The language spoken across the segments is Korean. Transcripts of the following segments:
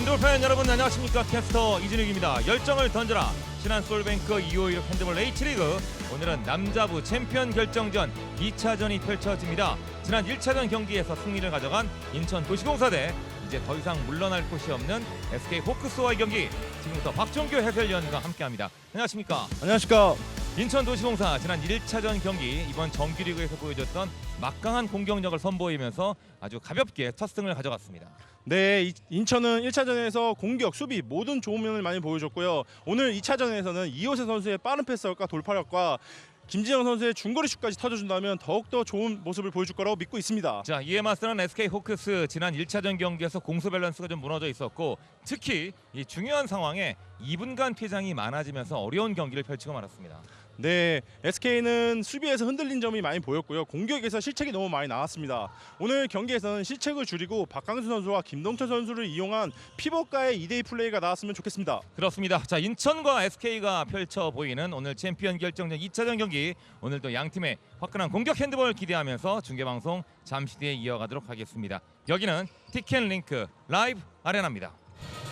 핸드볼 팬 여러분 안녕하십니까. 캐스터 이진욱입니다. 열정을 던져라. 신한 솔뱅크 2516 핸드볼 H리그, 오늘은 남자부 챔피언 결정전 2차전이 펼쳐집니다. 지난 1차전 경기에서 승리를 가져간 인천 도시공사 대 이제 더 이상 물러날 곳이 없는 SK 호크스와의 경기, 지금부터 박종규 해설위원과 함께합니다. 안녕하십니까. 안녕하십니까. 인천 도시공사 지난 1차전 경기, 이번 정규리그에서 보여줬던 막강한 공격력을 선보이면서 아주 가볍게 첫 승을 가져갔습니다. 네, 인천은 1차전에서 공격, 수비 모든 좋은 면을 많이 보여줬고요. 오늘 2차전에서는 이호세 선수의 빠른 패스와 돌파력과 김진영 선수의 중거리 슛까지 터져준다면 더욱더 좋은 모습을 보여줄 거라고 믿고 있습니다. 자, 이에 맞서는 SK 호크스, 지난 1차전 경기에서 공수 밸런스가 좀 무너져 있었고, 특히 이 중요한 상황에 2분간 퇴장이 많아지면서 어려운 경기를 펼치고 말았습니다. 네, SK는 수비에서 흔들린 점이 많이 보였고요. 공격에서 실책이 너무 많이 나왔습니다. 오늘 경기에서는 실책을 줄이고 박강수 선수와 김동철 선수를 이용한 피벗과의 2대2 플레이가 나왔으면 좋겠습니다. 그렇습니다. 자, 인천과 SK가 펼쳐 보이는 오늘 챔피언 결정전 2차전 경기, 오늘도 양 팀의 화끈한 공격 핸드볼 기대하면서 중계방송 잠시 뒤에 이어가도록 하겠습니다. 여기는 티켓링크 라이브 아레나입니다.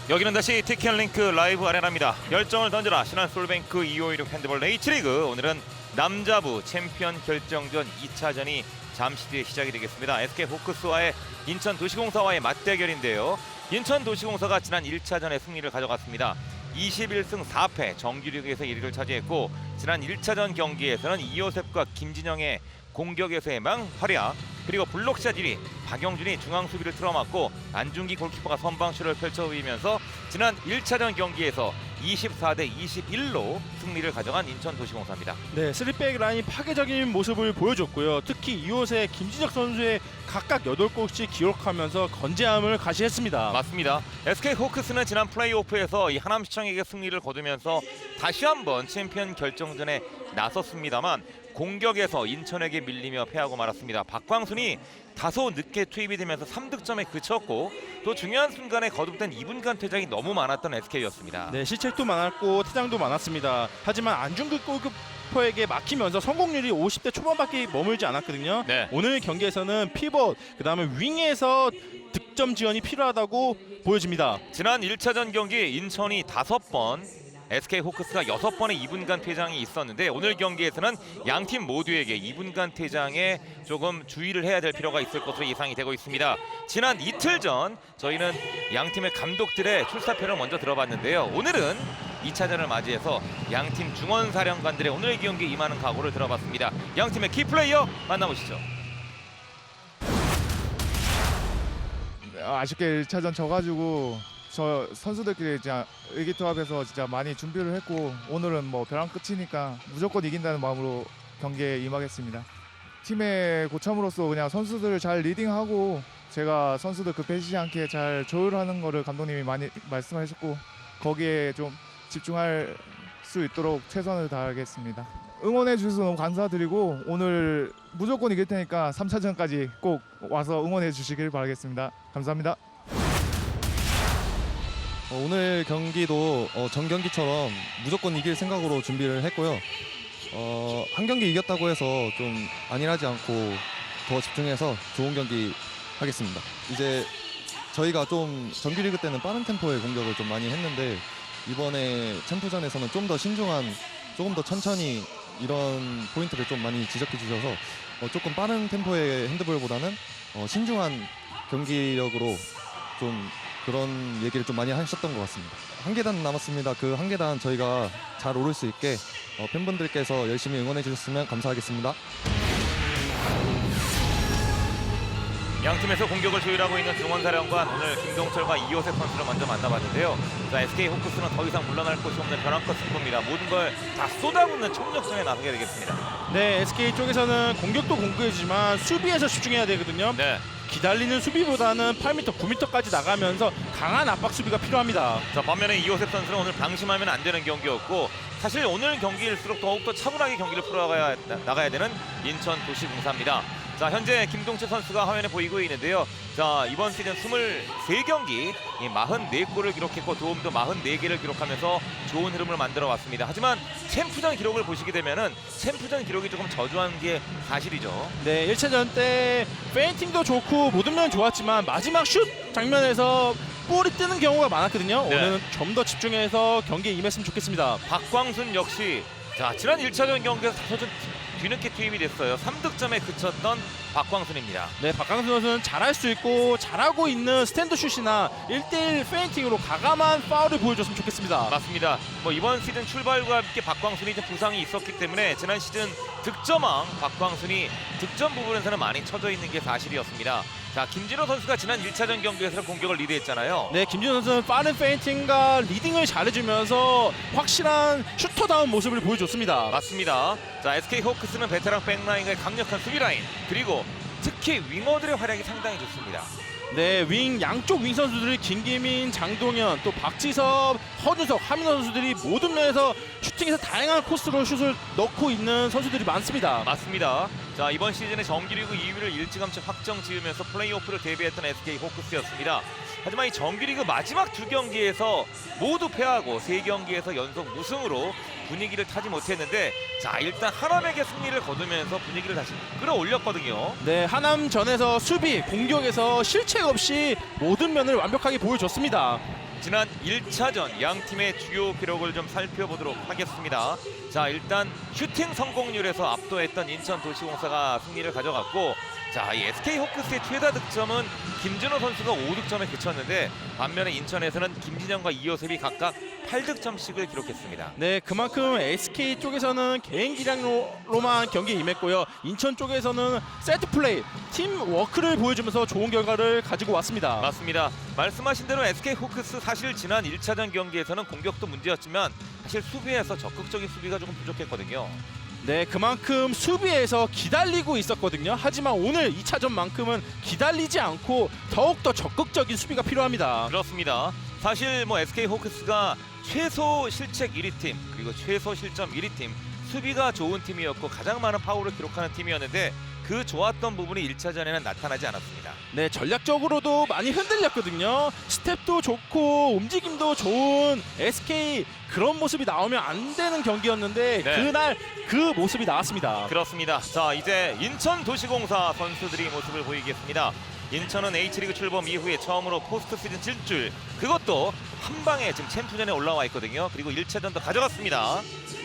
여기는 다시 티켓링크 라이브 아레나입니다. 열정을 던져라. 신한 솔뱅크 2516 핸드볼 H리그, 오늘은 남자부 챔피언 결정전 2차전이 잠시 뒤에 시작이 되겠습니다. SK 호크스와의 인천 도시공사와의 맞대결인데요. 인천 도시공사가 지난 1차전에 승리를 가져갔습니다. 21승 4패, 정규리그에서 1위를 차지했고, 지난 1차전 경기에서는 이호셉과 김진영의 공격에서의 활약, 그리고 블록샷 1위 박영준이 중앙 수비를 틀어막고 안중기 골키퍼가 선방슛을 펼쳐 보이면서 지난 1차전 경기에서 24대 21로 승리를 가져간 인천 도시공사입니다. 네, 3백 라인이 파괴적인 모습을 보여줬고요. 특히 이호세, 김진혁 선수의 각각 8골씩 기록하면서 건재함을 가시했습니다. 맞습니다. SK 호크스는 지난 플레이오프에서 이 하남시청에게 승리를 거두면서 다시 한번 챔피언 결정전에 나섰습니다만, 공격에서 인천에게 밀리며 패하고 말았습니다. 박광순이 다소 늦게 투입이 되면서 3득점에 그쳤고, 또 중요한 순간에 거듭된 2분간 퇴장이 너무 많았던 SK였습니다. 네, 실책도 많았고 퇴장도 많았습니다. 하지만 안중근 골키퍼에게 막히면서 성공률이 50대 초반밖에 머물지 않았거든요. 네. 오늘 경기에서는 피벗, 그다음에 윙에서 득점 지원이 필요하다고 보여집니다. 지난 1차전 경기 인천이 5번, SK 호크스가 6번의 2분간 퇴장이 있었는데, 오늘 경기에서는 양팀 모두에게 2분간 퇴장에 조금 주의를 해야 될 필요가 있을 것으로 예상이 되고 있습니다. 지난 이틀 전 저희는 양팀의 감독들의 출사표를 먼저 들어봤는데요. 오늘은 2차전을 맞이해서 양팀 중원사령관들의 오늘 경기에 임하는 각오를 들어봤습니다. 양팀의 키플레이어 만나보시죠. 아쉽게 1차전 져가지고 저 선수들끼리 진짜 의기투합해서 진짜 많이 준비를 했고, 오늘은 뭐 벼랑 끝이니까 무조건 이긴다는 마음으로 경기에 임하겠습니다. 팀의 고참으로서 그냥 선수들을 잘 리딩하고, 제가 선수들 급해지지 않게 잘 조율하는 거를 감독님이 많이 말씀하셨고, 거기에 좀 집중할 수 있도록 최선을 다하겠습니다. 응원해 주셔서 너무 감사드리고, 오늘 무조건 이길 테니까 3차전까지 꼭 와서 응원해 주시길 바라겠습니다. 감사합니다. 오늘 경기도 전 경기처럼 무조건 이길 생각으로 준비를 했고요. 한 경기 이겼다고 해서 좀 안일하지 않고 더 집중해서 좋은 경기 하겠습니다. 이제 저희가 좀 정규리그 때는 빠른 템포의 공격을 좀 많이 했는데, 이번에 챔프전에서는 좀 더 신중한, 조금 더 천천히 이런 포인트를 좀 많이 지적해 주셔서 조금 빠른 템포의 핸드볼보다는 신중한 경기력으로 좀 그런 얘기를 좀 많이 하셨던 것 같습니다. 한 계단 남았습니다. 그 한 계단 저희가 잘 오를 수 있게 팬분들께서 열심히 응원해 주셨으면 감사하겠습니다. 양팀에서 공격을 조율하고 있는 중원사령관, 오늘 김동철과 이호세 선수를 먼저 만나봤는데요. 자, SK 호크스는 더 이상 물러날 곳이 없는 벼랑끝 승부입니다. 모든 걸 다 쏟아붓는 총력전에 나서게 되겠습니다. 네, SK 쪽에서는 공격도 공격이지만 수비에서 집중해야 되거든요. 네. 기다리는 수비보다는 8m, 9m까지 나가면서 강한 압박 수비가 필요합니다. 자, 반면에 이호셉 선수는 오늘 방심하면 안 되는 경기였고, 사실 오늘 경기일수록 더욱더 차분하게 경기를 나가야 되는 인천 도시공사입니다. 자, 현재 김동철 선수가 화면에 보이고 있는데요. 자, 이번 시즌 23경기 44골을 기록했고 도움도 44개를 기록하면서 좋은 흐름을 만들어 왔습니다. 하지만 챔프전 기록을 보시게 되면은 챔프전 기록이 조금 저조한 게 사실이죠. 네, 1차전 때 페인팅도 좋고 모든 면 좋았지만 마지막 슛 장면에서 볼이 뜨는 경우가 많았거든요. 네. 오늘은 좀 더 집중해서 경기에 임했으면 좋겠습니다. 박광순 역시 자 지난 1차전 경기에서 다소 좀 뒤늦게 투입이 됐어요. 3득점에 그쳤던 박광순입니다. 네, 박강수 선수는 잘할 수 있고 잘하고 있는 스탠드 슛이나 1대1 페인팅으로 과감한 파울을 보여줬으면 좋겠습니다. 맞습니다. 뭐 이번 시즌 출발과 함께 박광순이 좀 부상이 있었기 때문에 지난 시즌 득점왕 박광순이 득점 부분에서는 많이 처져 있는 게 사실이었습니다. 자 김진호 선수가 지난 1차전 경기에서 공격을 리드했잖아요. 네, 김진호 선수는 빠른 페인팅과 리딩을 잘해주면서 확실한 슈터다운 모습을 보여줬습니다. 맞습니다. 자 SK 호크스는 베테랑 백라인과의 강력한 수비 라인 그리고 특히 윙어들의 활약이 상당히 좋습니다. 네, 양쪽 윙 선수들이 김기민, 장동현, 또 박지섭, 허준석, 하민호 선수들이 모든 면에서 슈팅에서 다양한 코스로 슛을 넣고 있는 선수들이 많습니다. 맞습니다. 자 이번 시즌에 정규리그 2위를 일찌감치 확정 지으면서 플레이오프를 대비했던 SK 호크스였습니다. 하지만 이 정규리그 마지막 2경기에서 모두 패하고 3경기에서 연속 무승으로 분위기를 타지 못했는데 자 일단 하남에게 승리를 거두면서 분위기를 다시 끌어올렸거든요. 네, 하남전에서 수비, 공격에서 실책 없이 모든 면을 완벽하게 보여줬습니다. 지난 1차전 양 팀의 주요 기록을 좀 살펴보도록 하겠습니다. 자 일단 슈팅 성공률에서 압도했던 인천도시공사가 승리를 가져갔고 자 이 SK 호크스의 최다 득점은 김진호 선수가 5득점에 그쳤는데 반면에 인천에서는 김진영과 이호셉이 각각 8득점씩을 기록했습니다. 네, 그만큼 SK 쪽에서는 개인 기량으로만 경기에 임했고요. 인천 쪽에서는 세트 플레이, 팀 워크를 보여주면서 좋은 결과를 가지고 왔습니다. 맞습니다. 말씀하신 대로 SK 호크스 사실 지난 1차전 경기에서는 공격도 문제였지만 사실 수비에서 적극적인 수비가 조금 부족했거든요. 네, 그만큼 수비에서 기다리고 있었거든요. 하지만 오늘 2차전만큼은 기다리지 않고 더욱더 적극적인 수비가 필요합니다. 그렇습니다. 사실 뭐 SK 호크스가 최소 실책 1위 팀 그리고 최소 실점 1위 팀 수비가 좋은 팀이었고 가장 많은 파울을 기록하는 팀이었는데 그 좋았던 부분이 1차전에는 나타나지 않았습니다. 네, 전략적으로도 많이 흔들렸거든요. 스텝도 좋고 움직임도 좋은 SK 그런 모습이 나오면 안 되는 경기였는데 네. 그날 그 모습이 나왔습니다. 그렇습니다. 자 이제 인천도시공사 선수들이 모습을 보이겠습니다. 인천은 H리그 출범 이후에 처음으로 포스트 시즌 진출 그것도 한 방에 지금 챔프전에 올라와 있거든요. 그리고 1차전도 가져갔습니다.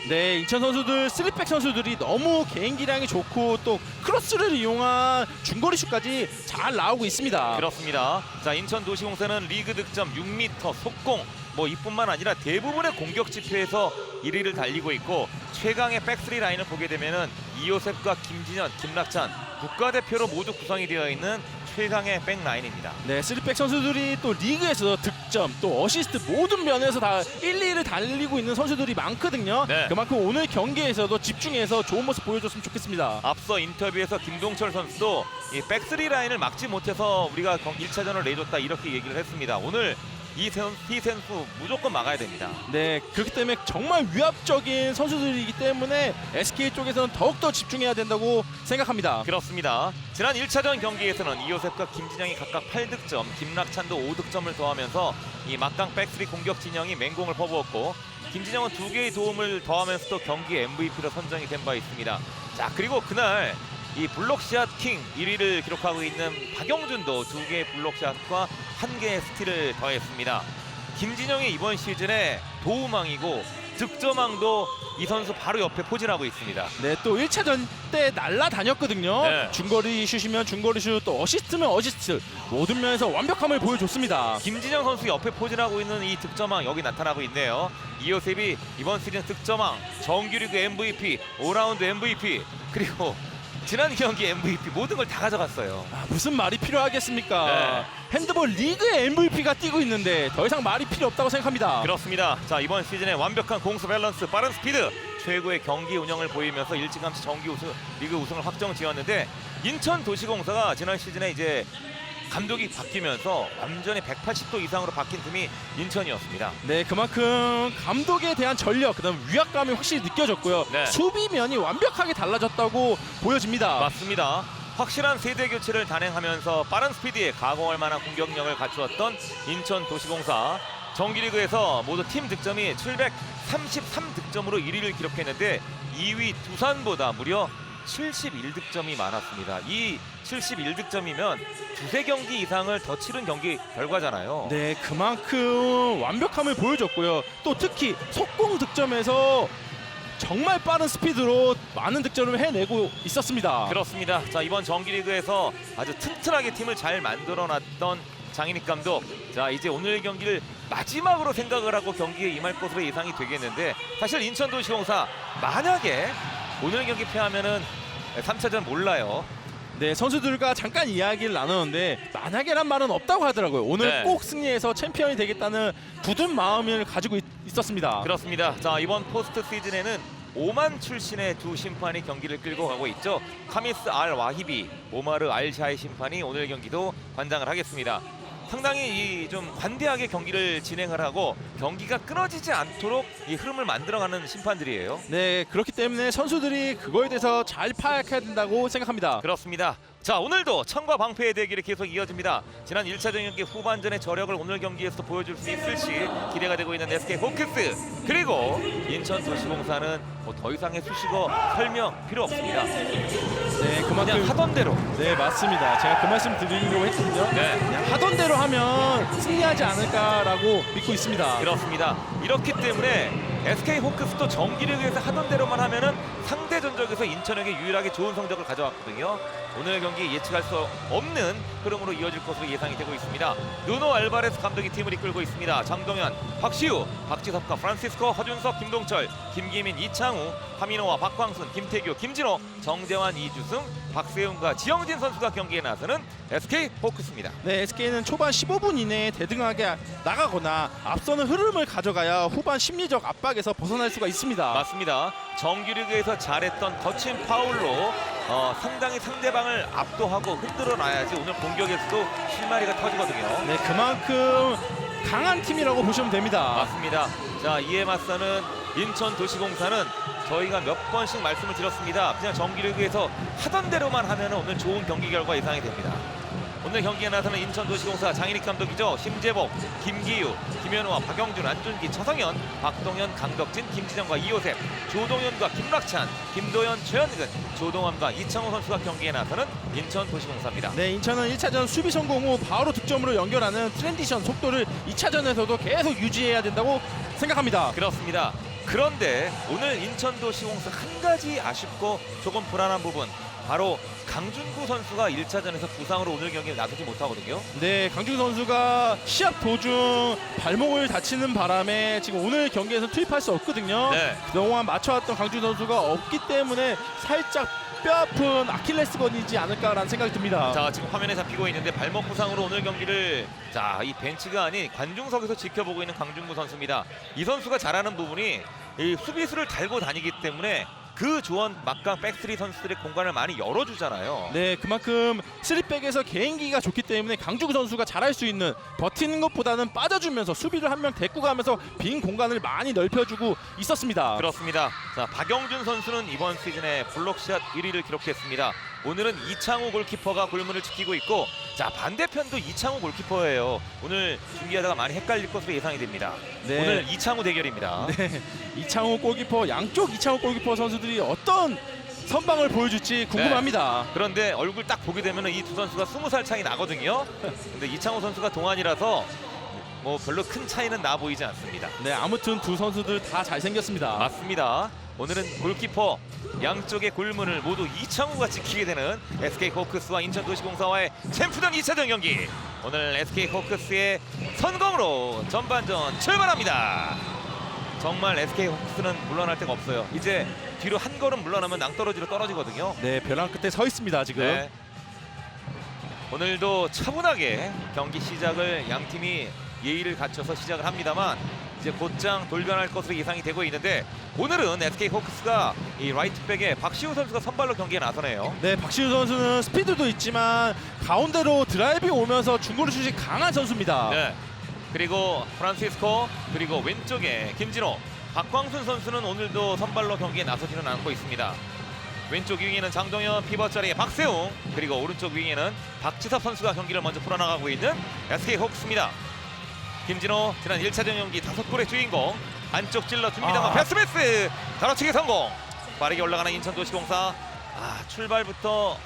네, 인천 선수들 3백 선수들이 너무 개인 기량이 좋고 또 크로스를 이용한 중거리 슛까지 잘 나오고 있습니다. 그렇습니다. 자 인천도시공사는 리그 득점 6m 속공 뭐 이뿐만 아니라 대부분의 공격 지표에서 1위를 달리고 있고 최강의 백스리 라인을 보게 되면은 이호셉과 김진현, 김락찬 국가대표로 모두 구성이 되어 있는 최강의 백 라인입니다. 네, 3백 선수들이 또 리그에서 득점 또 어시스트 모든 면에서 다 1, 2위를 달리고 있는 선수들이 많거든요. 네. 그만큼 오늘 경기에서도 집중해서 좋은 모습 보여줬으면 좋겠습니다. 앞서 인터뷰에서 김동철 선수도 이 백스리 라인을 막지 못해서 우리가 1차전을 내줬다 이렇게 얘기를 했습니다. 오늘 이 선수 무조건 막아야 됩니다. 네, 그렇기 때문에 정말 위압적인 선수들이기 때문에 SK 쪽에서는 더욱더 집중해야 된다고 생각합니다. 그렇습니다. 지난 1차전 경기에서는 이호셉과 김진영이 각각 8득점, 김락찬도 5득점을 더하면서 이 막강 백스리 공격 진영이 맹공을 퍼부었고 김진영은 2개의 도움을 더하면서 또 경기 MVP로 선정이 된 바 있습니다. 자 그리고 그날 이 블록샷 킹 1위를 기록하고 있는 박영준도 2개의 블록샷과 1개의 스틸을 더했습니다. 김진영이 이번 시즌에 도움왕이고 득점왕도 이 선수 바로 옆에 포진하고 있습니다. 네, 또 1차전 때 날라다녔거든요. 네. 중거리 슛이면 중거리 슛, 또 어시스트면 어시스트 모든 면에서 완벽함을 보여줬습니다. 김진영 선수 옆에 포진하고 있는 이 득점왕 여기 나타나고 있네요. 이호셉이 이번 시즌 득점왕, 정규리그 MVP, 5라운드 MVP 그리고 지난 경기 MVP 모든 걸 다 가져갔어요. 무슨 말이 필요하겠습니까? 네. 핸드볼 리그의 MVP가 뛰고 있는데 더 이상 말이 필요 없다고 생각합니다. 그렇습니다. 자 이번 시즌에 완벽한 공수 밸런스, 빠른 스피드, 최고의 경기 운영을 보이면서 일찌감치 정기 우승, 리그 우승을 확정 지었는데 인천도시공사가 지난 시즌에 이제 감독이 바뀌면서 완전히 180도 이상으로 바뀐 팀이 인천이었습니다. 네, 그만큼 감독에 대한 전력, 그다음 위압감이 확실히 느껴졌고요. 네. 수비면이 완벽하게 달라졌다고 보여집니다. 맞습니다. 확실한 세대 교체를 단행하면서 빠른 스피드에 가공할 만한 공격력을 갖추었던 인천도시공사 정규리그에서 모두 팀 득점이 733득점으로 1위를 기록했는데 2위 두산보다 무려 71득점이 많았습니다. 이 71득점이면 두세 경기 이상을 더 치른 경기 결과잖아요. 네, 그만큼 완벽함을 보여줬고요. 또 특히 속공 득점에서 정말 빠른 스피드로 많은 득점을 해내고 있었습니다. 그렇습니다. 자, 이번 정기리그에서 아주 튼튼하게 팀을 잘 만들어놨던 장인익 감독. 자, 이제 오늘 경기를 마지막으로 생각을 하고 경기에 임할 것으로 예상이 되겠는데, 사실 인천도시공사 만약에 오늘 경기 패하면은 3차전 몰라요. 네, 선수들과 잠깐 이야기를 나눴는데 만약에란 말은 없다고 하더라고요. 오늘 네. 꼭 승리해서 챔피언이 되겠다는 굳은 마음을 가지고 있었습니다. 그렇습니다. 자, 이번 포스트 시즌에는 오만 출신의 두 심판이 경기를 끌고 가고 있죠. 카미스 알 와히비, 오마르 알 샤이 심판이 오늘 경기도 관장을 하겠습니다. 상당히 이 좀 관대하게 경기를 진행을 하고 경기가 끊어지지 않도록 이 흐름을 만들어가는 심판들이에요. 네, 그렇기 때문에 선수들이 그거에 대해서 잘 파악해야 된다고 생각합니다. 그렇습니다. 자, 오늘도 청과 방패의 대결이 계속 이어집니다. 지난 1차전 경기 후반전의 저력을 오늘 경기에서 보여줄 수 있을지 기대가 되고 있는 SK 호크스, 그리고 인천도시공사는 뭐 더 이상의 수식어 설명 필요 없습니다. 네, 그만큼 그냥 하던 대로. 네, 맞습니다. 제가 그 말씀 드리려고 했거든요. 네. 그냥 하던 대로 하면 승리하지 않을까라고 믿고 있습니다. 그렇습니다. 이렇기 때문에 SK 호크스도 정기리그에서 하던 대로만 하면은 상대 전적에서 인천에게 유일하게 좋은 성적을 가져왔거든요. 오늘 경기 예측할 수 없는 흐름으로 이어질 것으로 예상이 되고 있습니다. 누노 알바레스 감독이 팀을 이끌고 있습니다. 장동현, 박시우, 박지섭과 프란시스코, 허준석, 김동철, 김기민, 이창우, 하민호와 박광순, 김태규, 김진호, 정재환, 이주승, 박세웅과 지영진 선수가 경기에 나서는 SK 호크스입니다. 네, SK는 초반 15분 이내에 대등하게 나가거나 앞서는 흐름을 가져가야 후반 심리적 압박에서 벗어날 수가 있습니다. 맞습니다. 정규리그에서 잘했던 거친 파울로 상당히 상대방을 압도하고 흔들어 놔야지 오늘 공격에서도 실마리가 터지거든요. 네, 그만큼 강한 팀이라고 보시면 됩니다. 맞습니다. 자, 이에 맞서는 인천도시공사는 저희가 몇 번씩 말씀을 드렸습니다. 그냥 정규리그에서 하던 대로만 하면 오늘 좋은 경기 결과 예상이 됩니다. 오늘 경기에 나서는 인천도시공사 장인익 감독이죠. 심재복, 김기유, 김현우와 박영준, 안준기, 차성현, 박동현, 강덕진, 김진영과 이호셉, 조동현과 김락찬, 김도현, 최현근, 조동환과 이창호 선수가 경기에 나서는 인천도시공사입니다. 네, 인천은 1차전 수비 성공 후 바로 득점으로 연결하는 트랜지션 속도를 2차전에서도 계속 유지해야 된다고 생각합니다. 그렇습니다. 그런데 오늘 인천도시공사 한 가지 아쉽고 조금 불안한 부분, 바로 강준구 선수가 1차전에서 부상으로 오늘 경기에 나서지 못하거든요. 네, 강준구 선수가 시합 도중 발목을 다치는 바람에 지금 오늘 경기에서 투입할 수 없거든요. 네. 그동안 맞춰왔던 강준구 선수가 없기 때문에 살짝 뼈아픈 아킬레스건이지 않을까라는 생각이 듭니다. 자, 지금 화면에 잡히고 있는데 발목 부상으로 오늘 경기를, 자, 이 벤치가 아닌 관중석에서 지켜보고 있는 강준구 선수입니다. 이 선수가 잘하는 부분이 이 수비수를 달고 다니기 때문에 그 조언 막강 백스리 선수들의 공간을 많이 열어주잖아요. 네, 그만큼 3백에서 개인기가 좋기 때문에 강준구 선수가 잘할 수 있는, 버티는 것보다는 빠져주면서 수비를 한 명 데리고 가면서 빈 공간을 많이 넓혀주고 있었습니다. 그렇습니다. 자, 박영준 선수는 이번 시즌에 블록샷 1위를 기록했습니다. 오늘은 이창우 골키퍼가 골문을 지키고 있고, 자, 반대편도 이창우 골키퍼예요. 오늘 중계하다가 많이 헷갈릴 것으로 예상이 됩니다. 네. 오늘 이창우 대결입니다. 네, 이창호 골키퍼, 양쪽 이창호 골키퍼 선수들이 어떤 선방을 보여줄지 궁금합니다. 그런데 얼굴 딱 보게 되면 이 두 선수가 20살 차이 나거든요. 근데 이창우 선수가 동안이라서 뭐 별로 큰 차이는 나 보이지 않습니다. 네, 아무튼 두 선수들 다 잘생겼습니다. 맞습니다. 오늘은 골키퍼 양쪽의 골문을 모두 이창우가 지키게 되는 SK 호크스와 인천도시공사와의 챔프전 2차전 경기. 오늘 SK 호크스의 선공으로 전반전 출발합니다. 정말 SK 호크스는 물러날 데가 없어요. 이제 뒤로 한 걸음 물러나면 낭떠러지로 떨어지거든요. 네, 벼랑 끝에 서 있습니다 지금. 네. 오늘도 차분하게 경기 시작을 양 팀이 예의를 갖춰서 시작을 합니다만 이제 곧장 돌변할 것으로 예상이 되고 있는데, 오늘은 SK 호크스가 이 라이트백에 박시우 선수가 선발로 경기에 나서네요. 네, 박시우 선수는 스피드도 있지만 가운데로 드라이빙 오면서 중거리 슛이 강한 선수입니다. 네. 그리고 프란시스코, 그리고 왼쪽에 김진호, 박광순 선수는 오늘도 선발로 경기에 나서지는 않고 있습니다. 왼쪽 윙에는 장동현, 피벗 자리에 박세웅, 그리고 오른쪽 윙에는 박지섭 선수가 경기를 먼저 풀어나가고 있는 SK 호크스입니다. 김진호 지난 1차전 경기 5골의 주인공, 안쪽 찔러 줍니다만 패스미스, 가로채기 성공. 빠르게 올라가는 인천도시공사. 출발부터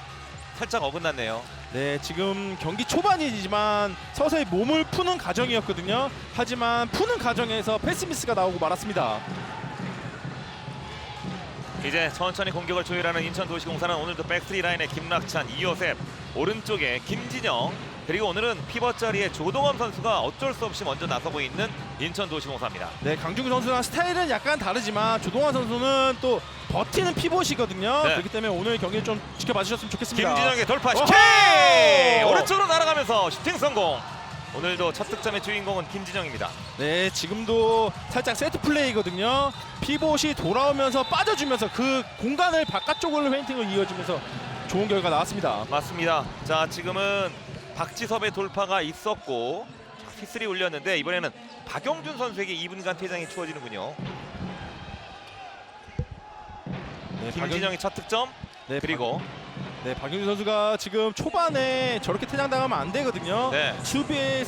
살짝 어긋났네요. 네, 지금 경기 초반이지만 서서히 몸을 푸는 과정이었거든요. 하지만 푸는 과정에서 패스 미스가 나오고 말았습니다. 이제 천천히 공격을 조율하는 인천도시공사는 오늘도 백스리 라인에 김낙찬, 이요셉, 오른쪽에 김진영, 그리고 오늘은 피벗 자리에 조동원 선수가 어쩔 수 없이 먼저 나서고 있는 인천도시공사입니다. 네, 강중구 선수랑 스타일은 약간 다르지만 조동환 선수는 또 버티는 피봇이거든요. 네. 그렇기 때문에 오늘 경기 좀 지켜봐 주셨으면 좋겠습니다. 김진영의 돌파 슈팅! 어허! 오른쪽으로 날아가면서 슈팅 성공! 오늘도 첫 득점의 주인공은 김진영입니다. 네, 지금도 살짝 세트 플레이거든요. 피봇이 돌아오면서 빠져주면서 그 공간을 바깥쪽으로 페인팅을 이어주면서 좋은 결과 나왔습니다. 맞습니다. 자, 지금은 박지섭의 돌파가 있었고 P3 올렸는데 이번에는 박영준 선수에게 2분간 퇴장이 추워지는군요. 네, 김진영의 첫 득점, 그리고 박윤주 선수가 지금 초반에 저렇게 퇴장당하면 안 되거든요. 네. 수비에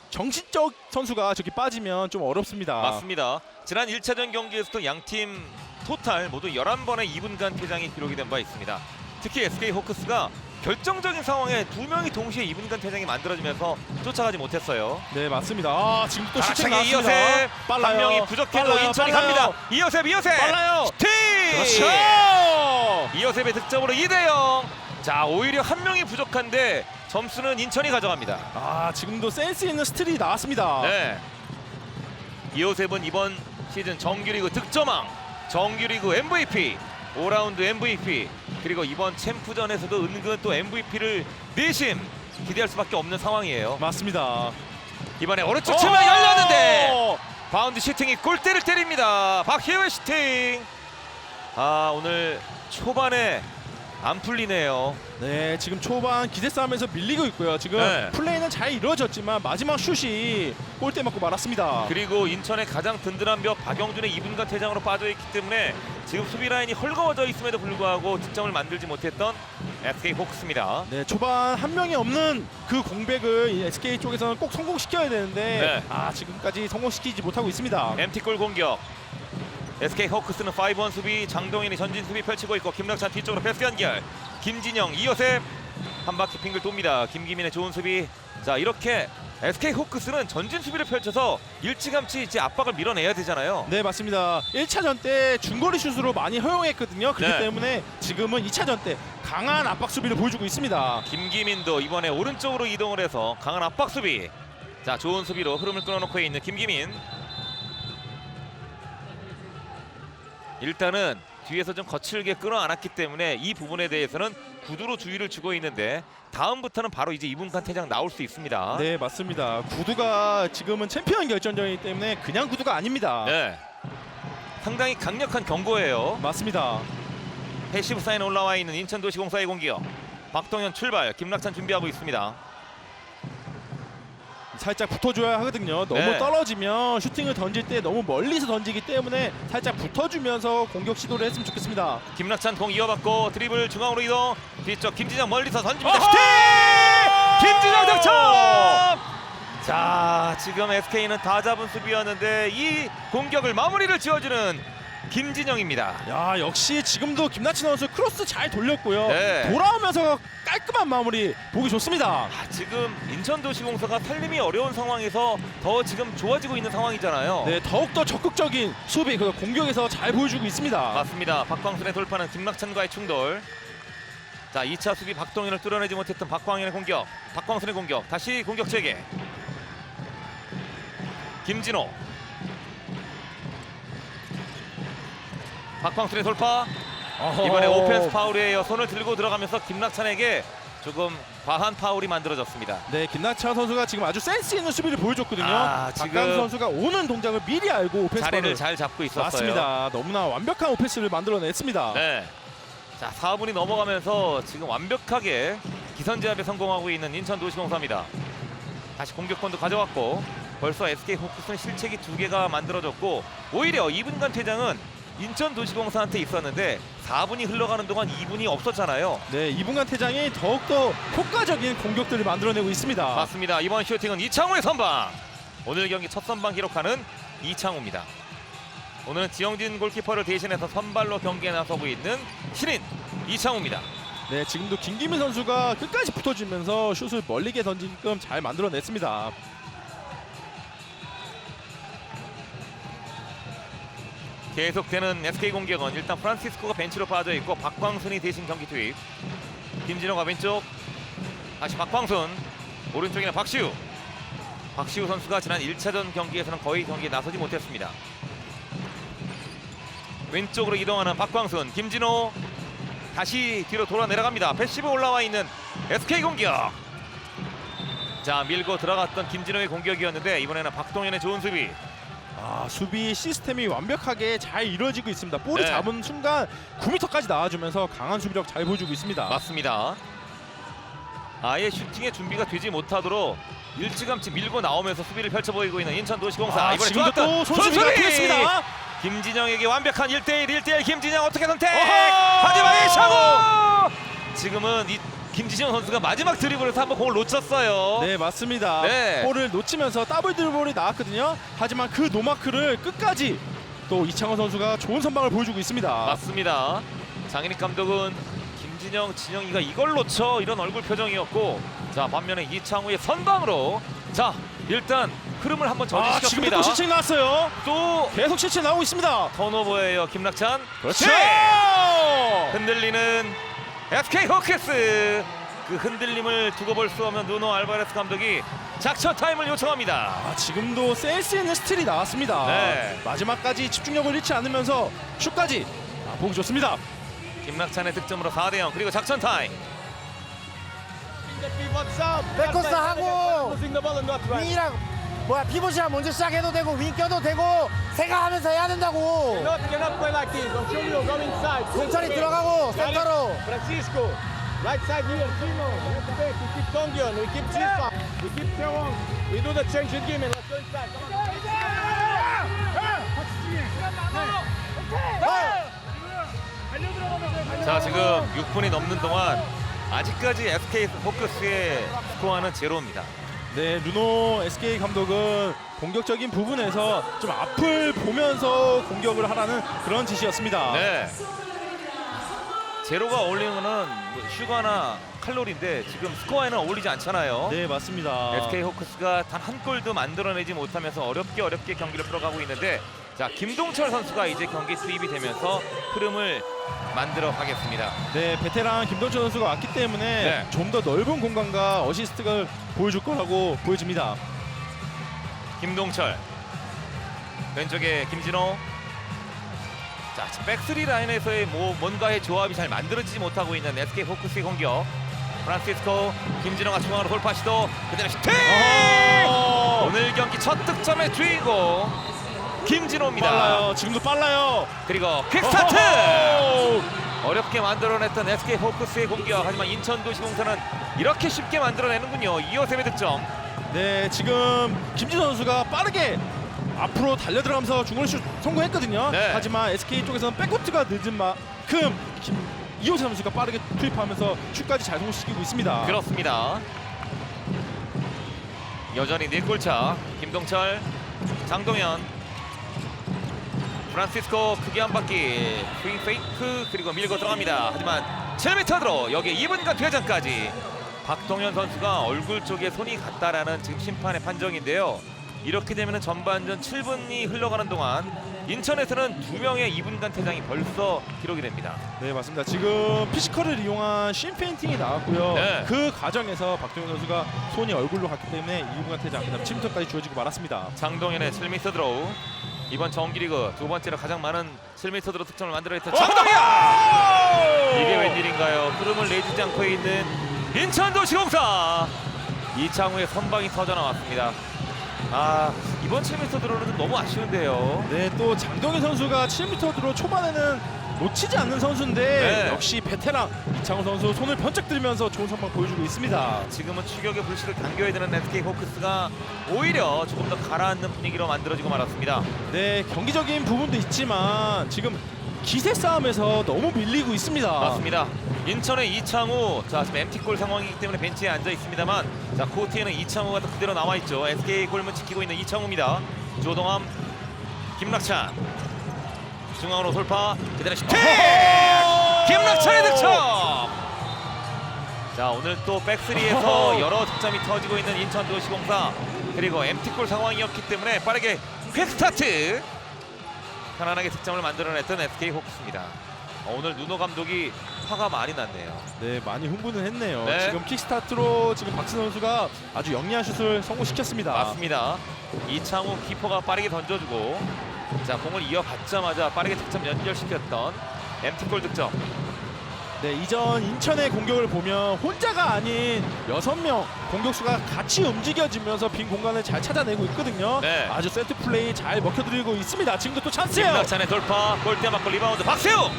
정신적 선수가 저기 빠지면 좀 어렵습니다. 맞습니다. 지난 1차전 경기에서도 양팀 토탈 모두 11번의 2분간 퇴장이 기록이 된 바 있습니다. 특히 SK 호크스가 결정적인 상황에 2명이 동시에 2분간 퇴장이 만들어지면서 쫓아가지 못했어요. 네, 맞습니다. 지금 또 슈팅 가락창에 나왔습니다. 이어셉, 빨라요. 한 명이 부족해도 빨라요. 인천이 빨라요. 갑니다. 이어셉 빨라요. 슈팅! 그렇죠. 이어셉의 득점으로 2대0. 자, 오히려 한 명이 부족한데 점수는 인천이 가져갑니다. 지금도 센스 있는 스틸이 나왔습니다. 네. 이어셉은 이번 시즌 정규리그 득점왕, 정규리그 MVP, 5라운드 MVP, 그리고 이번 챔프전에서도 은근 또 MVP를 내심 기대할 수밖에 없는 상황이에요. 맞습니다. 이번에 오른쪽 치면 열렸는데 바운드 슈팅이 골대를 때립니다. 박희우의 슈팅. 오늘 초반에 안 풀리네요. 네, 지금 초반 기세 싸움에서 밀리고 있고요. 지금 네. 플레이는 잘 이루어졌지만 마지막 슛이 골대 맞고 말았습니다. 그리고 인천의 가장 든든한 벽 박영준의 2분간 퇴장으로 빠져있기 때문에 지금 수비 라인이 헐거워져 있음에도 불구하고 득점을 만들지 못했던 SK 호크스입니다. 네, 초반 한 명이 없는 그 공백을 이 SK 쪽에서는 꼭 성공시켜야 되는데 지금까지 성공시키지 못하고 있습니다. MT골 공격. SK 호크스는 5원 수비, 장동인이 전진 수비 펼치고 있고 김낙찬 뒤쪽으로 패스 연결. 김진영, 이요셉 한 바퀴 빙글 돕니다. 김기민의 좋은 수비. 자, 이렇게 SK 호크스는 전진 수비를 펼쳐서 일찌감치 이제 압박을 밀어내야 되잖아요. 네, 맞습니다. 1차전 때 중거리 슛으로 많이 허용했거든요. 그렇기 네. 때문에 지금은 2차전 때 강한 압박 수비를 보여주고 있습니다. 김기민도 이번에 오른쪽으로 이동을 해서 강한 압박 수비. 자, 좋은 수비로 흐름을 끊어놓고 있는 김기민. 일단은 뒤에서 좀 거칠게 끌어안았기 때문에 이 부분에 대해서는 구두로 주의를 주고 있는데 다음부터는 바로 이제 2분간 퇴장 나올 수 있습니다. 네, 맞습니다. 구두가 지금은 챔피언 결정전이기 때문에 그냥 구두가 아닙니다. 네. 상당히 강력한 경고예요. 맞습니다. 패시브 사인 올라와 있는 인천도시공사의 공격. 박동현 출발, 김낙찬 준비하고 있습니다. 살짝 붙어줘야 하거든요. 너무 네. 떨어지면 슈팅을 던질 때 너무 멀리서 던지기 때문에 살짝 붙어주면서 공격 시도를 했으면 좋겠습니다. 김낙찬 공 이어받고 드리블 중앙으로 이동. 뒤쪽 김진영 멀리서 던집니다. 어허! 슈팅! 김진영 득점! 자, 지금 SK는 다 잡은 수비였는데 이 공격을 마무리를 지어주는 김진영입니다. 야, 역시 지금도 김나치 선수 크로스 잘 돌렸고요. 네. 돌아오면서 깔끔한 마무리 보기 좋습니다. 지금 인천도시공사가 살림이 어려운 상황에서 더 지금 좋아지고 있는 상황이잖아요. 네, 더욱더 적극적인 수비, 그 공격에서 잘 보여주고 있습니다. 맞습니다. 박광순의 돌파는 김낙찬과의 충돌. 자, 2차 수비 박동현을 뚫어내지 못했던 박광현의 공격. 박광순의 공격. 다시 공격 재개. 김진호. 박광순의 돌파. 이번에 오펜스 파울이에요. 손을 들고 들어가면서 김낙찬에게 조금 과한 파울이 만들어졌습니다. 네, 김낙찬 선수가 지금 아주 센스 있는 수비를 보여줬거든요. 지금 박광수 선수가 오는 동작을 미리 알고 오펜스 자리를 파울을 잘 잡고 있었어요. 맞습니다. 너무나 완벽한 오펜스를 만들어냈습니다. 네. 자, 4분이 넘어가면서 지금 완벽하게 기선제압에 성공하고 있는 인천도시공사입니다. 다시 공격권도 가져왔고 벌써 SK 호크스는 실책이 2개가 만들어졌고 오히려 2분간 퇴장은 인천도시공사한테 있었는데 4분이 흘러가는 동안 2분이 없었잖아요. 네, 2분간 퇴장이 더욱더 효과적인 공격들을 만들어내고 있습니다. 맞습니다. 이번 슈팅은 이창호의 선방. 오늘 경기 첫 선방 기록하는 이창호입니다. 오늘은 지영진 골키퍼를 대신해서 선발로 경기에 나서고 있는 신인 이창우입니다. 네, 지금도 김기민 선수가 끝까지 붙어주면서 슛을 멀리게 던지게끔 잘 만들어냈습니다. 계속되는 SK 공격은 일단 프란시스코가 벤치로 빠져있고 박광순이 대신 경기 투입. 김진호가 왼쪽, 다시 박광순, 오른쪽에는 박시우. 박시우 선수가 지난 1차전 경기에서는 거의 경기에 나서지 못했습니다. 왼쪽으로 이동하는 박광순, 김진호 다시 뒤로 돌아 내려갑니다. 패시브 올라와 있는 SK 공격. 자, 밀고 들어갔던 김진호의 공격이었는데 이번에는 박동현의 좋은 수비. 수비 시스템이 완벽하게 잘 이루어지고 있습니다. 볼을 네. 잡은 순간 9m까지 나와주면서 강한 수비력 잘 보여주고 있습니다. 맞습니다. 아예 슈팅의 준비가 되지 못하도록 일찌감치 밀고 나오면서 수비를 펼쳐 보이고 있는 인천도시공사. 이번에 지금도 좋았던 또 손수비가 손수비! 통했습니다. 김진영에게 완벽한 1대1 김진영 어떻게 선택? 어허! 하지만 이창우! 지금은 이 김진영 선수가 마지막 드리블에서 한번 공을 놓쳤어요. 네, 맞습니다. 네. 볼을 놓치면서 더블 드리블이 나왔거든요. 하지만 그 노마크를 끝까지 또 이창호 선수가 좋은 선방을 보여주고 있습니다. 맞습니다. 장인익 감독은 김진영, 진영이가 이걸 놓쳐 이런 얼굴 표정이었고, 자 반면에 이창우의 선방으로 자 일단 흐름을 한번 지금도 전진시켰습니다. 또 실책 나왔어요. 또 계속 실책 나오고 있습니다. 턴오버예요. 김낙찬. 그렇죠. 흔들리는 SK 호크스. 그 흔들림을 두고 볼 수 없는 누노 알바레스 감독이 작전 타임을 요청합니다. 지금도 센스 있는 스틸이 나왔습니다. 네. 마지막까지 집중력을 잃지 않으면서 슛까지 보기 좋습니다. 김낙찬의 득점으로 4대0. 그리고 작전 타임. 백코스 하고 윙이랑 뭐야 피봇이랑 먼저 시작해도 되고 윙 껴도 되고 생각하면서 해야 된다고. 동철이 들어가고 센터로. Francisco, right side here, Timo, left back, we keep Tongyeon, we keep Chispa, we keep Taewong, we do the change in game and let's go inside. 자 지금 6분이 넘는 동안 아직까지 SK 호크스의 스코어는 제로입니다. 네, 루노 SK 감독은 공격적인 부분에서 좀 앞을 보면서 공격을 하라는 그런 지시였습니다. 네. 제로가 어울리는 거는 뭐 슈가나 칼로리인데 지금 스코어에는 어울리지 않잖아요. 네, 맞습니다. SK 호크스가 단 한 골도 만들어내지 못하면서 어렵게 경기를 풀어가고 있는데, 자 김동철 선수가 이제 경기 투입이 되면서 흐름을 만들어 가겠습니다. 네, 베테랑 김동철 선수가 왔기 때문에 네. 좀 더 넓은 공간과 어시스트를 보여줄 거라고 보여집니다. 김동철 왼쪽에 김진호. 자 백스리 라인에서의 뭔가의 조합이 잘 만들어지지 못하고 있는 SK 호크스의 공격. 프란시스코 김진호가 중앙으로 돌파 시도. 그대로 슈팅! 오늘 경기 첫 득점의 주인공 김진호입니다. 빨라요. 지금도 빨라요. 그리고 퀵스타트! 어렵게 만들어냈던 SK 호크스의 공격. 하지만 인천도시공사는 이렇게 쉽게 만들어내는군요. 이호셉의 득점. 네, 지금 김진호 선수가 빠르게 앞으로 달려들어가면서 중거리 슛 성공했거든요. 네. 하지만 SK 쪽에서는 백코트가 늦은 만큼 이호세 선수가 빠르게 투입하면서 슛까지 잘 성공시키고 있습니다. 그렇습니다. 여전히 4골차. 김동철, 장동현, 프란시스코 크게 한 바퀴 스윙 페이크 그리고 밀고 들어갑니다. 하지만 7m로 여기에 2분간 퇴장까지. 박동현 선수가 얼굴 쪽에 손이 갔다라는 지금 심판의 판정인데요. 이렇게 되면 전반전 7분이 흘러가는 동안 인천에서는 2명의 2분간 퇴장이 벌써 기록이 됩니다. 네, 맞습니다. 지금 피지컬을 이용한 심 페인팅이 나왔고요. 네. 그 과정에서 박동현 선수가 손이 얼굴로 갔기 때문에 2분간 퇴장, 그다음 7m까지 주어지고 말았습니다. 장동현의 7m 드로우. 이번 정기리그 두 번째로 가장 많은 7m 드로우 득점을 만들어냈던 장동현! 이게 웬일인가요? 흐름을 내주지 않고 있는 인천도시공사. 이창우의 선방이 터져 나왔습니다. 이번 7m 드로우는 너무 아쉬운데요. 네, 또 장동현 선수가 7m 드로 초반에는 놓치지 않는 선수인데 네. 역시 베테랑 이창호 선수 손을 번쩍 들면서 좋은 선방 보여주고 있습니다. 지금은 추격의 불씨를 당겨야 되는 SK 호크스가 오히려 조금 더 가라앉는 분위기로 만들어지고 말았습니다. 네, 경기적인 부분도 있지만 지금 기세 싸움에서 너무 밀리고 있습니다. 맞습니다. 인천의 이창우, 자 지금 MT골 상황이기 때문에 벤치에 앉아 있습니다만, 자 코트에는 이창우가 또 그대로 나와 있죠. SK 골문 지키고 있는 이창우입니다. 조동함, 김낙찬, 중앙으로 돌파. 그대로 슈팅! 김낙찬의 득점. 자, 오늘 또 백스리에서 여러 득점이 터지고 있는 인천도시공사. 그리고 MT골 상황이었기 때문에 빠르게 퀵스타트. 편안하게 득점을 만들어냈던 SK 호크스입니다. 오늘 누노 감독이 화가 많이 났네요. 네, 많이 흥분을 했네요. 네. 지금 킥스타트로 지금 박스 선수가 아주 영리한 슛을 성공시켰습니다. 맞습니다. 이창우 키퍼가 빠르게 던져주고, 자, 공을 이어받자마자 빠르게 득점 연결시켰던 MT골 득점. 네, 이전 인천의 공격을 보면 혼자가 아닌 6명 공격수가 같이 움직여지면서 빈 공간을 잘 찾아내고 있거든요. 네. 아주 세트 플레이 잘 먹혀드리고 있습니다. 지금도 또 찬스예요. 김낙찬의 돌파, 골대 맞고 리바운드 박세웅.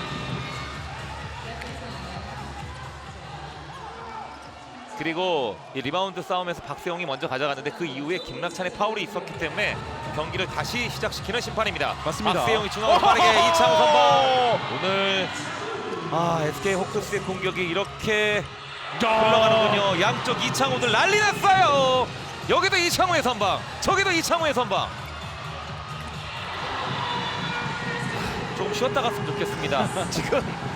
그리고 이 리바운드 싸움에서 박세웅이 먼저 가져갔는데 그 이후에 김낙찬의 파울이 있었기 때문에 경기를 다시 시작시키는 심판입니다. 맞습니다. 박세웅이 중앙으로 빠르게 이창우 선방. 오늘 SK 호크스의 공격이 이렇게 흘러가는군요. 양쪽 이창우들 난리 났어요. 여기도 이창우의 선방, 저기도 이창우의 선방. 좀 쉬었다 갔으면 좋겠습니다. 지금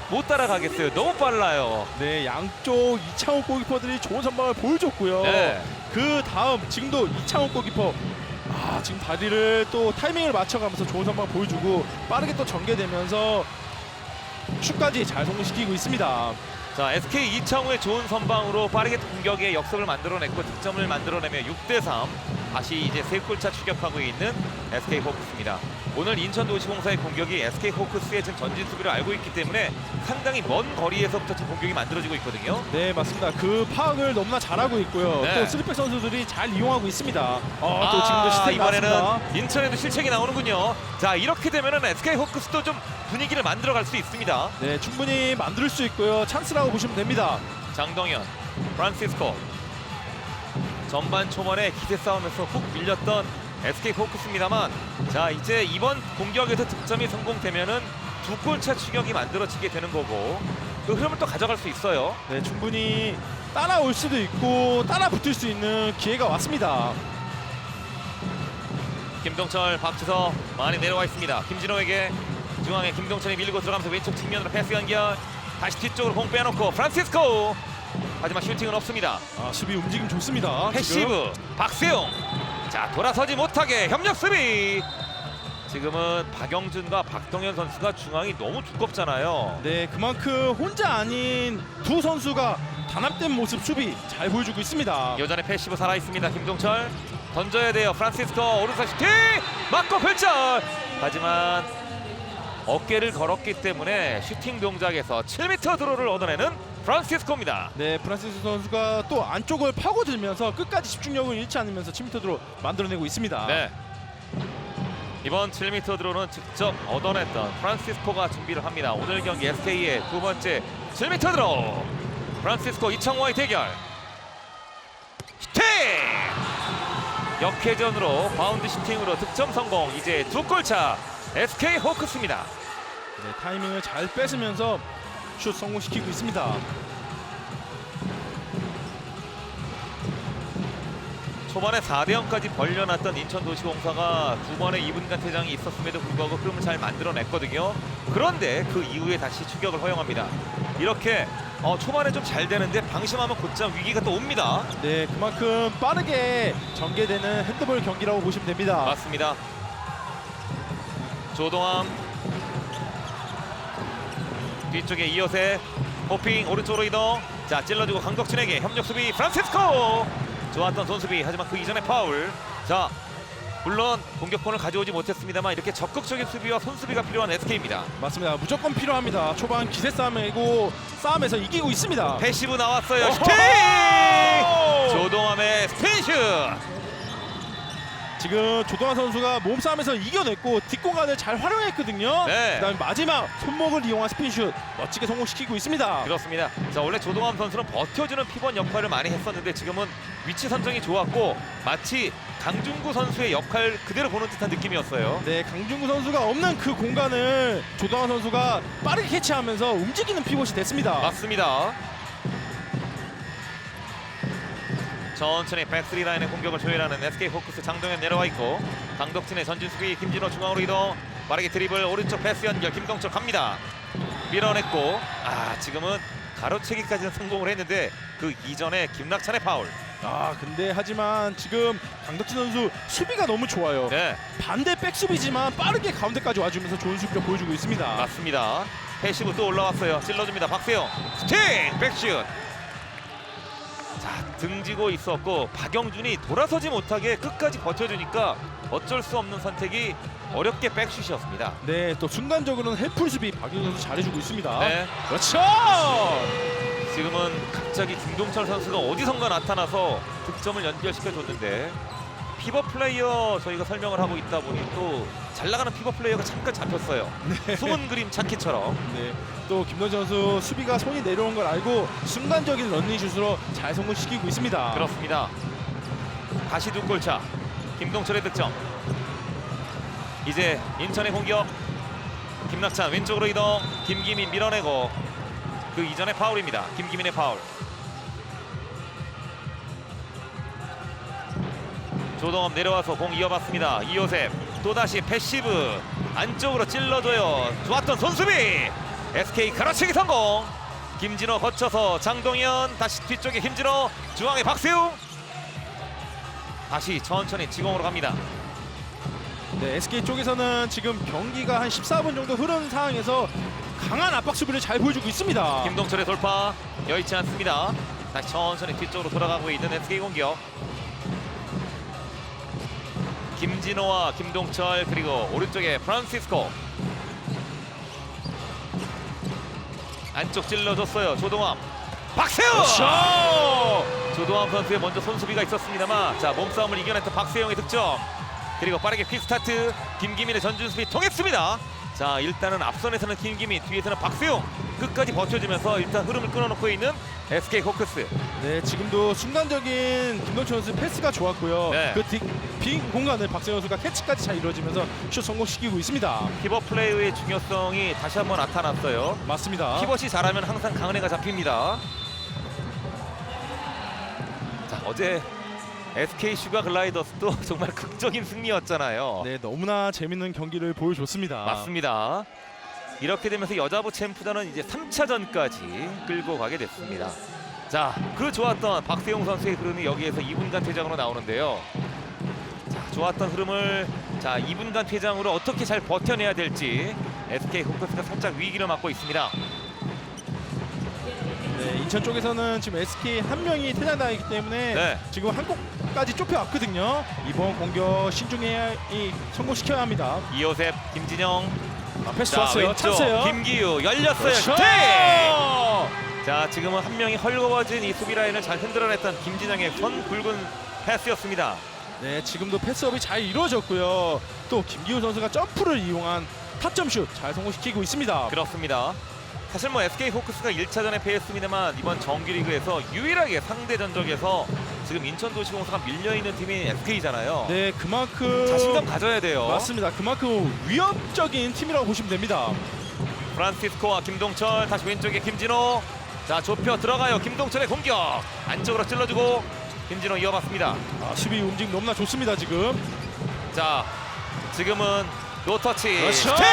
못 따라가겠어요. 너무 빨라요. 네, 양쪽 이창호 골키퍼들이 좋은 선방을 보여줬고요. 네. 그 다음 지금도 이창호 골키퍼 지금 다리를 또 타이밍을 맞춰가면서 좋은 선방 보여주고 빠르게 또 전개되면서 슛까지 잘 성공시키고 있습니다. 자, SK 이창우의 좋은 선방으로 빠르게 공격의 역습을 만들어냈고 득점을 만들어내며 6대3 다시 이제 3골차 추격하고 있는 SK 호크스입니다. 오늘 인천도시공사의 공격이 SK 호크스의 지금 전진 수비를 알고 있기 때문에 상당히 먼 거리에서부터 지금 공격이 만들어지고 있거든요. 네, 맞습니다. 그 파악을 너무나 잘하고 있고요. 네. 또 스리백 선수들이 잘 이용하고 있습니다. 또 지금도 시스템이 이번에는 나왔습니다. 인천에도 실책이 나오는군요. 자, 이렇게 되면은 SK 호크스도 좀 분위기를 만들어갈 수 있습니다. 네, 충분히 만들 수 있고요. 찬스라고 보시면 됩니다. 장동현, 프란시스코. 전반 초반에 기세 싸움에서 훅 밀렸던 SK 호크스입니다만, 자, 이제 이번 공격에서 득점이 성공되면은 2골차 추격이 만들어지게 되는 거고 그 흐름을 또 가져갈 수 있어요. 네, 충분히 따라올 수도 있고 따라 붙을 수 있는 기회가 왔습니다. 김동철, 박지서 많이 내려와 있습니다. 김진호에게 중앙에 김동철이 밀고 들어가면서 왼쪽 측면으로 패스 연결. 다시 뒤쪽으로 공 빼놓고 프란시스코. 하지만 슈팅은 없습니다. 수비 움직임 좋습니다. 패시브 박세웅. 자, 돌아서지 못하게 협력 수비. 지금은 박영준과 박동현 선수가 중앙이 너무 두껍잖아요. 네, 그만큼 혼자 아닌 두 선수가 단합된 모습 수비 잘 보여주고 있습니다. 여전히 패시브 살아 있습니다. 김동철 던져야 돼요. 프란시스코 오른손 슈팅 맞고 펼쳐. 하지만 어깨를 걸었기 때문에 슈팅 동작에서 7m 드로를 얻어내는 프란시스코입니다. 네, 프란시스 선수가 또 안쪽을 파고들면서 끝까지 집중력을 잃지 않으면서 7m로 만들어내고 있습니다. 네. 이번 7m 드로는 직접 얻어냈던 프란시스코가 준비를 합니다. 오늘 경기 SK의 두 번째 7m 드로. 프란시스코 이창호와의 대결. 슈팅! 역회전으로 바운드 슈팅으로 득점 성공. 이제 2골차 SK 호크스입니다. 네, 타이밍을 잘 뺏으면서 슛 성공시키고 있습니다. 초반에 4대0까지 벌려놨던 인천도시공사가 두 번의 2분간 퇴장이 있었음에도 불구하고 흐름을 잘 만들어냈거든요. 그런데 그 이후에 다시 추격을 허용합니다. 이렇게 초반에 좀 잘 되는데 방심하면 곧장 위기가 또 옵니다. 네, 그만큼 빠르게 전개되는 핸드볼 경기라고 보시면 됩니다. 맞습니다. 조동함 뒤쪽에 이어세 호핑 오른쪽으로 이동. 자, 찔러주고 강덕진에게 협력 수비 프란시스코. 좋았던 손수비. 하지만 그 이전에 파울. 자, 물론 공격권을 가져오지 못했습니다만 이렇게 적극적인 수비와 손수비가 필요한 SK입니다. 맞습니다. 무조건 필요합니다. 초반 기세 싸움에서 이기고 있습니다. 패시브 나왔어요. 슈팅! 조동함의 스피ን슛. 지금 조동환 선수가 몸싸움에서 이겨냈고 뒷공간을 잘 활용했거든요. 네. 그다음에 마지막 손목을 이용한 스핀슛 멋지게 성공시키고 있습니다. 그렇습니다. 자, 원래 조동함 선수는 버텨주는 피번 역할을 많이 했었는데 지금은 위치 선정이 좋았고 마치 강중구 선수의 역할 그대로 보는 듯한 느낌이었어요. 네, 강중구 선수가 없는 그 공간을 조동환 선수가 빠르게 캐치하면서 움직이는 피봇이 됐습니다. 맞습니다. 천천히 백스리 라인의 공격을 조율하는 SK 호크스. 장동현 내려와 있고 강덕진의 전진 수비. 김진호 중앙으로 이동. 빠르게 드리블 오른쪽 패스 연결 김동철 갑니다. 밀어냈고 지금은 가로채기까지는 성공을 했는데 그 이전에 김낙찬의 파울. 근데 하지만 지금 강덕진 선수 수비가 너무 좋아요. 네, 반대 백수비지만 빠르게 가운데까지 와주면서 좋은 수비를 보여주고 있습니다. 맞습니다. 패시브 또 올라왔어요. 찔러줍니다. 박세영 스팅 백슛. 자, 등지고 있었고 박영준이 돌아서지 못하게 끝까지 버텨주니까 어쩔 수 없는 선택이 어렵게 백슛이었습니다. 네, 또 순간적으로는 헬프 수비 박윤 선수 잘해주고 있습니다. 네, 그렇죠. 지금은 갑자기 김동철 선수가 어디선가 나타나서 득점을 연결시켜줬는데 피벗 플레이어 저희가 설명을 하고 있다 보니 또 잘 나가는 피벗 플레이어가 잠깐 잡혔어요. 숨은 그림 찾기처럼. 네, 또 김동철 선수 수비가 손이 내려온 걸 알고 순간적인 런닝슛으로 잘 성공시키고 있습니다. 그렇습니다. 다시 두 골차. 김동철의 득점. 이제 인천의 공격. 김낙찬 왼쪽으로 이동. 김기민 밀어내고 그 이전에 파울입니다. 김기민의 파울. 조동업 내려와서 공 이어봤습니다. 이호셉 또다시 패시브 안쪽으로 찔러줘요. 좋았던 손수비. SK 가로채기 성공. 김진호 거쳐서 장동현 다시 뒤쪽에 김진호 중앙에 박세웅 다시 천천히 지공으로 갑니다. 네, SK 쪽에서는 지금 경기가 한 14분 정도 흐른 상황에서 강한 압박 수비를 잘 보여주고 있습니다. 김동철의 돌파 여의치 않습니다. 다시 천천히 뒤쪽으로 돌아가고 있는 SK 공격. 김진호와 김동철 그리고 오른쪽에 프란시스코 안쪽 찔러줬어요. 조동암 박세웅 조동암 선수의 먼저 손수비가 있었습니다만 자 몸싸움을 이겨냈던 박세웅의 득점 그리고 빠르게 퀵스타트 김기민의 전준수비 통했습니다. 자 일단은 앞선에서는 김기민 뒤에서는 박세웅 끝까지 버텨주면서 일단 흐름을 끊어놓고 있는 SK 호크스. 네, 지금도 순간적인 김동철 선수 패스가 좋았고요. 네. 그 빈 공간을 박세영 선수가 캐치까지 잘 이루어지면서 슛 성공시키고 있습니다. 피벗 플레이의 중요성이 다시 한번 나타났어요. 맞습니다. 피벗이 잘하면 항상 강한 애가 잡힙니다. 자 어제 SK 슈가 글라이더스도 정말 극적인 승리였잖아요. 네, 너무나 재밌는 경기를 보여줬습니다. 맞습니다. 이렇게 되면서 여자부 챔프전은 이제 3차전까지 끌고 가게 됐습니다. 자, 그 좋았던 박세용 선수의 흐름이 여기에서 2분간 퇴장으로 나오는데요. 자, 좋았던 흐름을 자 2분간 퇴장으로 어떻게 잘 버텨내야 될지 SK 호크스가 살짝 위기를 맞고 있습니다. 네, 인천 쪽에서는 지금 SK 한 명이 퇴장당했기 때문에 네. 지금 한 골까지 좁혀왔거든요. 이번 공격 신중해야 성공시켜야 합니다. 이호셉, 김진영, 패스 자, 좋았어요. 왼쪽 찬스예요. 김기우 열렸어요. 그렇죠. 슈팅! 자 지금은 한 명이 헐거워진 이 수비 라인을 잘 흔들어냈던 김진영의 선 굵은 패스였습니다. 네, 지금도 패스업이 잘 이루어졌고요. 또 김기우 선수가 점프를 이용한 타점슛 잘 성공시키고 있습니다. 그렇습니다. 사실 뭐 SK 호크스가 1차전에 패했습니다만 이번 정규리그에서 유일하게 상대 전적에서 지금 인천도시공사가 밀려있는 팀이 SK잖아요. 네, 그만큼 자신감 가져야 돼요. 맞습니다. 그만큼 위협적인 팀이라고 보시면 됩니다. 프란시스코와 김동철 다시 왼쪽에 김진호. 자 좁혀 들어가요. 김동철의 공격 안쪽으로 찔러주고 김진호 이어봤습니다. 수비 움직임 너무나 좋습니다. 지금. 자 지금은 노터치 그렇죠. 슈팅!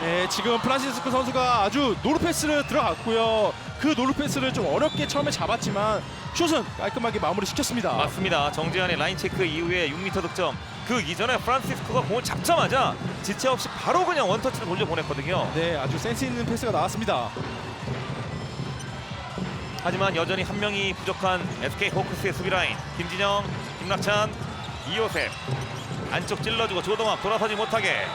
네, 지금 프란시스코 선수가 아주 노루 패스를 들어갔고요. 그 노루 패스를 좀 어렵게 처음에 잡았지만 슛은 깔끔하게 마무리 시켰습니다. 맞습니다. 정재환의 라인 체크 이후에 6m 득점. 그 이전에 프란시스코가 공을 잡자마자 지체 없이 바로 그냥 원터치를 돌려보냈거든요. 네, 아주 센스 있는 패스가 나왔습니다. 하지만 여전히 한 명이 부족한 SK 호크스의 수비 라인. 김진영, 김낙찬, 이호셉 안쪽 찔러주고 조동암 돌아서지 못하게.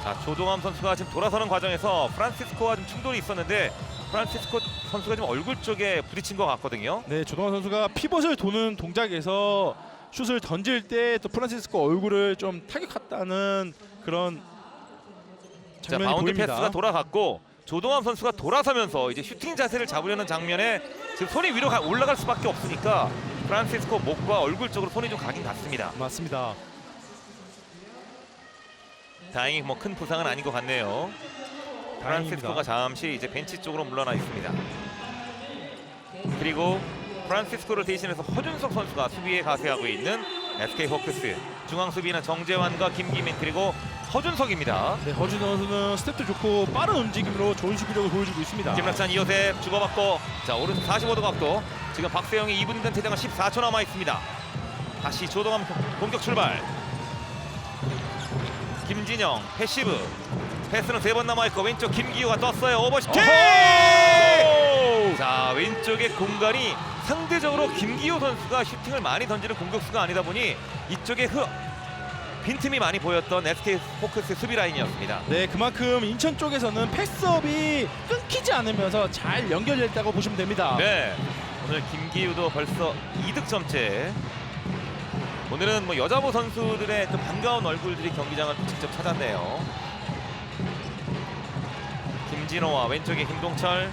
자 조동암 선수가 지금 돌아서는 과정에서 프란시스코와 좀 충돌이 있었는데 프란시스코 선수가 지금 얼굴 쪽에 부딪힌 것 같거든요. 네, 조동환 선수가 피벗을 도는 동작에서 슛을 던질 때 또 프란시스코 얼굴을 좀 타격했다는 그런 자 장면이 바운드 보입니다. 패스가 돌아갔고 조동암 선수가 돌아서면서 이제 슈팅 자세를 잡으려는 장면에 지금 손이 위로 올라갈 수밖에 없으니까 프란시스코 목과 얼굴 쪽으로 손이 좀 가긴 갔습니다. 맞습니다. 다행히 뭐 큰 부상은 아닌 것 같네요. 프란시스코가 잠시 이제 벤치 쪽으로 물러나 있습니다. 그리고 프란시스코를 대신해서 허준석 선수가 수비에 가세하고 있는 SK 호크스. 중앙 수비는 정재환과 김기민 그리고 허준석입니다. 네, 허준 선수는 스텝도 좋고 빠른 움직임으로 좋은 수비력을 보여주고 있습니다. 김락찬 이호셉 주고받고 자 오른쪽 45도 각도 지금 박세영이 2분간 퇴장은 14초 남아 있습니다. 다시 조동함 공격 출발. 김진영 패시브 패스는 3번 남아 있고 왼쪽 김기우가 떴어요. 오버시팅. 자 왼쪽의 공간이 상대적으로 김기우 선수가 슈팅을 많이 던지는 공격수가 아니다 보니 이쪽에 빈틈이 많이 보였던 SK 호크스의 수비 라인이었습니다. 네, 그만큼 인천 쪽에서는 패스업이 끊기지 않으면서 잘 연결됐다고 보시면 됩니다. 네, 오늘 김기우도 벌써 2득점째. 오늘은 뭐 여자부 선수들의 또 반가운 얼굴들이 경기장을 또 직접 찾았네요. 김진호와 왼쪽에 김동철.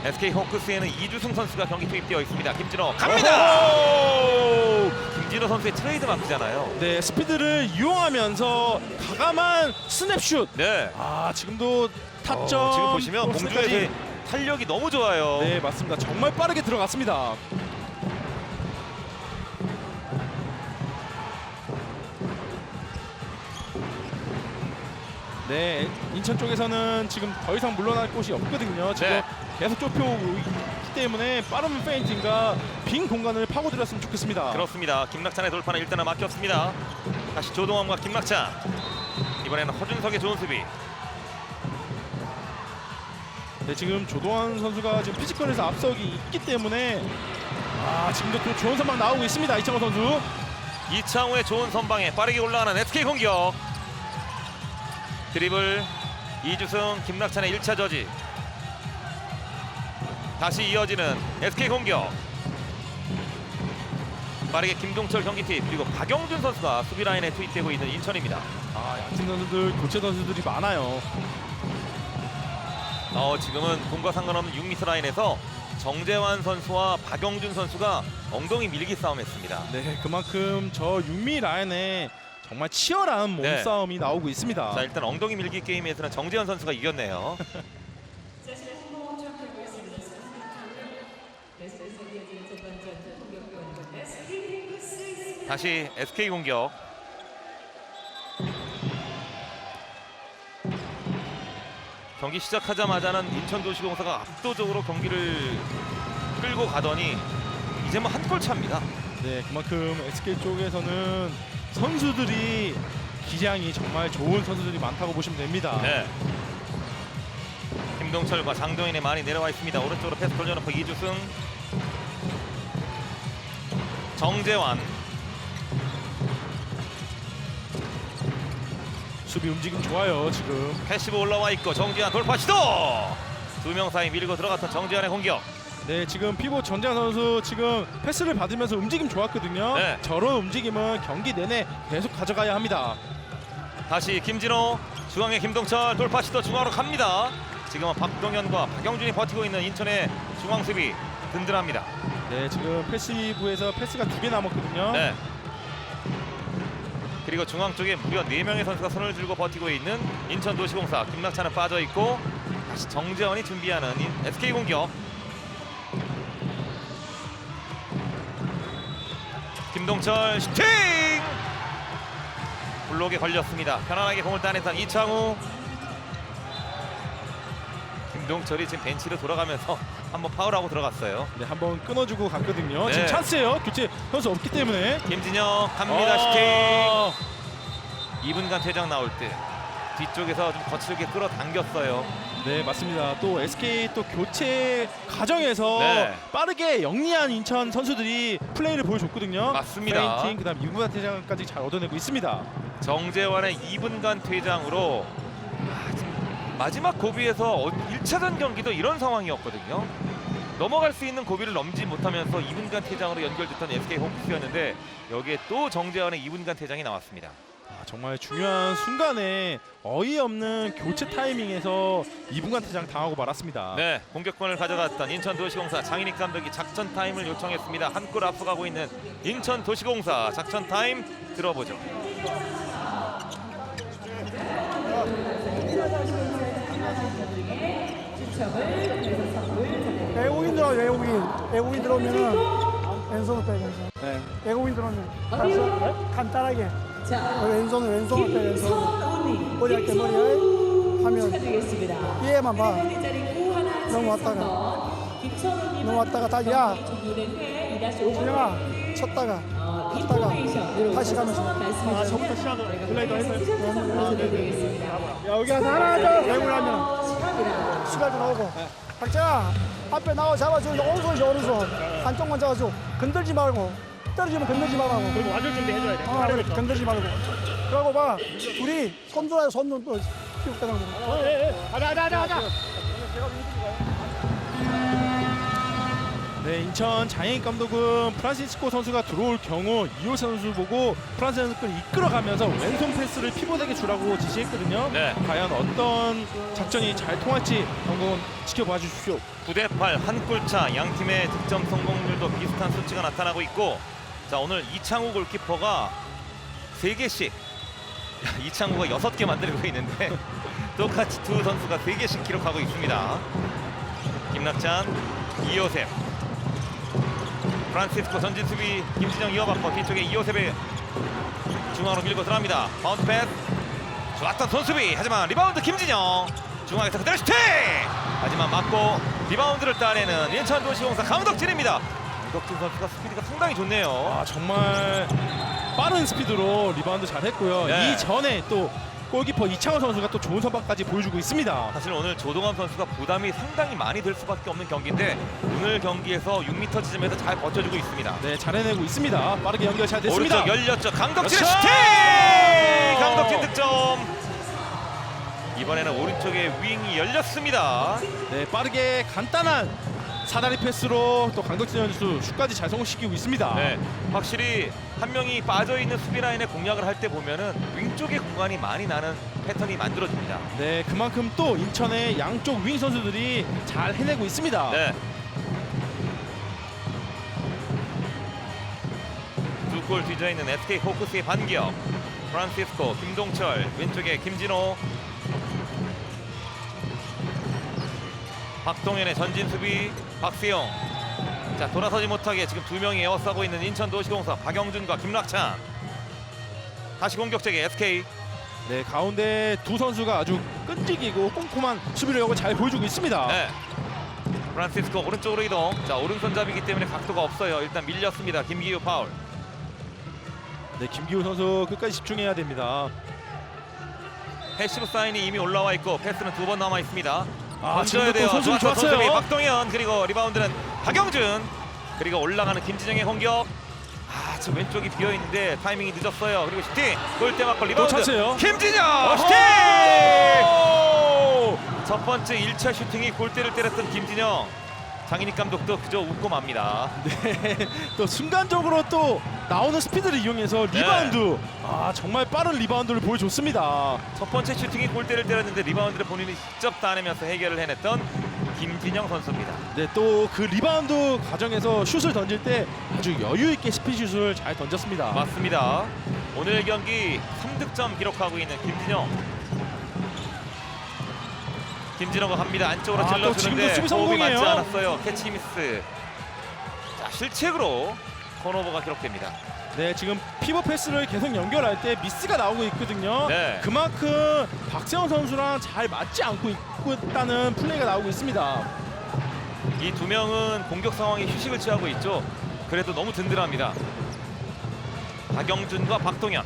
SK 호크스에는 이주승 선수가 경기 투입되어 있습니다. 김진호 갑니다. 김진호 선수의 트레이드 마크잖아요. 네, 스피드를 이용하면서 과감한 스냅슛. 네. 아, 지금도 타점. 지금 보시면 크로스까지. 공중에서 탄력이 너무 좋아요. 네, 맞습니다. 정말 빠르게 들어갔습니다. 네, 인천 쪽에서는 지금 더 이상 물러날 곳이 없거든요. 지금 네. 계속 좁혀오고 있기 때문에 빠른 페인팅과 빈 공간을 파고들었으면 좋겠습니다. 그렇습니다. 김락찬의 돌파는 일단은 막혔습니다. 다시 조동원과 김락찬. 이번에는 허준석의 좋은 수비. 네, 지금 조동환 선수가 지금 피지컬에서 앞서기 있기 때문에 지금도 또 좋은 선방 나오고 있습니다. 이창호 선수. 이창우의 좋은 선방에 빠르게 올라가는 SK 공격. 드리블 이주승 김락찬의 1차 저지. 다시 이어지는 SK 공격. 빠르게 김동철 경기 투입 그리고 박영준 선수가 수비 라인에 투입되고 있는 인천입니다. 양팀 선수들 교체 선수들이 많아요. 지금은 공과 상관없는 6m 라인에서 정재환 선수와 박영준 선수가 엉덩이 밀기 싸움했습니다. 네, 그만큼 저 6미 라인에 정말 치열한 몸싸움이 나오고 있습니다. 자 일단 엉덩이 밀기 게임에서는 정재환 선수가 이겼네요. 다시 SK 공격. 경기 시작하자마자는 인천도시공사가 압도적으로 경기를 끌고 가더니 이제 뭐 한 골 차입니다. 네, 그만큼 SK 쪽에서는 선수들이 기량이 정말 좋은 선수들이 많다고 보시면 됩니다. 네. 김동철과 장동인이 많이 내려와 있습니다. 오른쪽으로 패스 돌려놓고 이주승, 정재환. 수비 움직임 좋아요. 지금. 패시브 올라와 있고 정재환 돌파 시도. 두 명 사이 밀고 들어갔던 정재환의 공격. 네, 지금 피봇 전재환 선수 지금 패스를 받으면서 움직임 좋았거든요. 네. 저런 움직임은 경기 내내 계속 가져가야 합니다. 다시 김진호, 중앙에 김동철 돌파 시도 중앙으로 갑니다. 지금은 박동현과 박영준이 버티고 있는 인천의 중앙 수비 든든합니다. 네, 지금 패시브에서 패스가 2개 남았거든요. 네. 그리고 중앙 쪽에 무려 4명의 선수가 손을 들고 버티고 있는 인천도시공사. 김락찬은 빠져 있고 다시 정재원이 준비하는 SK 공격. 김동철 슈팅! 블록에 걸렸습니다. 편안하게 공을 따냈던 이창우. 김동철이 지금 벤치로 돌아가면서 한번 파울하고 들어갔어요. 네, 한번 끊어주고 갔거든요. 네. 지금 찬스예요. 교체 선수 없기 때문에. 김진영 갑니다. 슈팅. 2분간 퇴장 나올 때 뒤쪽에서 좀 거칠게 끌어당겼어요. 네, 맞습니다. 또 SK 또 교체 과정에서 네. 빠르게 영리한 인천 선수들이 플레이를 보여줬거든요. 맞습니다. 페인팅, 그다음 2분 퇴장까지 잘 얻어내고 있습니다. 정재환의 2분간 퇴장으로 지금 마지막 고비에서 1차전 경기도 이런 상황이었거든요. 넘어갈 수 있는 고비를 넘지 못하면서 2분간 퇴장으로 연결됐던 SK 호크스였는데 여기에 또 정재환의 2분간 퇴장이 나왔습니다. 정말 중요한 순간에 어이없는 교체 타이밍에서 2분간 퇴장 당하고 말았습니다. 네, 공격권을 가져갔던 인천도시공사 장인익 감독이 작전 타임을 요청했습니다. 한 골 앞서가고 있는 인천도시공사 작전 타임 들어보죠. 외국인 들어오면은 왼손을 빼면서 네. 외국인들은 간단하게 왼손 어때 왼손 머리 할때 머리 하면 얘만 봐 넘어왔다가 다시 야 준영아 쳤다가 갔다가 다시 가면서 저부터 시작을 블레이더 했어요. 야 여기 와서 하나 하자 외국인 하면 수갈도 나오고 박재야 앞에 나와 잡아줘 오른손 한쪽만 잡아줘 건들지 말고 떨어지면 건들지 말라고 그리고 와줄 준비 해줘야 돼. 그래, 건들지 말고 그러고 봐 둘이 손들어야 손도 또 피우다는 거 가자. 네, 인천 장애인 감독은 프란시스코 선수가 들어올 경우 이호세 선수 보고 프란시스코 선수를 이끌어가면서 왼손 패스를 피봇에게 주라고 지시했거든요. 네. 과연 어떤 작전이 잘 통할지 한번 지켜봐 주십시오. 9대8 한 골차, 양 팀의 득점 성공률도 비슷한 수치가 나타나고 있고, 자 오늘 이창우 골키퍼가 3개씩, 이창우가 6개 만들고 있는데 똑같이 두 선수가 3개씩 기록하고 있습니다. 김낙찬, 이호셉, 프란시스코 전진 수비 김진영 이어받고 뒤쪽에 이호셉의 중앙으로 밀고 들어갑니다. 바운드 패스 좋았던 손수비, 하지만 리바운드 김진영 중앙에서 그대로 슈팅! 하지만 맞고 리바운드를 따내는 인천도시공사 강덕진입니다. 강덕진 선수가 스피드가 상당히 좋네요. 아, 정말 빠른 스피드로 리바운드 잘했고요. 네. 이전에 또 골키퍼 이창호 선수가 또 좋은 선방까지 보여주고 있습니다. 사실 오늘 조동환 선수가 부담이 상당히 많이 될 수밖에 없는 경기인데 오늘 경기에서 6m 지점에서 잘 버텨주고 있습니다. 네, 잘 해내고 있습니다. 빠르게 연결 잘 됐습니다. 오른쪽 열렸죠. 강덕진의 그렇죠! 슈팅! 강덕진 득점. 이번에는 오른쪽에 윙이 열렸습니다. 네, 빠르게 간단한 사다리 패스로 또 강덕진 선수 슛까지 잘 성공시키고 있습니다. 네, 확실히 한 명이 빠져있는 수비 라인에 공략을 할 때 보면은 윙 쪽에 공간이 많이 나는 패턴이 만들어집니다. 네, 그만큼 또 인천의 양쪽 윙 선수들이 잘 해내고 있습니다. 네. 두 골 뒤져 있는 SK 호크스의 반격. 프란시스코, 김동철, 왼쪽에 김진호, 박동현의 전진 수비, 박세용. 자, 돌아서지 못하게 지금 두 명이 에워싸고 있는 인천도시공사 박영준과 김낙찬. 다시 공격적인 SK. 네, 가운데 두 선수가 아주 끈질기고 꼼꼼한 수비력을 잘 보여주고 있습니다. 네. 프란시스코 오른쪽으로 이동. 자, 오른손잡이기 때문에 각도가 없어요. 일단 밀렸습니다. 김기우 파울. 네, 김기우 선수 끝까지 집중해야 됩니다. 패시브 사인이 이미 올라와 있고 패스는 2번 남아 있습니다. 아, 던져야 지금도 돼요. 선수 좋았어요. 손수비 박동현, 그리고 리바운드는 박영준, 그리고 올라가는 김진영의 공격. 아, 지금 왼쪽이 비어 있는데 타이밍이 늦었어요. 그리고 슈팅, 골대 맞고 리바운드. 찬스예요. 김진영 슈팅! 오! 첫 번째 1차 슈팅이 골대를 때렸던 김진영. 장인익 감독도 그저 웃고 맙니다. 네, 또 순간적으로 또 나오는 스피드를 이용해서 리바운드. 아, 정말 빠른 리바운드를 보여줬습니다. 첫 번째 슈팅이 골대를 때렸는데 리바운드를 본인이 직접 따내면서 해결을 해냈던 김진영 선수입니다. 네, 또 그 리바운드 과정에서 슛을 던질 때 아주 여유 있게 스피드슛을 잘 던졌습니다. 맞습니다. 오늘 경기 3득점 기록하고 있는 김진영. 김진호가 갑니다. 안쪽으로 아, 또 지금도 찔러주는데 수비 호흡이 성공이에요. 맞지 않았어요. 캐치 미스. 자, 실책으로 턴오버가 기록됩니다. 네, 지금 피벗 패스를 계속 연결할 때 미스가 나오고 있거든요. 네. 그만큼 박세원 선수랑 잘 맞지 않고 있다는 플레이가 나오고 있습니다. 이 두 명은 공격 상황에 휴식을 취하고 있죠. 그래도 너무 든든합니다. 박영준과 박동현.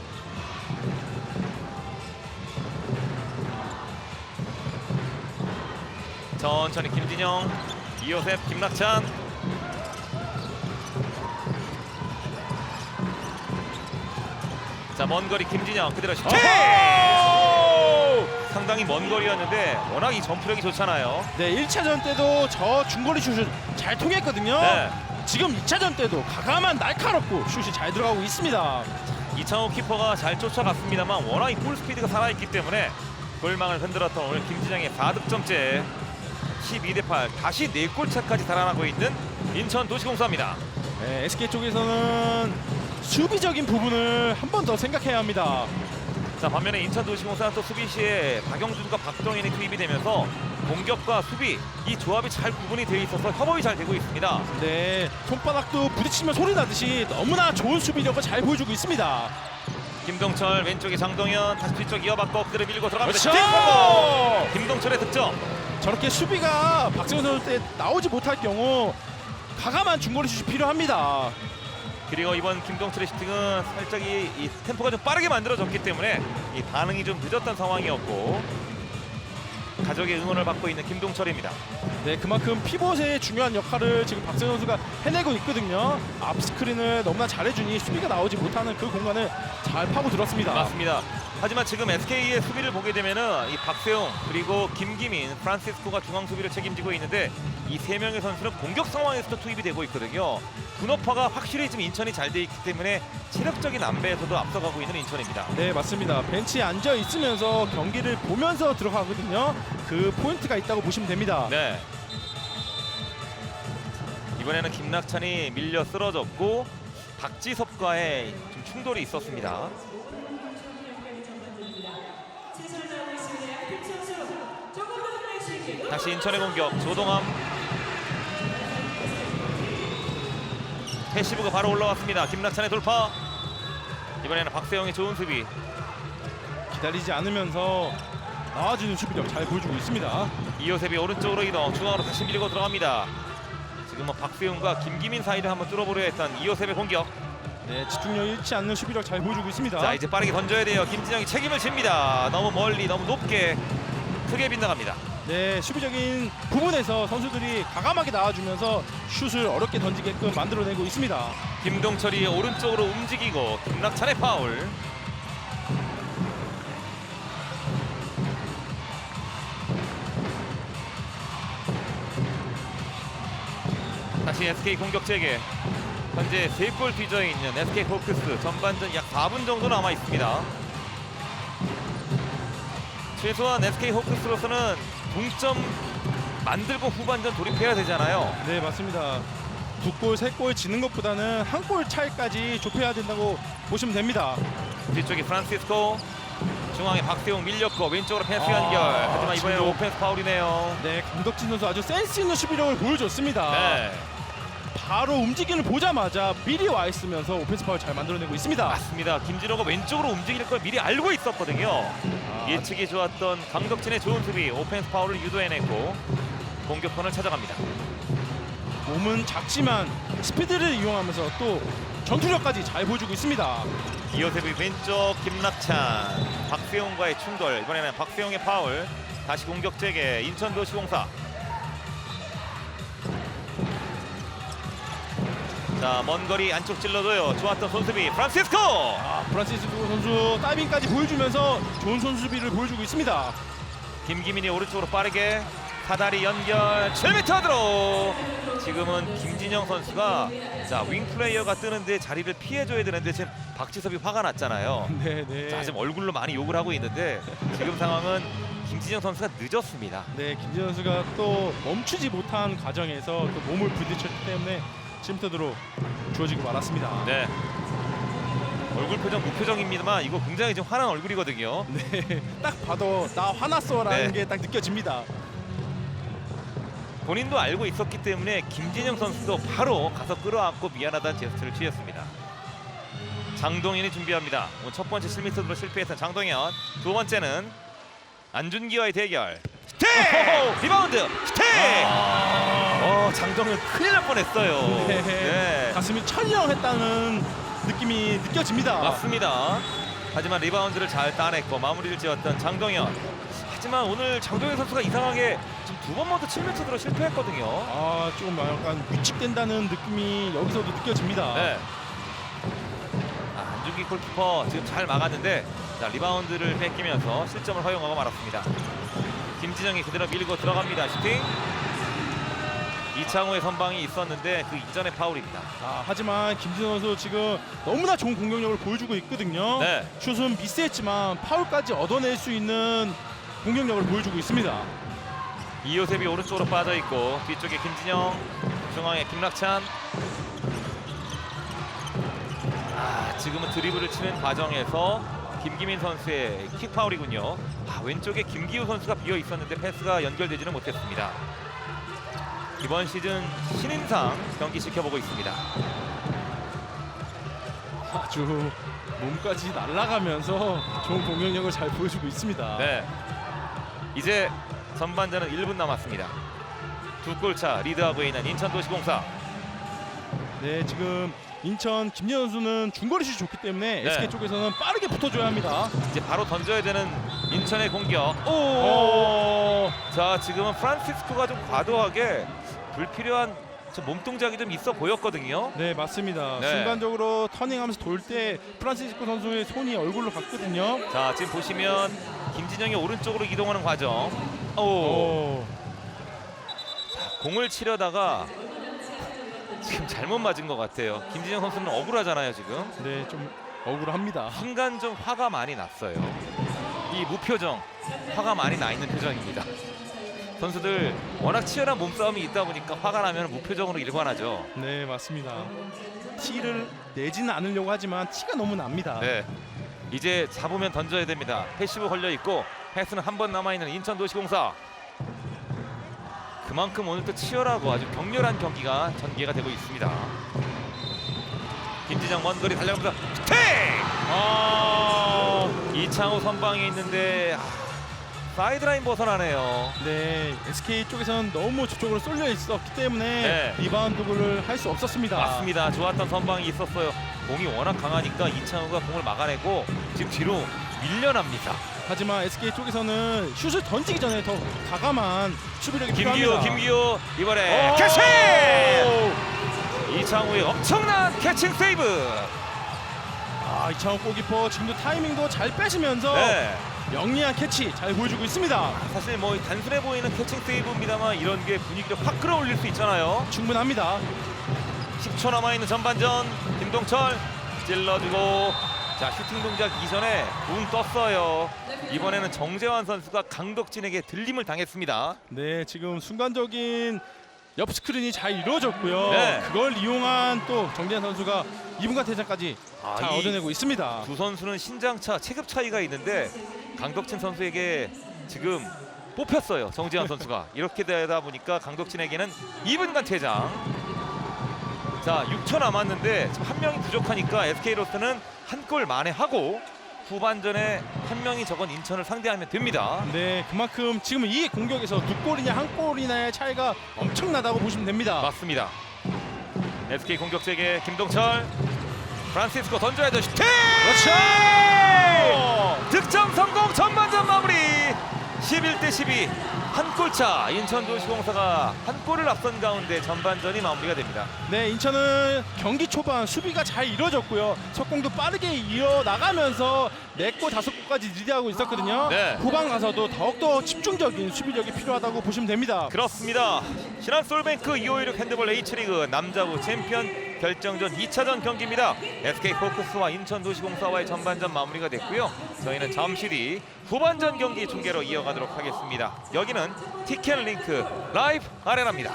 천천히 김진영, 이호셉, 김낙찬. 자, 먼 거리 김진영 그대로 슈팅! 상당히 먼 거리였는데 워낙 이 점프력이 좋잖아요. 네, 1차전 때도 저 중거리 슛을 잘 통했거든요. 네. 지금 2차전 때도 과감한 날카롭고 슛이 잘 들어가고 있습니다. 이창호 키퍼가 잘 쫓아갔습니다만 워낙 이 볼 스피드가 살아있기 때문에 골망을 흔들었던 오늘 김진영의 4득점째. 12대8 다시 4골 차까지 달아나고 있는 인천도시공사입니다. 네, SK 쪽에서는 수비적인 부분을 한 번 더 생각해야 합니다. 자, 반면에 인천도시공사는 또 수비 시에 박영준과 박동현이 투입이 되면서 공격과 수비 이 조합이 잘 구분이 되어 있어서 협업이 잘 되고 있습니다. 네, 손바닥도 부딪히면 소리 나듯이 너무나 좋은 수비력을 잘 보여주고 있습니다. 김동철 왼쪽에 장동현 다시 뒤쪽 이어받고 엎드려 밀고 들어갑니다. 그렇죠. 슈팅! 김동철의 득점. 저렇게 수비가 박세훈 선수 때 나오지 못할 경우 과감한 중거리 슛이 필요합니다. 그리고 이번 김동철의 슈팅은 살짝 이 템포가 좀 빠르게 만들어졌기 때문에 이 반응이 좀 늦었던 상황이었고 가족의 응원을 받고 있는 김동철입니다. 네, 그만큼 피벗의 중요한 역할을 지금 박세훈 선수가 해내고 있거든요. 앞 스크린을 너무나 잘해주니 수비가 나오지 못하는 그 공간을 잘 파고 들었습니다. 맞습니다. 하지만 지금 SK의 수비를 보게 되면은 이 박세웅 그리고 김기민, 프란시스코가 중앙 수비를 책임지고 있는데 이 세 명의 선수는 공격 상황에서도 투입이 되고 있거든요. 분업화가 확실히 지금 인천이 잘 돼 있기 때문에 체력적인 안배에서도 앞서가고 있는 인천입니다. 네, 맞습니다. 벤치에 앉아 있으면서 경기를 보면서 들어가거든요. 그 포인트가 있다고 보시면 됩니다. 네. 이번에는 김낙찬이 밀려 쓰러졌고 박지섭과의 좀 충돌이 있었습니다. 다시 인천의 공격 조동함 패시브가 바로 올라왔습니다. 김낙찬의 돌파. 이번에는 박세영의 좋은 수비. 기다리지 않으면서 나와주는 수비력 잘 보여주고 있습니다. 이호셉이 오른쪽으로 이동 중앙으로 다시 밀고 들어갑니다. 지금은 박세웅과 김기민 사이를 한번 뚫어보려 했던 이호셉의 공격. 네, 집중력 잃지 않는 수비력 잘 보여주고 있습니다. 자, 이제 빠르게 던져야 돼요. 김진영이 책임을 집니다. 너무 멀리 너무 높게 크게 빗나갑니다. 네, 수비적인 부분에서 선수들이 과감하게 나와주면서 슛을 어렵게 던지게끔 만들어내고 있습니다. 김동철이 오른쪽으로 움직이고 김낙찬의 파울. 다시 SK 공격 재개. 현재 3골 뒤져 있는 SK 호크스. 전반전 약 4분 정도 남아 있습니다. 최소한 SK 호크스로서는 동점 만들고 후반전 돌입해야 되잖아요. 네, 맞습니다. 2골, 3골 지는 것보다는 한 골 차이까지 좁혀야 된다고 보시면 됩니다. 뒤쪽에 프란시스코, 중앙에 박세웅 밀렸고 왼쪽으로 패스 연결. 하지만 이번에는 지금 오펜스 파울이네요. 네, 강덕진 선수 아주 센스 있는 수비력을 보여줬습니다. 네, 바로 움직임을 보자마자 미리 와 있으면서 오펜스 파울 잘 만들어내고 있습니다. 맞습니다. 김진호가 왼쪽으로 움직일 걸 미리 알고 있었거든요. 예측이 좋았던 강덕진의 좋은 수비, 오펜스 파울을 유도해냈고 공격권을 찾아갑니다. 몸은 작지만 스피드를 이용하면서 또 전투력까지 잘 보여주고 있습니다. 이호셉이 왼쪽 김낙찬, 박세웅과의 충돌. 이번에는 박세웅의 파울. 다시 공격 재개 인천도시공사. 자, 먼 거리 안쪽 찔러줘요. 좋았던 손수비 프란시스코. 프란시스코 선수 다이빙까지 보여주면서 좋은 손수비를 보여주고 있습니다. 김기민이 오른쪽으로 빠르게 사다리 연결 7m 안으로. 지금은 김진영 선수가 자 윙 플레이어가 뜨는데 자리를 피해줘야 되는데 지금 박지섭이 화가 났잖아요. 네. 자, 지금 얼굴로 많이 욕을 하고 있는데 지금 상황은 김진영 선수가 늦었습니다. 네, 김진 선수가 또 멈추지 못한 과정에서 또 몸을 부딪혔기 때문에 침투로 주어지고 말았습니다. 네. 얼굴 표정 무표정입니다만 이거 굉장히 지금 화난 얼굴이거든요. 네, 딱 봐도 나 화났어라는 네. 게 딱 느껴집니다. 본인도 알고 있었기 때문에 김진영 선수도 바로 가서 끌어안고 미안하다는 제스처를 취했습니다. 장동현이 준비합니다. 오늘 첫 번째 실미터로 실패했던 장동현. 두 번째는 안준기와의 대결. 슈팅! 리바운드! 슈팅! 장동현 큰일 날 뻔했어요. 네. 가슴이 철렁했다는 느낌이 느껴집니다. 맞습니다. 하지만 리바운드를 잘 따냈고 마무리를 지었던 장동현. 하지만 오늘 장동현 선수가 이상하게 지금 두 번 모두 7m 실패했거든요. 조금 약간 위축된다는 느낌이 여기서도 느껴집니다. 네. 안준기 골키퍼 지금 잘 막았는데 자, 리바운드를 뺏기면서 실점을 허용하고 말았습니다. 김진영이 그대로 밀고 들어갑니다. 슈팅. 이창호의 선방이 있었는데 그 이전의 파울입니다. 하지만 김진호 선수 지금 너무나 좋은 공격력을 보여주고 있거든요. 네. 슛은 미스했지만 파울까지 얻어낼 수 있는 공격력을 보여주고 있습니다. 이호셉이 오른쪽으로 빠져 있고 뒤쪽에 김진영, 중앙에 김낙찬. 지금은 드리블을 치는 과정에서 김기민 선수의 킥 파울이군요. 왼쪽에 김기우 선수가 비어 있었는데 패스가 연결되지는 못했습니다. 이번 시즌 신인상 경기 지켜보고 있습니다. 아주 몸까지 날아가면서 좋은 공격력을 잘 보여주고 있습니다. 네. 이제 전반전은 1분 남았습니다. 두 골차 리드하고 있는 인천도시공사. 네, 지금 인천 김진현 선수는 중거리 슛이 좋기 때문에 네. SK 쪽에서는 빠르게 붙어줘야 합니다. 이제 바로 던져야 되는 인천의 공격. 자, 지금은 프란시스코가 좀 과도하게 불필요한 몸 동작이 좀 있어 보였거든요. 네, 맞습니다. 네. 순간적으로 터닝하면서 돌 때 프란시스코 선수의 손이 얼굴로 갔거든요. 자, 지금 보시면 김진영이 오른쪽으로 이동하는 과정. 공을 치려다가 지금 잘못 맞은 것 같아요. 김진영 선수는 억울하잖아요 지금. 네, 좀 억울합니다. 순간 좀 화가 많이 났어요. 이 무표정, 화가 많이 나 있는 표정입니다. 선수들 워낙 치열한 몸싸움이 있다 보니까 화가 나면 무표정으로 일관하죠. 네, 맞습니다. 티를 내지는 않으려고 하지만 티가 너무 납니다. 네, 이제 잡으면 던져야 됩니다. 패시브 걸려 있고 패스는 한 번 남아 있는 인천도시공사. 그만큼 오늘 또 치열하고 아주 격렬한 경기가 전개가 되고 있습니다. 김진영 먼 거리 달려가면서 슈팅! 이창호 선방에 있는데 사이드라인 벗어나네요. 네, SK 쪽에서는 너무 저쪽으로 쏠려 있었기 때문에 네. 리바운드를 할 수 없었습니다. 맞습니다. 좋았던 선방이 있었어요. 공이 워낙 강하니까 이창호가 공을 막아내고 지금 뒤로 밀려납니다. 하지만 SK 쪽에서는 슛을 던지기 전에 더 과감한 수비력이 필요합니다. 김기호 이번에 캐칭! 이창호의 엄청난 캐칭 세이브. 이창호 골키퍼 지금도 타이밍도 잘 빼시면서 네. 영리한 캐치 잘 보여주고 있습니다. 사실 뭐 단순해 보이는 캐칭 세이브입니다만 이런 게 분위기를 확 끌어올릴 수 있잖아요. 충분합니다. 10초 남아있는 전반전. 김동철 찔러주고, 자, 슈팅 동작 이전에 붕 떴어요. 이번에는 정재환 선수가 강덕진에게 들림을 당했습니다. 네, 지금 순간적인 옆 스크린이 잘 이루어졌고요. 네. 그걸 이용한 또 정재환 선수가 2분간 퇴장까지 잘 이 얻어내고 있습니다. 두 선수는 신장차, 체급 차이가 있는데 강덕진 선수에게 지금 뽑혔어요. 정재환 선수가. 이렇게 되다 보니까 강덕진에게는 2분간 퇴장. 자, 6초 남았는데 지금 한 명이 부족하니까 SK로서는 한 골 만회하고 후반전에 한 명이 적은 인천을 상대하면 됩니다. 네, 그만큼 지금 이 공격에서 두 골이냐 한 골이냐의 차이가 엄청나다고 보시면 됩니다. 맞습니다. SK 공격수에게 김동철, 프란시스코 던져야죠. 슈팅! 그렇죠. 득점 성공. 전반전 마무리. 11대 12. 한 골차. 인천도시공사가 한 골을 앞선 가운데 전반전이 마무리가 됩니다. 네, 인천은 경기 초반 수비가 잘 이루어졌고요. 속공도 빠르게 이어나가면서 4골 5골까지 리드하고 있었거든요. 네. 후반 가서도 더욱더 집중적인 수비력이 필요하다고 보시면 됩니다. 그렇습니다. 신한솔뱅크 2516 핸드볼 H리그 남자부 챔피언 결정전 2차전 경기입니다. SK 포크스와 인천도시공사와의 전반전 마무리가 됐고요. 저희는 잠시 뒤 후반전 경기 중계로 이어가도록 하겠습니다. 여기는 티켓링크 라이브 아레나입니다.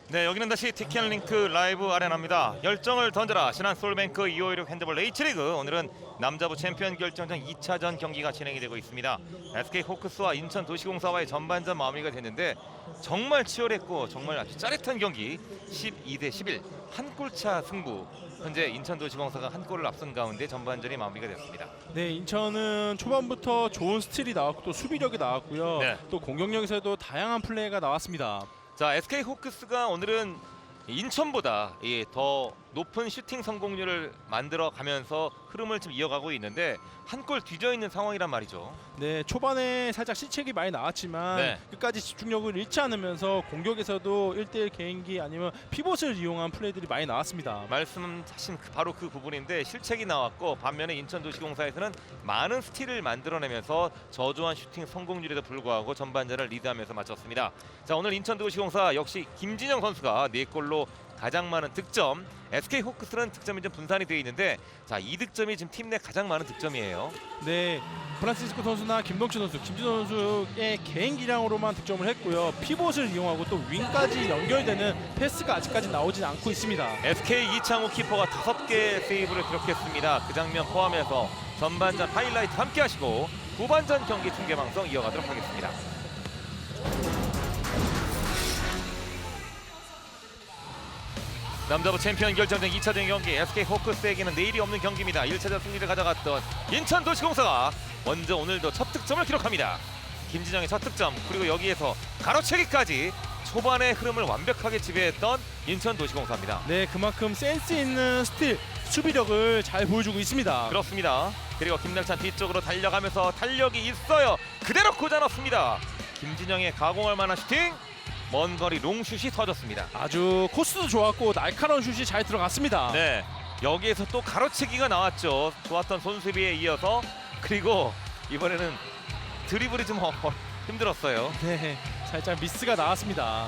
네, 여기는 다시 티켓링크 라이브 아레나입니다. 열정을 던져라. 신한솔뱅크 2516 핸드볼 H리그. 오늘은 남자부 챔피언 결정전 2차전 경기가 진행이 되고 있습니다. SK 호크스와 인천도시공사와의 전반전 마무리가 됐는데 정말 치열했고 정말 아주 짜릿한 경기. 12대 11 한 골차 승부. 현재 인천도시공사가 한 골을 앞선 가운데 전반전이 마무리가 됐습니다. 네, 인천은 초반부터 좋은 스틸이 나왔고 또 수비력이 나왔고요. 네. 또 공격력에서도 다양한 플레이가 나왔습니다. 자, SK 호크스가 오늘은 인천보다 더 높은 슈팅 성공률을 만들어 가면서 흐름을 지금 이어가고 있는데 한 골 뒤져 있는 상황이란 말이죠. 네, 초반에 살짝 실책이 많이 나왔지만 네. 끝까지 집중력을 잃지 않으면서 공격에서도 1대1 개인기 아니면 피봇을 이용한 플레이들이 많이 나왔습니다. 말씀하신 바로 그 부분인데 실책이 나왔고 반면에 인천도시공사에서는 많은 스틸을 만들어내면서 저조한 슈팅 성공률에도 불구하고 전반전을 리드하면서 마쳤습니다. 자, 오늘 인천도시공사 역시 김진영 선수가 4골로 가장 많은 득점. SK 호크스는 득점이 좀 분산이 되어 있는데 자, 이 득점이 지금 팀 내 가장 많은 득점이에요. 네, 프란시스코 선수나 김동춘 선수, 김진호 선수의 개인 기량으로만 득점을 했고요. 피봇을 이용하고 또 윙까지 연결되는 패스가 아직까지 나오진 않고 있습니다. SK 이창호 키퍼가 5개 세이브를 기록했습니다. 그 장면 포함해서 전반전 하이라이트 함께 하시고 후반전 경기 중계방송 이어가도록 하겠습니다. 남자부 챔피언 결정전 2차전 경기 SK 호크스에게는 내일이 없는 경기입니다. 1차전 승리를 가져갔던 인천도시공사가 먼저 오늘도 첫 득점을 기록합니다. 김진영의 첫 득점, 그리고 여기에서 가로채기까지 초반의 흐름을 완벽하게 지배했던 인천도시공사입니다. 네, 그만큼 센스 있는 스틸, 수비력을 잘 보여주고 있습니다. 그렇습니다. 그리고 김낙찬 뒤쪽으로 달려가면서 탄력이 있어요. 그대로 꽂아 넣습니다. 김진영의 가공할 만한 슈팅, 먼 거리 롱슛이 터졌습니다. 아주 코스도 좋았고 날카로운 슛이 잘 들어갔습니다. 네, 여기에서 또 가로채기가 나왔죠. 좋았던 손수비에 이어서. 그리고 이번에는 드리블이 좀 힘들었어요. 네, 살짝 미스가 나왔습니다.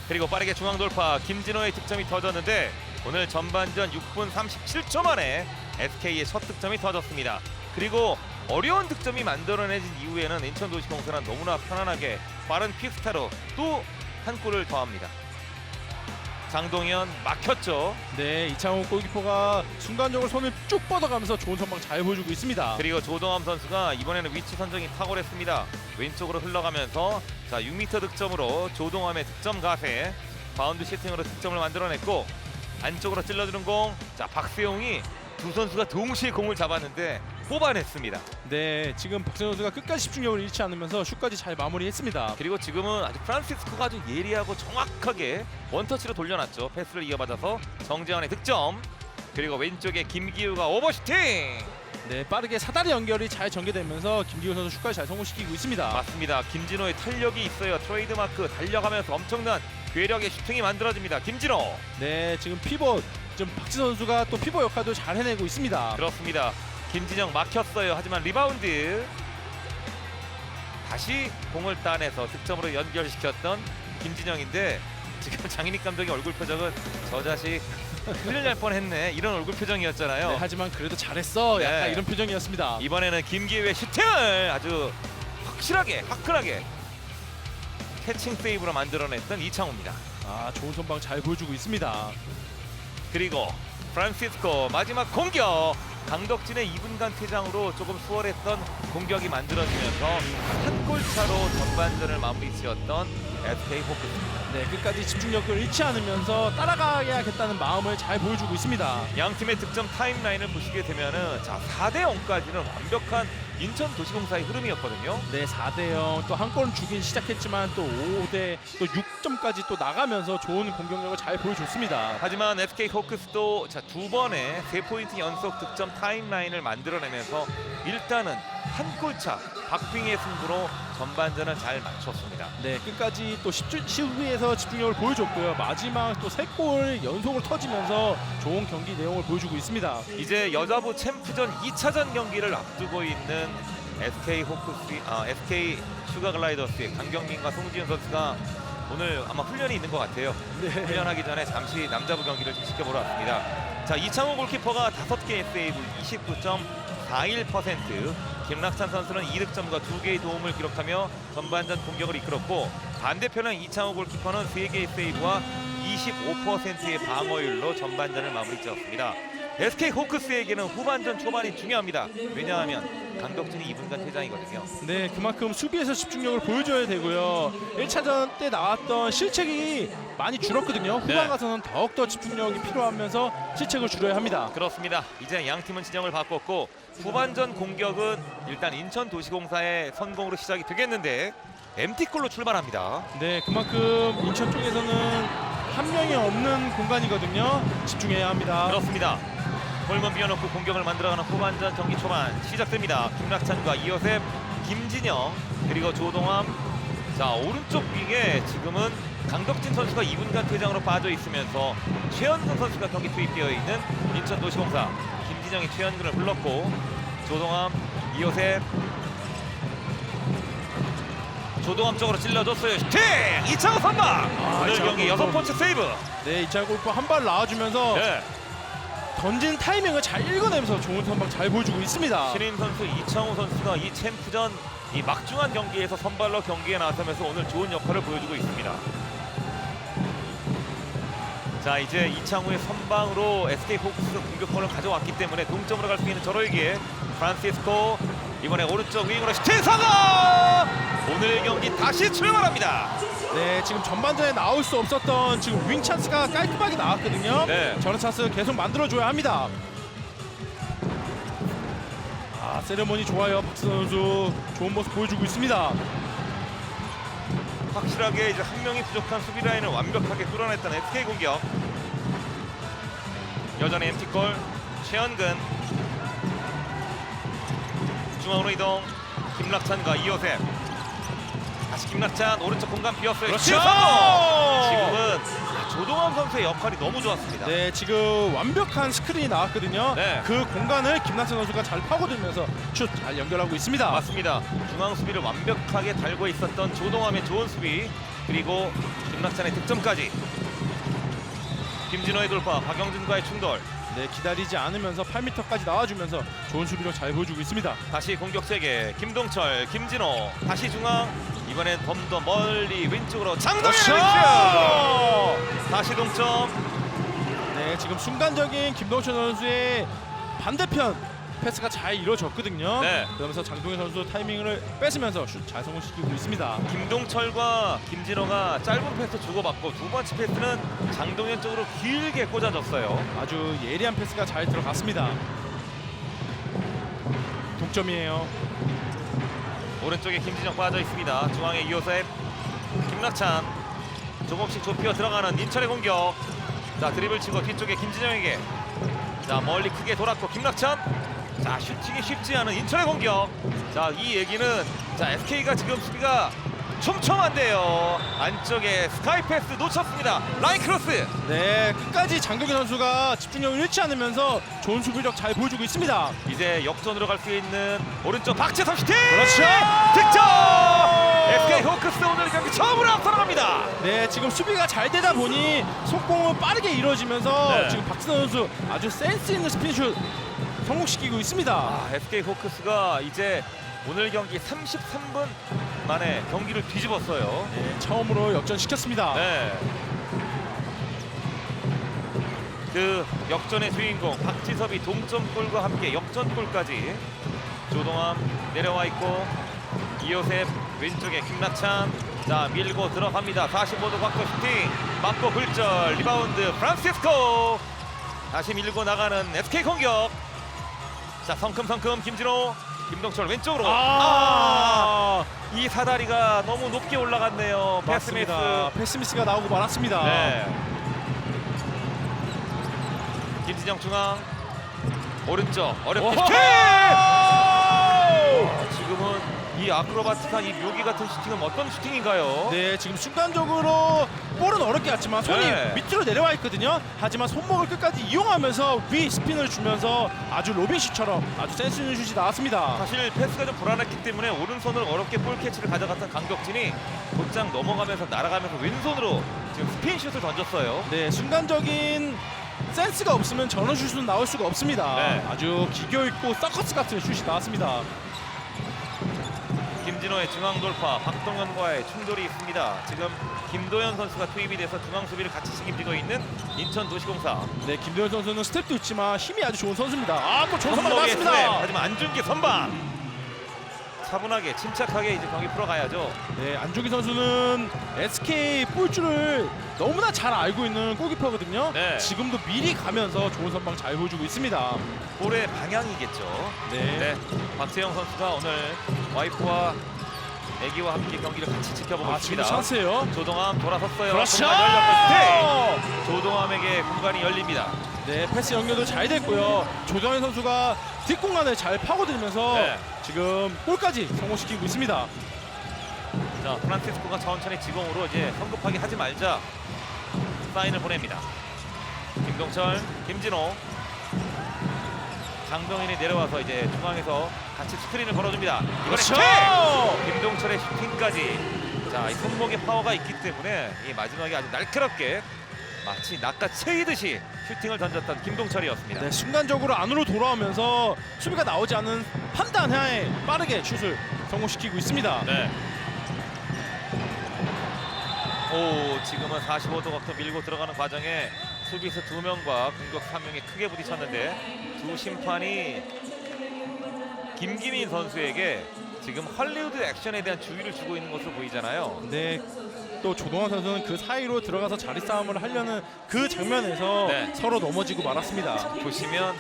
그리고 빠르게 중앙 돌파, 김진호의 득점이 터졌는데 오늘 전반전 6분 37초 만에 SK의 첫 득점이 터졌습니다. 그리고 어려운 득점이 만들어내진 이후에는 인천도시공사는 너무나 편안하게 빠른 픽스타로 또 한 골을 더합니다. 장동현 막혔죠. 네, 이창호 골키퍼가 순간적으로 손을 쭉 뻗어가면서 좋은 선방 잘 보여주고 있습니다. 그리고 조동암 선수가 이번에는 위치 선정이 탁월했습니다. 왼쪽으로 흘러가면서 자 6m 득점으로 조동암의 득점 가세, 바운드 슈팅으로 득점을 만들어냈고 안쪽으로 찔러주는 공, 자 박세용이 두 선수가 동시에 공을 잡았는데 뽑아냈습니다. 네, 지금 박세영 선수가 끝까지 집중력을 잃지 않으면서 슛까지 잘 마무리했습니다. 그리고 지금은 아주 프란시스코가 아주 예리하고 정확하게 원터치로 돌려놨죠. 패스를 이어받아서 정재환의 득점, 그리고 왼쪽에 김기우가 오버슈팅. 네, 빠르게 사다리 연결이 잘 전개되면서 김기훈 선수 슛까지 잘 성공시키고 있습니다. 맞습니다. 김진호의 탄력이 있어요. 트레이드마크 달려가면서 엄청난 괴력의 슈팅이 만들어집니다. 김진호. 네, 지금 피벗, 지금 박지 선수가 또 피벗 역할도 잘 해내고 있습니다. 그렇습니다. 김진영 막혔어요. 하지만 리바운드, 다시 공을 따내서 득점으로 연결시켰던 김진영인데 지금 장인익 감독의 얼굴 표정은 저 자식 큰일 날 뻔했네, 이런 얼굴 표정이었잖아요. 네, 하지만 그래도 잘했어, 약간 네. 이런 표정이었습니다. 이번에는 김기우의 슈팅을 아주 확실하게 화끈하게 캐칭 세이브로 만들어냈던 이창호입니다. 아, 좋은 선방 잘 보여주고 있습니다. 그리고 프란시스코 마지막 공격, 강덕진의 2분간 퇴장으로 조금 수월했던 공격이 만들어지면서 한 골 차로 전반전을 마무리 지었던 SK 호크스입니다. 네, 끝까지 집중력을 잃지 않으면서 따라가야겠다는 마음을 잘 보여주고 있습니다. 양 팀의 득점 타임라인을 보시게 되면은 자 4대 0까지는 완벽한 인천도시공사의 흐름이었거든요. 네, 4대0 또 한 골은 주긴 시작했지만 또 5대 또 6점까지 또 나가면서 좋은 공격력을 잘 보여줬습니다. 하지만 SK 호크스도 자 2번의 3포인트 연속 득점 타임라인을 만들어내면서 일단은 한 골차 박빙의 승부로 전반전을 잘 마쳤습니다. 네, 끝까지 또 시후에서 집중력을 보여줬고요. 마지막 또 3골 연속으로 터지면서 좋은 경기 내용을 보여주고 있습니다. 이제 여자부 챔프전 2차전 경기를 앞두고 있는 SK 호크스, SK 슈가글라이더스의 강경민과 송지훈 선수가 오늘 아마 훈련이 있는 것 같아요. 네. 훈련하기 전에 잠시 남자부 경기를 좀 지켜보러 왔습니다. 자, 이창호 골키퍼가 5개의 세이브, 29.41%, 김낙찬 선수는 2득점과 2개의 도움을 기록하며 전반전 공격을 이끌었고, 반대편은 이창호 골키퍼는 3개의 세이브와 25%의 방어율로 전반전을 마무리 지었습니다. SK 호크스에게는 후반전 초반이 중요합니다. 왜냐하면 강덕진이 2분간 퇴장이거든요. 네, 그만큼 수비에서 집중력을 보여줘야 되고요. 1차전 때 나왔던 실책이 많이 줄었거든요. 후반 네. 가서는 더욱더 집중력이 필요하면서 실책을 줄여야 합니다. 그렇습니다. 이제 양 팀은 진영을 바꿨고 후반전 공격은 일단 인천도시공사의 선공으로 시작이 되겠는데 MT골로 출발합니다. 네, 그만큼 인천 쪽에서는 한 명이 없는 공간이거든요. 집중해야 합니다. 그렇습니다. 골문 비워놓고 공격을 만들어가는 후반전 경기 초반 시작됩니다. 김낙찬과 이호셉, 김진영, 그리고 조동암. 자, 오른쪽 윙에 지금은 강덕진 선수가 2분간 퇴장으로 빠져 있으면서 최현근 선수가 경기 투입되어 있는 인천도시공사. 김진영이 최현근을 불렀고, 조동암, 이호셉, 조동암 쪽으로 찔러줬어요. 슈팅! 이창호 선방! 오늘 이창호 경기 골프. 6번째 세이브. 네, 이창호 골프 한 발 나와주면서 네. 던지는 타이밍을 잘 읽어내면서 좋은 선방 잘 보여주고 있습니다. 신인 선수 이창호 선수가 이 챔프전 이 막중한 경기에서 선발로 경기에 나서면서 오늘 좋은 역할을 보여주고 있습니다. 자, 이제 이창우의 선방으로 SK 호크스가 공격권을 가져왔기 때문에 동점으로 갈 수 있는 저로에게 프란시스코 이번에 오른쪽 윙으로 슈팅 성공! 오늘 경기 다시 출발합니다. 네, 지금 전반전에 나올 수 없었던 지금 윙 찬스가 깔끔하게 나왔거든요. 네. 저런 찬스 계속 만들어줘야 합니다. 아, 세레머니 좋아요. 박스 선수 좋은 모습 보여주고 있습니다. 확실하게 이제 한 명이 부족한 수비 라인을 완벽하게 뚫어냈던 SK 공격. 여전히 MT골 최현근 중앙으로 이동. 김락찬과 이호셉. 다시 김락찬 오른쪽 공간 비었어요. 그렇죠. 지금은 조동환 선수의 역할이 너무 좋았습니다. 네, 지금 완벽한 스크린이 나왔거든요. 네. 그 공간을 김낙찬 선수가 잘 파고들면서 슛 잘 연결하고 있습니다. 맞습니다. 중앙 수비를 완벽하게 달고 있었던 조동함의 좋은 수비, 그리고 김낙찬의 득점까지. 김진호의 돌파, 박영준과의 충돌. 네, 기다리지 않으면서 8m까지 나와주면서 좋은 수비력 잘 보여주고 있습니다. 다시 공격 세계 김동철, 김진호. 다시 중앙. 이번엔 좀 더 멀리 왼쪽으로 장동현 왼쪽. 다시 동점. 네, 지금 순간적인 김동철 선수의 반대편 패스가 잘 이루어졌거든요. 네. 그러면서 장동현 선수 타이밍을 뺏으면서 슛 잘 성공시키고 있습니다. 김동철과 김진호가 짧은 패스 주고받고 두 번째 패스는 장동현 쪽으로 길게 꽂아줬어요. 아주 예리한 패스가 잘 들어갔습니다. 동점이에요. 오른쪽에 김진영 빠져 있습니다. 중앙에 이호셉, 김낙찬. 조금씩 좁혀 들어가는 인천의 공격. 자, 드리블 치고 뒤쪽에 김진영에게. 자, 멀리 크게 돌았고 김낙찬. 자, 슈팅이 쉽지 않은 인천의 공격. 자, 이 얘기는 자, SK가 지금 수비가 촘촘한데요. 안쪽에 스카이 패스 놓쳤습니다. 라인 크로스. 네, 끝까지 장동현 선수가 집중력을 잃지 않으면서 좋은 수비력 잘 보여주고 있습니다. 이제 역전으로 갈 수 있는 오른쪽 박재성 슈팅. 그렇죠. 득점. SK 호크스 오늘 경기 처음으로 앞서 나갑니다. 네, 지금 수비가 잘 되다 보니 속공은 빠르게 이루어지면서 네. 지금 박진호 선수 아주 센스 있는 스피드슛 성공시키고 있습니다. 아, SK 호크스가 이제 오늘 경기 33분 만에 경기를 뒤집었어요. 네, 처음으로 역전시켰습니다. 네. 그 역전의 주인공 박지섭이 동점골과 함께 역전골까지. 조동함 내려와 있고 이호셉 왼쪽에 김낙찬. 자, 밀고 들어갑니다. 45도 각도 슈팅 맞고 굴절. 리바운드 프란시스코. 다시 밀고 나가는 SK 공격. 자, 성큼성큼 김진호, 김동철 왼쪽으로. 이 사다리가 너무 높게 올라갔네요. 패스미스. 맞습니다. 패스미스가 나오고 말았습니다. 네. 김진영 중앙 오른쪽 어렵게 슈팅! 지금은 이 아크로바틱한 이 묘기 같은 슈팅은 어떤 슈팅인가요? 네, 지금 순간적으로 볼은 어렵게 갔지만 손이 네. 밑으로 내려와 있거든요. 하지만 손목을 끝까지 이용하면서 위 스핀을 주면서 아주 로빈슛처럼 아주 센스 있는 슛이 나왔습니다. 사실 패스가 좀 불안했기 때문에 오른손으로 어렵게 볼 캐치를 가져갔던 강격진이 곧장 넘어가면서 날아가면서 왼손으로 지금 스핀슛을 던졌어요. 네, 순간적인 센스가 없으면 저런 슛은 나올 수가 없습니다. 네. 아주 기교 있고 서커스 같은 슛이 나왔습니다. 김진호의 중앙 돌파, 박동현과의 충돌이 있습니다. 지금 김도현 선수가 투입이 돼서 중앙 수비를 같이 책임지고 있는 인천도시공사. 네, 김도현 선수는 스텝도 있지만 힘이 아주 좋은 선수입니다. 아, 또 좋은 선방 손목의 나왔습니다. 스냅, 하지만 안준기 선방. 차분하게 침착하게 이제 경기 풀어가야죠. 네, 안종기 선수는 SK 볼줄을 너무나 잘 알고 있는 골키퍼거든요. 네. 지금도 미리 가면서 좋은 선방 잘 보여주고 있습니다. 볼의 방향이겠죠. 네. 박재영 선수가 오늘 와이프와 아기와 함께 경기를 같이 지켜보고 아, 지금 있습니다. 찬스예요. 조동함 돌아섰어요. 그렇죠. 공간 열렸고 스틱! 조동함에게 공간이 열립니다. 네, 패스 연결도 잘 됐고요. 조정현 선수가 뒷공간을 잘 파고들면서 네. 지금 골까지 성공시키고 있습니다. 자, 프란시스코가 천천히 지공으로 이제 성급하게 하지 말자 사인을 보냅니다. 김동철, 김진호, 장동현이 내려와서 이제 중앙에서 같이 스크린을 걸어줍니다. 이번에 그렇죠. 슈팅! 김동철의 슈팅까지. 자, 이 손목에 파워가 있기 때문에 이 마지막에 아주 날카롭게 마치 낚아채이듯이 슈팅을 던졌던 김동철이었습니다. 네, 순간적으로 안으로 돌아오면서 수비가 나오지 않은 판단하에 빠르게 슛을 성공시키고 있습니다. 네. 오, 지금은 45도 각도 밀고 들어가는 과정에 수비수 2명과 공격 3명이 크게 부딪혔는데 두 심판이 김기민 선수에게 지금 헐리우드 액션에 대한 주의를 주고 있는 것으로 보이잖아요. 네. 또 조동환 선수는 그 사이로 들어가서 자리 싸움을 하려는 그 장면에서 네. 서로 넘어지고 말았습니다. 보시면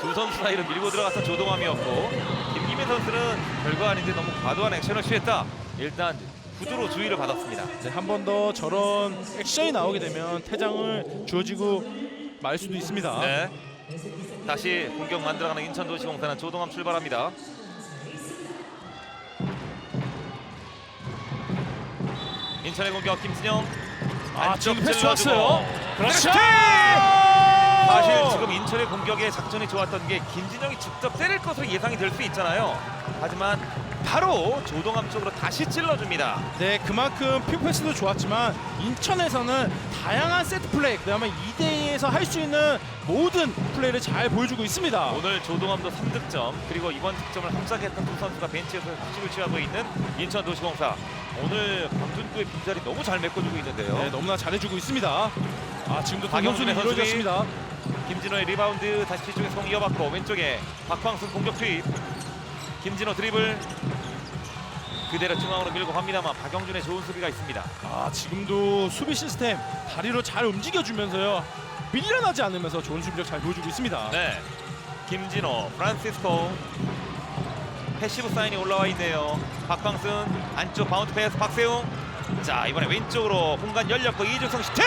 두 선수 사이로 밀고 들어갔던 조동함이었고 김기민 선수는 별거 아닌데 너무 과도한 액션을 취했다. 일단 구두로 주의를 받았습니다. 네, 한 번 더 저런 액션이 나오게 되면 퇴장을 주어지고 말 수도 있습니다. 네. 다시 공격 만들어가는 인천도시공사는 조동함 출발합니다. 인천의 공격 김진영. 지금 패스 찔러주고. 좋았어요. 그렇죠. 사실 지금 인천의 공격의 작전이 좋았던 게 김진영이 직접 때릴 것으로 예상이 될 수 있잖아요. 하지만 바로 조동함 쪽으로 다시 찔러줍니다. 네, 그만큼 퓨패스도 좋았지만 인천에서는 다양한 세트 플레이, 그다음에 2대2에서 할 수 있는 모든 플레이를 잘 보여주고 있습니다. 오늘 조동함도 3득점 그리고 이번 득점을 함짝했던 두 선수가 벤치에서 휴식을 취하고 있는 인천도시공사. 오늘 강준구의 빈자리 너무 잘 메꿔주고 있는데요. 네, 너무나 잘해주고 있습니다. 지금도 박영준의 동선수는 이루어졌습니다. 김진호의 리바운드 다시 뒤쪽에 송 이어받고 왼쪽에 박광순 공격 투입. 김진호 드리블 그대로 중앙으로 밀고 갑니다만 박영준의 좋은 수비가 있습니다. 지금도 수비 시스템 다리로 잘 움직여주면서요, 밀려나지 않으면서 좋은 수비력 잘 보여주고 있습니다. 네, 김진호, 프란시스코 패시브 사인이 올라와 있네요. 박광순 안쪽 바운드 패스 박세웅. 자, 이번에 왼쪽으로 공간 열렸고 이주성 슈팅!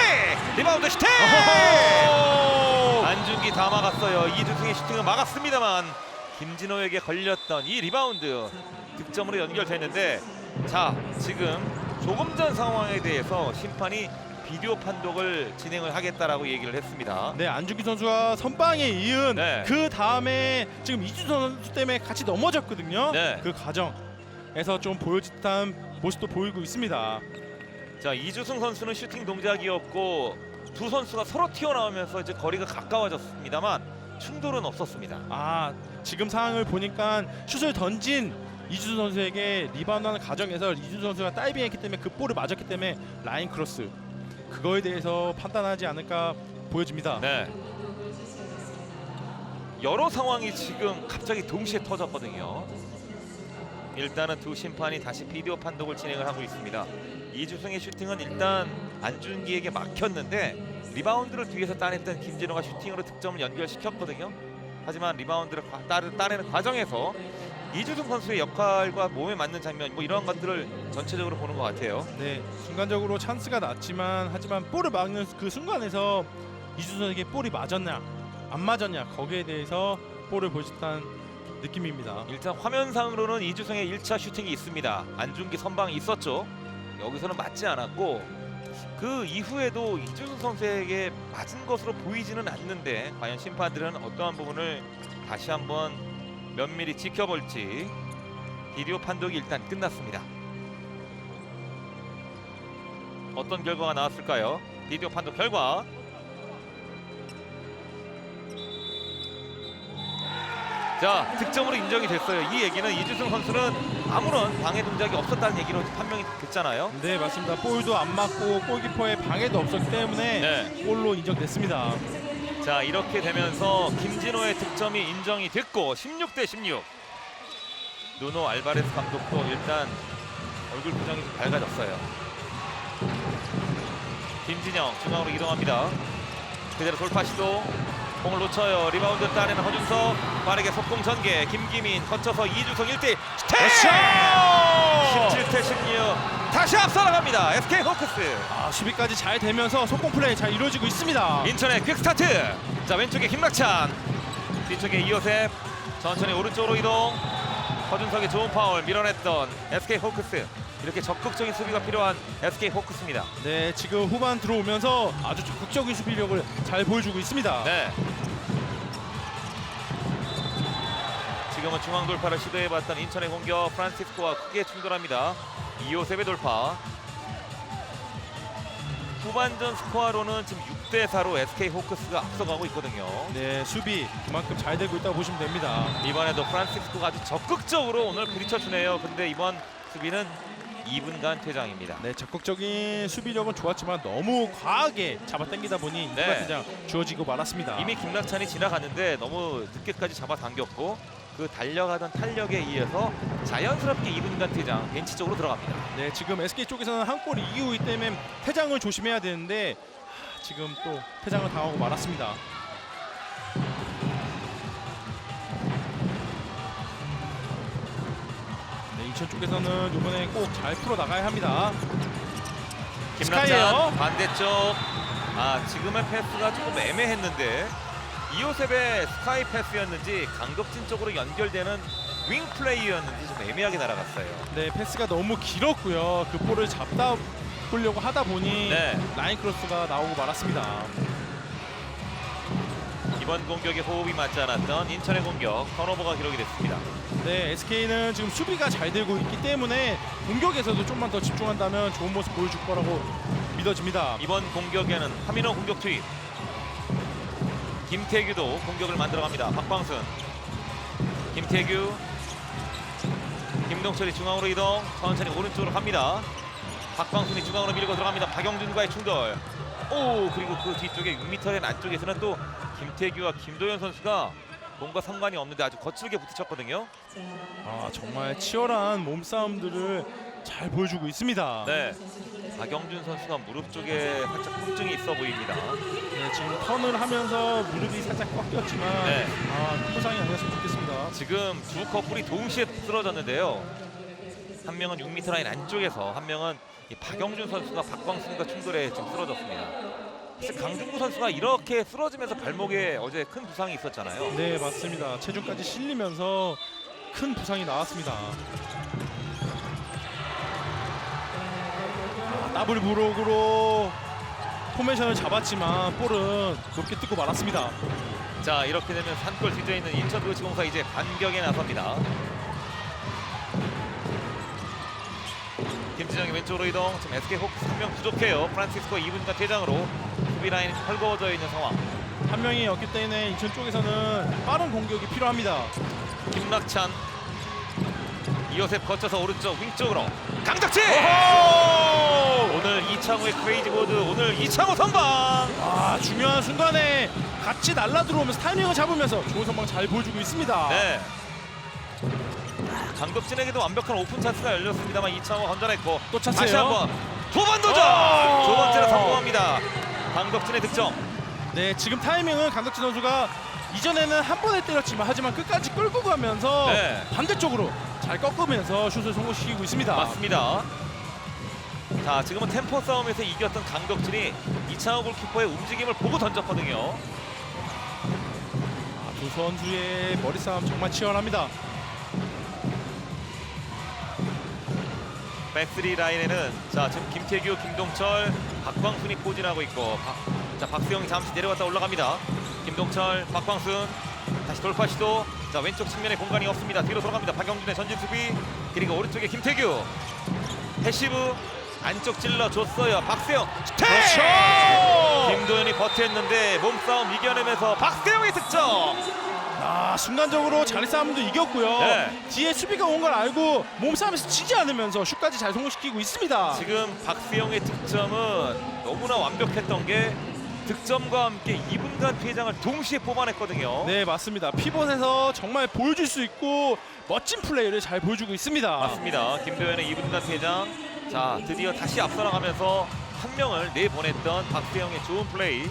리바운드 슈팅! 안준기 다 막았어요. 이주성의 슈팅을 막았습니다만 김진호에게 걸렸던 이 리바운드 득점으로 연결됐는데, 자, 지금 조금 전 상황에 대해서 심판이 비디오 판독을 진행을 하겠다라고 얘기를 했습니다. 네, 안준기 선수가 선방에 이은 네. 그 다음에 지금 이주성 선수 때문에 같이 넘어졌거든요. 네. 그 과정에서 좀 보여짓한 모습도 보이고 있습니다. 자, 이주승 선수는 슈팅 동작이었고 두 선수가 서로 튀어나오면서 이제 거리가 가까워졌습니다만 충돌은 없었습니다. 지금 상황을 보니까 슛을 던진 이주승 선수에게 리바운드하는 과정에서 이주승 선수가 다이빙했기 때문에 그 볼을 맞았기 때문에 라인 크로스, 그거에 대해서 판단하지 않을까 보여집니다. 네. 여러 상황이 지금 갑자기 동시에 터졌거든요. 일단은 두 심판이 다시 비디오 판독을 진행을 하고 있습니다. 이주승의 슈팅은 일단 안준기에게 막혔는데 리바운드를 뒤에서 따냈던 김진호가 슈팅으로 득점을 연결시켰거든요. 하지만 리바운드를 따내는 과정에서 이주승 선수의 역할과 몸에 맞는 장면, 뭐 이런 것들을 전체적으로 보는 것 같아요. 네, 순간적으로 찬스가 났지만 하지만 볼을 막는 그 순간에서 이주승 선수에게 볼이 맞았냐 안 맞았냐, 거기에 대해서 볼을 보여줬다는 느낌입니다. 일단 화면상으로는 이주성의 1차 슈팅이 있습니다. 안준기 선방이 있었죠. 여기서는 맞지 않았고 그 이후에도 이주성 선수에게 맞은 것으로 보이지는 않는데 과연 심판들은 어떠한 부분을 다시 한번 면밀히 지켜볼지. 비디오 판독이 일단 끝났습니다. 어떤 결과가 나왔을까요? 비디오 판독 결과 자, 득점으로 인정이 됐어요. 이 얘기는 이주승 선수는 아무런 방해 동작이 없었다는 얘기로 판명이 됐잖아요. 네, 맞습니다. 볼도 안 맞고 골키퍼의 방해도 없었기 때문에 네. 골로 인정됐습니다. 자, 이렇게 되면서 김진호의 득점이 인정이 됐고 16대 16. 누노 알바레스 감독도 일단 얼굴 표정이 좀 밝아졌어요. 김진영 중앙으로 이동합니다. 그대로 돌파 시도. 공을 놓쳐요. 리바운드 따내는 허준석. 빠르게 속공 전개. 김기민 거쳐서 이주성 1대1 슈팅! 17대 16. 다시 앞서 나갑니다. SK 호크스. 수비까지 잘 되면서 속공 플레이 잘 이루어지고 있습니다. 인천의 퀵스타트. 자, 왼쪽에 김락찬, 뒤쪽에 이호셉. 천천히 오른쪽으로 이동. 허준석의 좋은 파울 밀어냈던 SK 호크스. 이렇게 적극적인 수비가 필요한 SK 호크스입니다. 네, 지금 후반 들어오면서 아주 적극적인 수비력을 잘 보여주고 있습니다. 네. 지금은 중앙 돌파를 시도해봤던 인천의 공격. 프란시스코와 크게 충돌합니다. 이호셉의 돌파. 후반전 스코어로는 지금 6대 4로 SK 호크스가 앞서가고 있거든요. 네, 수비 그만큼 잘 되고 있다고 보시면 됩니다. 이번에도 프란시스코가 아주 적극적으로 오늘 부딪혀주네요. 근데 이번 수비는 2분간 퇴장입니다. 네, 적극적인 수비력은 좋았지만 너무 과하게 잡아당기다 보니 2분간 네. 퇴장 주어지고 말았습니다. 이미 김낙찬이 지나갔는데 너무 늦게까지 잡아당겼고 그 달려가던 탄력에 의해서 자연스럽게 2분간 퇴장 벤치 쪽으로 들어갑니다. 네, 지금 SK 쪽에서는 한 골 이기고 있기 때문에 퇴장을 조심해야 되는데 지금 또 퇴장을 당하고 말았습니다. 네, 인천 쪽에서는 이번에 꼭 잘 풀어 나가야 합니다. 김낙찬 스카이예요. 반대쪽. 지금의 패스가 조금 애매했는데 이호셉의 스카이 패스였는지 강덕진 쪽으로 연결되는 윙 플레이였는지 좀 애매하게 날아갔어요. 네, 패스가 너무 길었고요. 그 볼을 잡다 보려고 하다 보니 네. 라인 크로스가 나오고 말았습니다. 이번 공격에 호흡이 맞지 않았던 인천의 공격 턴오버가 기록이 됐습니다. 네, SK는 지금 수비가 잘 되고 있기 때문에 공격에서도 좀만 더 집중한다면 좋은 모습 보여줄 거라고 믿어집니다. 이번 공격에는 하민호 공격 투입. 김태규도 공격을 만들어갑니다. 박광순, 김태규, 김동철이 중앙으로 이동. 천천히 오른쪽으로 갑니다. 박광순이 중앙으로 밀고 들어갑니다. 박영준과의 충돌. 그리고 그 뒤쪽에 6m의 안쪽에서는 또 김태규와 김도현 선수가 뭔가 상관이 없는데 아주 거칠게 부딪혔거든요. 정말 치열한 몸싸움들을 잘 보여주고 있습니다. 네, 박영준 선수가 무릎 쪽에 살짝 통증이 있어 보입니다. 네, 지금 턴을 하면서 무릎이 살짝 꺾였지만 네. 큰 부상이 아니었으면 좋겠습니다. 지금 두 커플이 동시에 쓰러졌는데요. 한 명은 6m 라인 안쪽에서, 한 명은 이 박영준 선수가 박광순과 충돌에 지금 쓰러졌습니다. 사실 강중구 선수가 이렇게 쓰러지면서 발목에 어제 큰 부상이 있었잖아요. 네, 맞습니다. 체중까지 실리면서 큰 부상이 나왔습니다. 더블 브록으로 포메이션을 잡았지만 볼은 높게 뜯고 말았습니다. 자, 이렇게 되면 산골 뒤져 있는 인천도시공사 이제 반격에 나섭니다. 김진영이 왼쪽으로 이동. 지금 SK 호크스 1명 부족해요. 프란시스코 2분간 퇴장으로 수비 라인이 헐거워져 있는 상황. 한 명이 없기 때문에 인천 쪽에서는 빠른 공격이 필요합니다. 김낙찬, 이호셉 거쳐서 오른쪽 윙쪽으로 강덕진! 오늘 이창호의 크레이지보드, 오늘 이창호 선방! 중요한 순간에 같이 날라 들어오면서 타이밍을 잡으면서 좋은 선방 잘 보여주고 있습니다. 네. 강덕진에게도 완벽한 오픈 찬스가 열렸습니다만 이창호가 건져냈고 또 다시 찬스예요. 한번 두 번 도전! 두 번째로 성공합니다. 강덕진의 득점. 네, 지금 타이밍은 강덕진 선수가 이전에는 한 번에 때렸지만 하지만 끝까지 끌고 가면서 네. 반대쪽으로 잘 꺾으면서 슛을 성공시키고 있습니다. 맞습니다. 자, 지금은 템포 싸움에서 이겼던 강덕진이 이창호 골키퍼의 움직임을 보고 던졌거든요. 두 선수의 머리 싸움 정말 치열합니다. 백스리 라인에는 자, 지금 김태규, 김동철, 박광순이 포진하고 있고 박수영이 잠시 내려갔다 올라갑니다. 김동철, 박광순 다시 돌파 시도. 자, 왼쪽 측면에 공간이 없습니다. 뒤로 돌아갑니다. 박영준의 전진 수비. 그리고 오른쪽에 김태규. 패시브 안쪽 찔러줬어요. 박세영 슈팅! 그렇죠! 김도현이 버텼는데 몸싸움 이겨내면서 박세영의 득점. 순간적으로 자리 싸움도 이겼고요. 네. 뒤에 수비가 온 걸 알고 몸싸움에서 지지 않으면서 슛까지 잘 성공시키고 있습니다. 지금 박세영의 득점은 너무나 완벽했던 게 득점과 함께 2분간 퇴장을 동시에 뽑아냈거든요. 네, 맞습니다. 피벗에서 정말 보여줄 수 있고 멋진 플레이를 잘 보여주고 있습니다. 맞습니다. 김도현의 2분간 퇴장. 자, 드디어 다시 앞서 나가면서 한 명을 내보냈던 박세영의 좋은 플레이.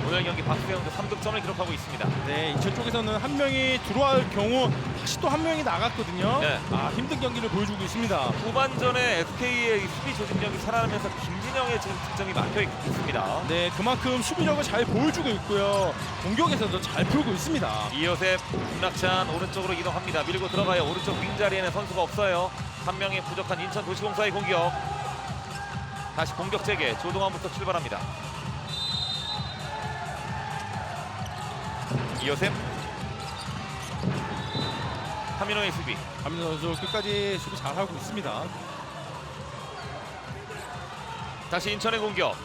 오늘 경기 박세영도 3득점을 기록하고 있습니다. 네, 인천 쪽에서는 한 명이 들어갈 경우 다시 또 한 명이 나갔거든요. 네. 힘든 경기를 보여주고 있습니다. 후반전에 SK의 수비 조직력이 살아나면서 김진영의 지금 득점이 막혀 있습니다. 네, 그만큼 수비력을 잘 보여주고 있고요. 공격에서도 잘 풀고 있습니다. 이호셉, 김낙찬 오른쪽으로 이동합니다. 밀고 들어가요. 오른쪽 윙자리에는 선수가 없어요. 한 명이 부족한 인천도시공사의 공격. 다시 공격 재개. 조동환부터 출발합니다. 이호셉, 하민호의 수비. 하민호 선수 끝까지 수비 잘하고 있습니다. 다시 인천의 공격.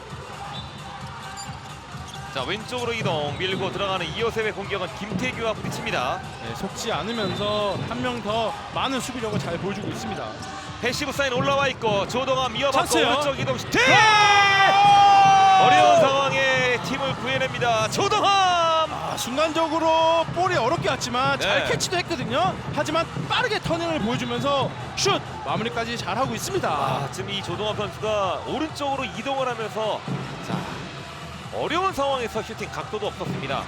자, 왼쪽으로 이동. 밀고 들어가는 이호셉의 공격은 김태규와 부딪힙니다. 네, 속지 않으면서 한 명 더 많은 수비력을 잘 보여주고 있습니다. 패시브 사인 올라와 있고 조동환 이어받고 찬스요. 오른쪽 이동 슈팅! 어려운 상황에 팀을 구해냅니다. 조동환! 순간적으로 볼이 어렵게 왔지만 잘 네. 캐치도 했거든요. 하지만 빠르게 터닝을 보여주면서 슛 마무리까지 잘하고 있습니다. 지금 이 조동환 선수가 오른쪽으로 이동을 하면서 자, 어려운 상황에서 슈팅 각도도 없었습니다.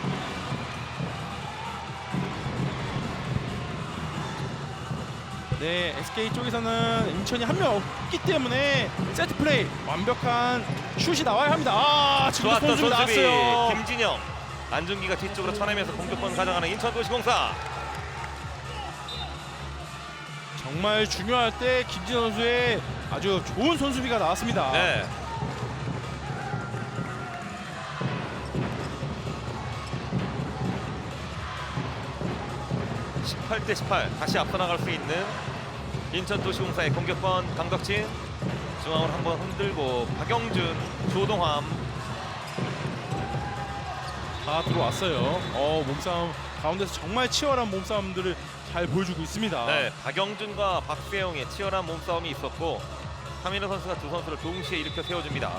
네, SK 쪽에서는 인천이 한 명 없기 때문에 세트 플레이 완벽한 슛이 나와야 합니다. 지금 좋았던 손수비 손수비 나왔어요. 김진영, 안준기가 뒤쪽으로 쳐내면서 공격권 가져가는 인천도시공사. 정말 중요할 때 김진현 선수의 아주 좋은 손수비가 나왔습니다. 네. (18대 18) 다시 앞서 나갈 수 있는 인천도시공사의 공격권. 강덕진 중앙으로 한번 흔들고 박영준, 조동환. 다 들어왔어요. 몸싸움 가운데서 정말 치열한 몸싸움들을 잘 보여주고 있습니다. 네, 박영준과 박세영의 치열한 몸싸움이 있었고 하민호 선수가 두 선수를 동시에 일으켜 세워줍니다.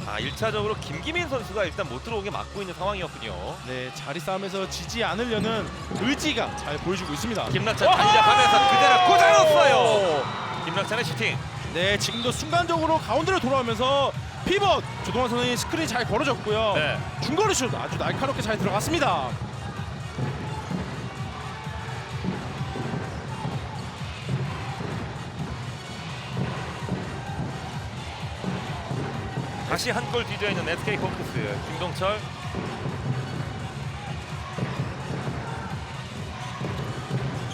아, 1차적으로 김기민 선수가 일단 못 들어오게 막고 있는 상황이었군요. 네, 자리 싸움에서 지지 않으려는 의지가 잘 보여주고 있습니다. 김낙찬 달려가면서 그대로 꽂아놓았어요. 김낙찬의 슈팅. 네, 지금도 순간적으로 가운데로 돌아오면서 피벗 조동환 선수의 스크린 잘 걸어줬고요. 네. 중거리 슛 아주 날카롭게 잘 들어갔습니다. 다시 한 골 뒤져 있는 SK 홈크스 김동철.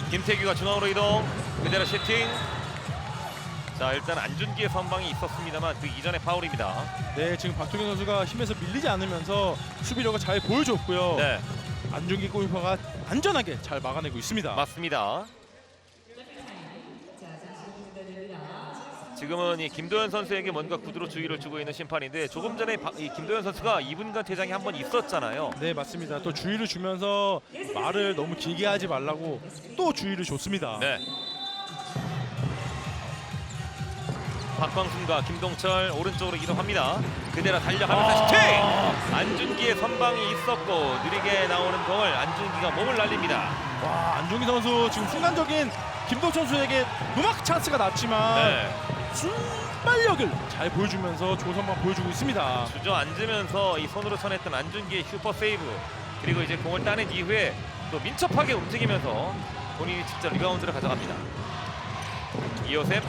김태규가 중앙으로 이동. 그대로 슈팅. 자, 일단 안준기의 선방이 있었습니다만 그 이전에 파울입니다. 네, 지금 박종현 선수가 힘에서 밀리지 않으면서 수비력을 잘 보여줬고요. 네, 안준기 골키퍼가 안전하게 잘 막아내고 있습니다. 맞습니다. 지금은 이 김도현 선수에게 뭔가 구두로 주의를 주고 있는 심판인데 조금 전에 이 김도현 선수가 2분간 퇴장이 한 번 있었잖아요. 네, 맞습니다. 또 주의를 주면서 말을 너무 길게 하지 말라고 또 주의를 줬습니다. 네. 박광순과 김동철 오른쪽으로 이동합니다. 그대로 달려가면서 슈팅! 안준기의 선방이 있었고 느리게 나오는 공을 안준기가 몸을 날립니다. 와, 안준기 선수 지금 순간적인 김동철 선수에게 노마크 찬스가 났지만 네. 순발력을 잘 보여주면서 좋은 선방 보여주고 있습니다. 주저앉으면서 이 손으로 쳐냈던 안준기의 슈퍼 세이브, 그리고 이제 공을 따낸 이후에 또 민첩하게 움직이면서 본인이 직접 리바운드를 가져갑니다. 이호셉,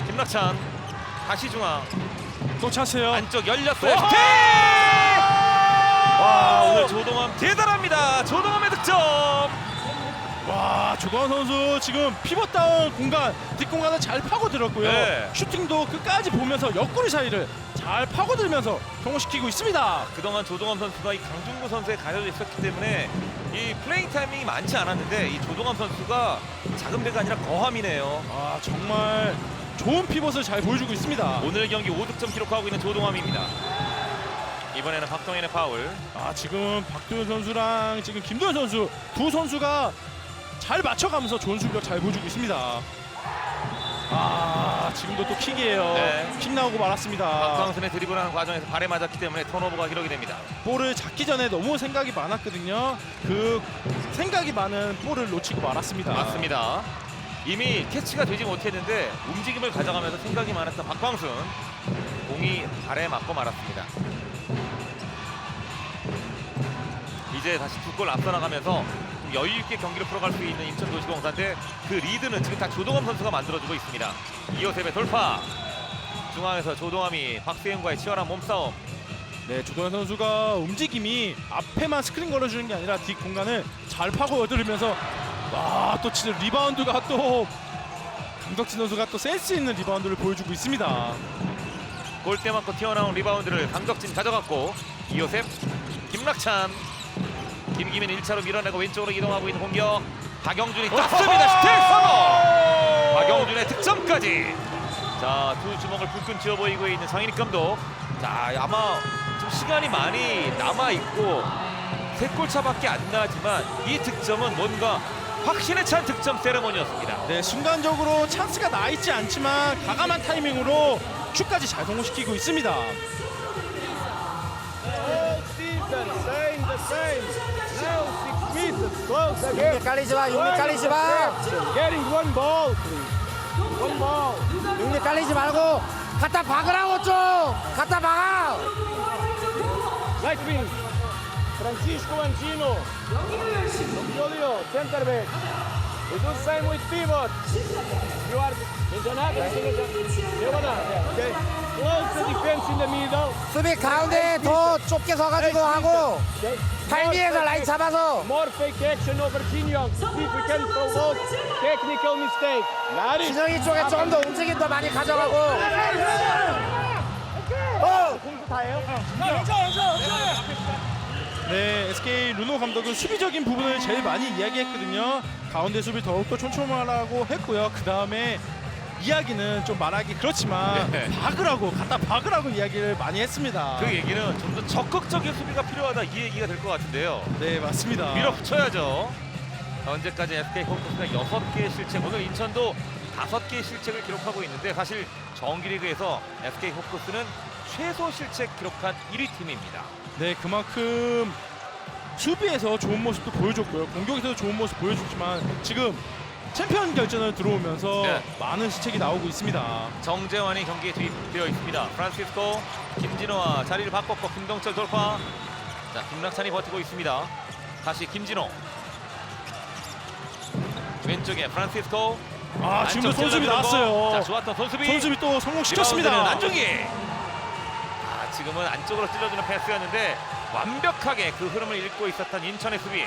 김낙찬, 다시 중앙, 또 차세요. 안쪽 열렸어요. 슈팅! 와, 오늘 조동환 대단합니다. 조동환의 득점. 와, 조동환 선수 지금 피벗다운 공간 뒷공간을 잘 파고들었고요. 네. 슈팅도 끝까지 보면서 옆구리 사이를 잘 파고들면서 성공시키고 있습니다. 그동안 조동환 선수가 이 강준구 선수에 가려져 있었기 때문에 이 플레잉 타이밍이 많지 않았는데 이 조동환 선수가 작은 배가 아니라 거함이네요. 아, 정말 좋은 피벗을 잘 보여주고 있습니다. 오늘 경기 5득점 기록하고 있는 조동환입니다. 이번에는 박동현의 파울. 아, 지금 박도현 선수랑 지금 김도현 선수 두 선수가 잘 맞춰가면서 좋은 수비력 잘 보여주고 있습니다. 아, 지금도 또 킥이에요. 네. 킥 나오고 말았습니다. 박광순의 드리블하는 과정에서 발에 맞았기 때문에 턴오버가 기록이 됩니다. 볼을 잡기 전에 너무 생각이 많았거든요. 그 생각이 많은 볼을 놓치고 말았습니다. 맞습니다. 이미 캐치가 되지 못했는데 움직임을 가져가면서 생각이 많았던 박광순, 공이 발에 맞고 말았습니다. 이제 다시 두 골 앞서 나가면서 좀 여유 있게 경기를 풀어갈 수 있는 인천도시공사인데 그 리드는 지금 다 조동환 선수가 만들어주고 있습니다. 이호셉의 돌파, 중앙에서 조동환이 박세영과의 치열한 몸싸움. 네, 조동현 선수가 움직임이 앞에만 스크린 걸어주는 게 아니라 뒷 공간을 잘 파고들면서 와, 또 진짜 리바운드가 또 강덕진 선수가 또 센스 있는 리바운드를 보여주고 있습니다. 골대 맞고 튀어나온 리바운드를 강덕진 가져갔고 이호셉, 김낙찬, 김기민 1차로 밀어내고 왼쪽으로 이동하고 있는 공격. 박영준이 땄습니다. 슈팅 성공! 박영준의 득점까지. 자, 두 주먹을 불끈 쥐어 보이고 있는 장인익 감독. 자, 아마 좀 시간이 많이 남아 있고 3골 차밖에 안 나지만 이 득점은 뭔가 확신에 찬 득점 세레머니였습니다. 네, 순간적으로 찬스가 나 있지 않지만 과감한 타이밍으로 슛까지 잘 성공시키고 있습니다. All season, same the same. Now 6 meters close again. 육리 깔리지 마. 육리 깔리지 마. Getting one ball, please. One ball. 육리 깔리지 말고 갖다 박으라고 좀. 갖다 박아. Right wing. Francisco Mancino. Giulio, center back. We do same with pivot. You are okay. Close the defense in the middle. 수비 가운데 더 좁게 서가지고 하고 Okay. 팔 뒤에서 라인 잡아서. More fake action over Jinyoung. See if we can provoke technical mistake. Got it. 진영이 쪽에 좀 더 움직임 더 많이 가져가고. 공수 다예요? 네, SK 루노 감독은 수비적인 부분을 제일 많이 이야기했거든요. 가운데 수비 더욱더 촘촘하라고 했고요. 그 다음에 이야기는 좀 말하기 그렇지만 네. 박으라고 갖다 박으라고 이야기를 많이 했습니다. 그 얘기는 좀 더 적극적인 수비가 필요하다 이 얘기가 될 것 같은데요. 네, 맞습니다. 밀어붙여야죠. 현재까지 SK 호크스가 6개의 실책, 오늘 인천도 5개의 실책을 기록하고 있는데 사실 정규리그에서 SK 호크스는 최소 실책 기록한 1위 팀입니다. 네, 그만큼 수비에서 좋은 모습도 보여줬고요. 공격에서도 좋은 모습 보여줬지만 지금 챔피언 결전을 들어오면서 네. 많은 실책이 나오고 있습니다. 정재환이 경기에 투입되어 있습니다. 프란시스코, 김진호와 자리를 바꿨고 김동철 돌파. 자, 김낙찬이 버티고 있습니다. 다시 김진호. 왼쪽에 프란시스코. 아, 지금도 안쪽 손수비 찔러주는 거. 나왔어요. 자, 좋았던 손수비. 손수비 또 성공시켰습니다. 리바운드는 안중기. 아, 지금은 안쪽으로 찔러주는 패스였는데 완벽하게 그 흐름을 읽고 있었던 인천의 수비.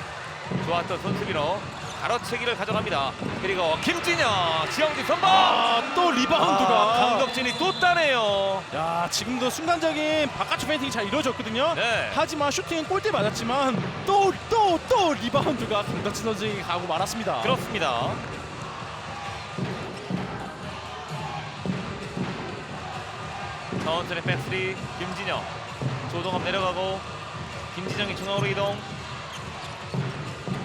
좋았던 손수비로 가로채기를 가져갑니다. 그리고 김진영, 지영진 선방. 또 리바운드가 강덕진이 또 따네요. 야, 지금도 순간적인 바깥쪽 페인팅이 잘 이루어졌거든요. 네. 하지만 슈팅은 골대 맞았지만 또 리바운드가 강덕진 선수에게 가고 말았습니다. 그렇습니다. 천천히 백스리 김진영, 조동업 내려가고 김진영이 중앙으로 이동.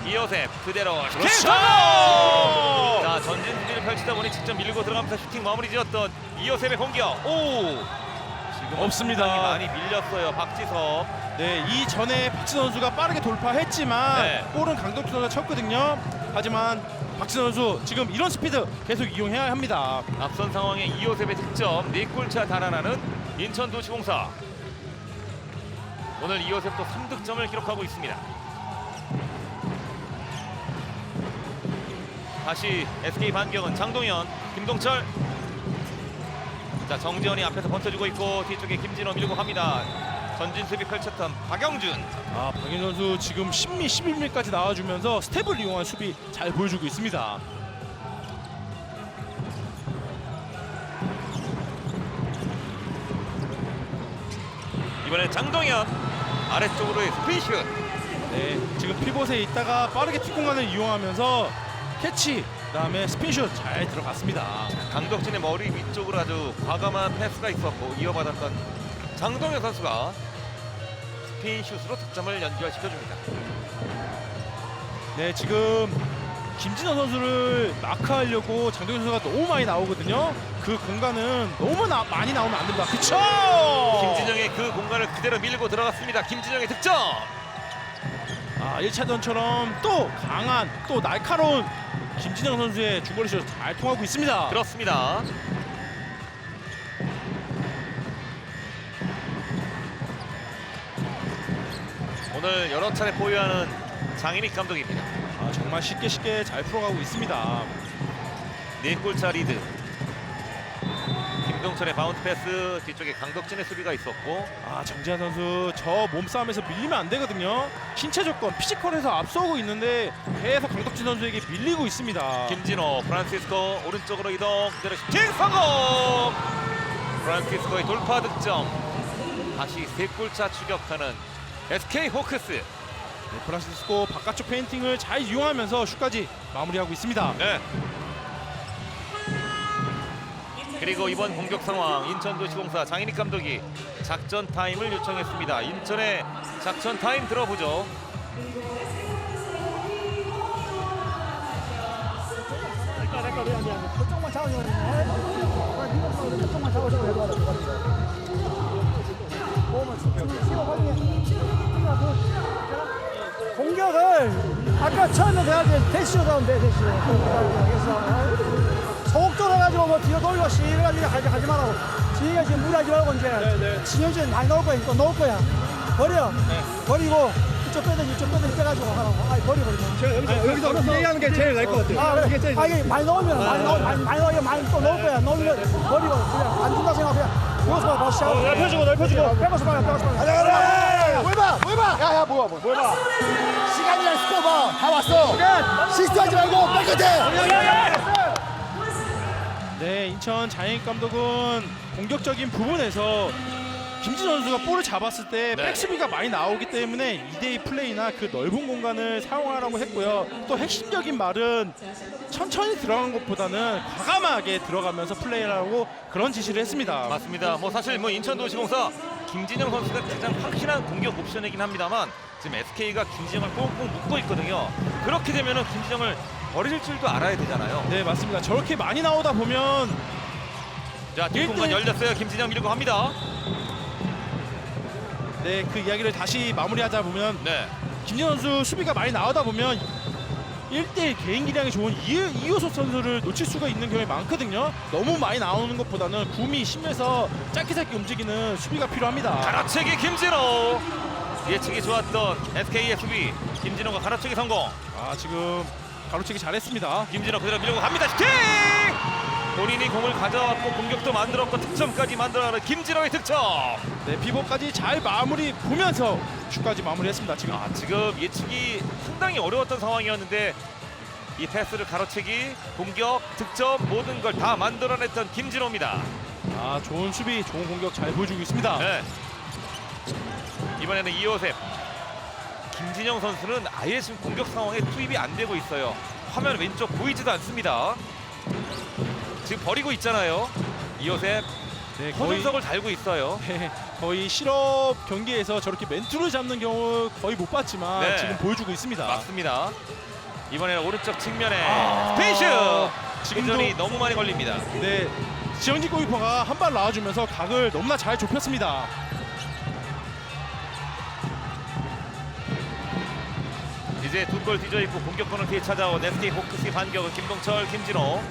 이요셉 그대로 슈팅 그렇죠! 성공! 자, 전진 수비를 펼치다 보니 직접 밀고 들어가면서 슈팅 마무리 지었던 이요셉의 공격. 오! 지금 없습니다. 많이 밀렸어요. 박지섭. 네, 이전에 박지 선수가 빠르게 돌파했지만 네. 골은 강덕진 선수가 쳤거든요. 하지만 박지 선수 지금 이런 스피드 계속 이용해야 합니다. 앞선 상황에 이요셉의 득점 4골차 달아나는 인천도시공사. 오늘 이요셉도 3득점을 기록하고 있습니다. 다시 SK 반격은 장동현, 김동철. 자, 정지현이 앞에서 버텨주고 있고 뒤쪽에 김진호 밀고 갑니다. 전진 수비 펼쳤던 박영준. 아, 박윤 선수 지금 10미, 11미까지 나와주면서 스텝을 이용한 수비 잘 보여주고 있습니다. 이번엔 장동현 아래쪽으로의 스피슛. 네, 지금 피봇에 있다가 빠르게 뒷공간을 이용하면서 캐치, 그다음에 스핀슛 잘 들어갔습니다. 강덕진의 머리 위쪽으로 아주 과감한 패스가 있었고 이어받았던 장동현 선수가 스핀슛으로 득점을 연결시켜줍니다. 네, 지금 김진호 선수를 마크하려고 장동현 선수가 너무 많이 나오거든요. 그 공간은 너무 많이 나오면 안 됩니다. 그쵸? 김진영의 그 공간을 그대로 밀고 들어갔습니다. 김진영의 득점. 아, 1차전처럼 또 강한, 또 날카로운 김진영 선수의 중거리 슛 잘 통하고 있습니다. 그렇습니다. 오늘 여러 차례 보유하는 장인익 감독입니다. 아, 정말 쉽게 잘 풀어가고 있습니다. 4골차 리드. 김동철의 바운드 패스, 뒤쪽에 강덕진의 수비가 있었고 아, 정지한 선수 저 몸싸움에서 밀리면 안 되거든요. 신체 조건, 피지컬에서 앞서고 있는데 계속 강덕진 선수에게 밀리고 있습니다. 김진호, 프란시스코 오른쪽으로 이동, 그대로 슈팅 성공! 프란시스코의 돌파 득점. 다시 3골차 추격하는 SK 호크스. 네, 프란시스코 바깥쪽 페인팅을 잘 이용하면서 슛까지 마무리하고 있습니다. 네. 그리고 이번 공격 상황 인천도시공사 장인익 감독이 작전 타임을 요청했습니다. 인천의 작전 타임 들어보죠. 그쪽만 잡아줘. 그쪽만 잡아줘. 공격을 아까 처음에 내가 대시로 나온대 대시로. 그래서 소극적으로 해가지고 뭐 뒤로 돌려 시해가지고 하지 말라고. 지희가 지금 무리하지 말고 이제 진영진 많이 넣을 거야. 또 넣을 거야. 버려. 버리고 이쪽 빼든지 이쪽 빼든지 빼가지고 하라고. 아니 버려. 여기서 얘기하는 게 제일 나을 것 같아요. 아, 그래. 아, 이게 많이 넣으면 많이 넣으면 많이 또 넣을 거야. 넣으면 버리고 그냥 안 준다 생각 그냥. 여기서 다시 하고. 넓혀주고. 빼고서 봐요. 가자. 뭘 봐. 야야 뭐야. 시간이랑 스코어 봐. 다 왔어. 실수하지 말고 빨리 끝에. 네, 인천 자이언츠 감독은 공격적인 부분에서 김진호 선수가 볼을 잡았을 때 네. 백수비가 많이 나오기 때문에 2대2 플레이나 그 넓은 공간을 사용하라고 했고요. 또 핵심적인 말은 천천히 들어간 것보다는 과감하게 들어가면서 플레이하라고 그런 지시를 했습니다. 맞습니다. 뭐 사실 뭐 인천도시공사 김진영 선수가 가장 확실한 공격 옵션이긴 합니다만 지금 SK가 김진영을 꽁꽁 묶고 있거든요. 그렇게 되면은 김진영을 버릴 줄도 알아야 되잖아요. 네, 맞습니다. 저렇게 많이 나오다 보면 자, 뒷공간 열렸어요. 김진영 밀고 갑니다. 네, 그 이야기를 다시 마무리하자 보면 네. 김진호 선수 수비가 많이 나오다 보면 1대1 개인 기량이 좋은 이효섭 선수를 놓칠 수가 있는 경우가 많거든요. 너무 많이 나오는 것보다는 구미 심에서 짧게 움직이는 수비가 필요합니다. 가로채기 김진호. 예측이 좋았던 SK의 수비. 김진호가 가로채기 성공. 아, 지금 가로채기 잘했습니다. 김진호 그대로 밀고 갑니다. 슈팅! 본인이 공을 가져왔고 공격도 만들었고 득점까지 만들어가는 김진호의 득점. 네, 피벗까지 잘 마무리 보면서 슛까지 마무리했습니다. 지금. 지금 예측이 상당히 어려웠던 상황이었는데 이 패스를 가로채기, 공격, 득점 모든 걸 다 만들어냈던 김진호입니다. 좋은 수비, 좋은 공격 잘 보여주고 있습니다. 네. 이번에는 이호셉. 김진영 선수는 아예 지금 공격 상황에 투입이 안 되고 있어요. 화면 왼쪽 보이지도 않습니다. 지금 버리고 있잖아요. 이호셉. 네, 허준석을 달고 있어요. 네, 거의 실업 경기에서 저렇게 맨투를 잡는 경우 거의 못 봤지만 네. 지금 보여주고 있습니다. 맞습니다. 이번에는 오른쪽 측면에 아, 스페이스. 지금도- 회전이 너무 많이 걸립니다. 네, 지영진 골키퍼가 한 발 나와주면서 각을 너무나 잘 좁혔습니다. 이제 두 골 뒤져 있고 공격권을 뒤에 찾아온 SK 호크스의 반격은 김동철, 김진호.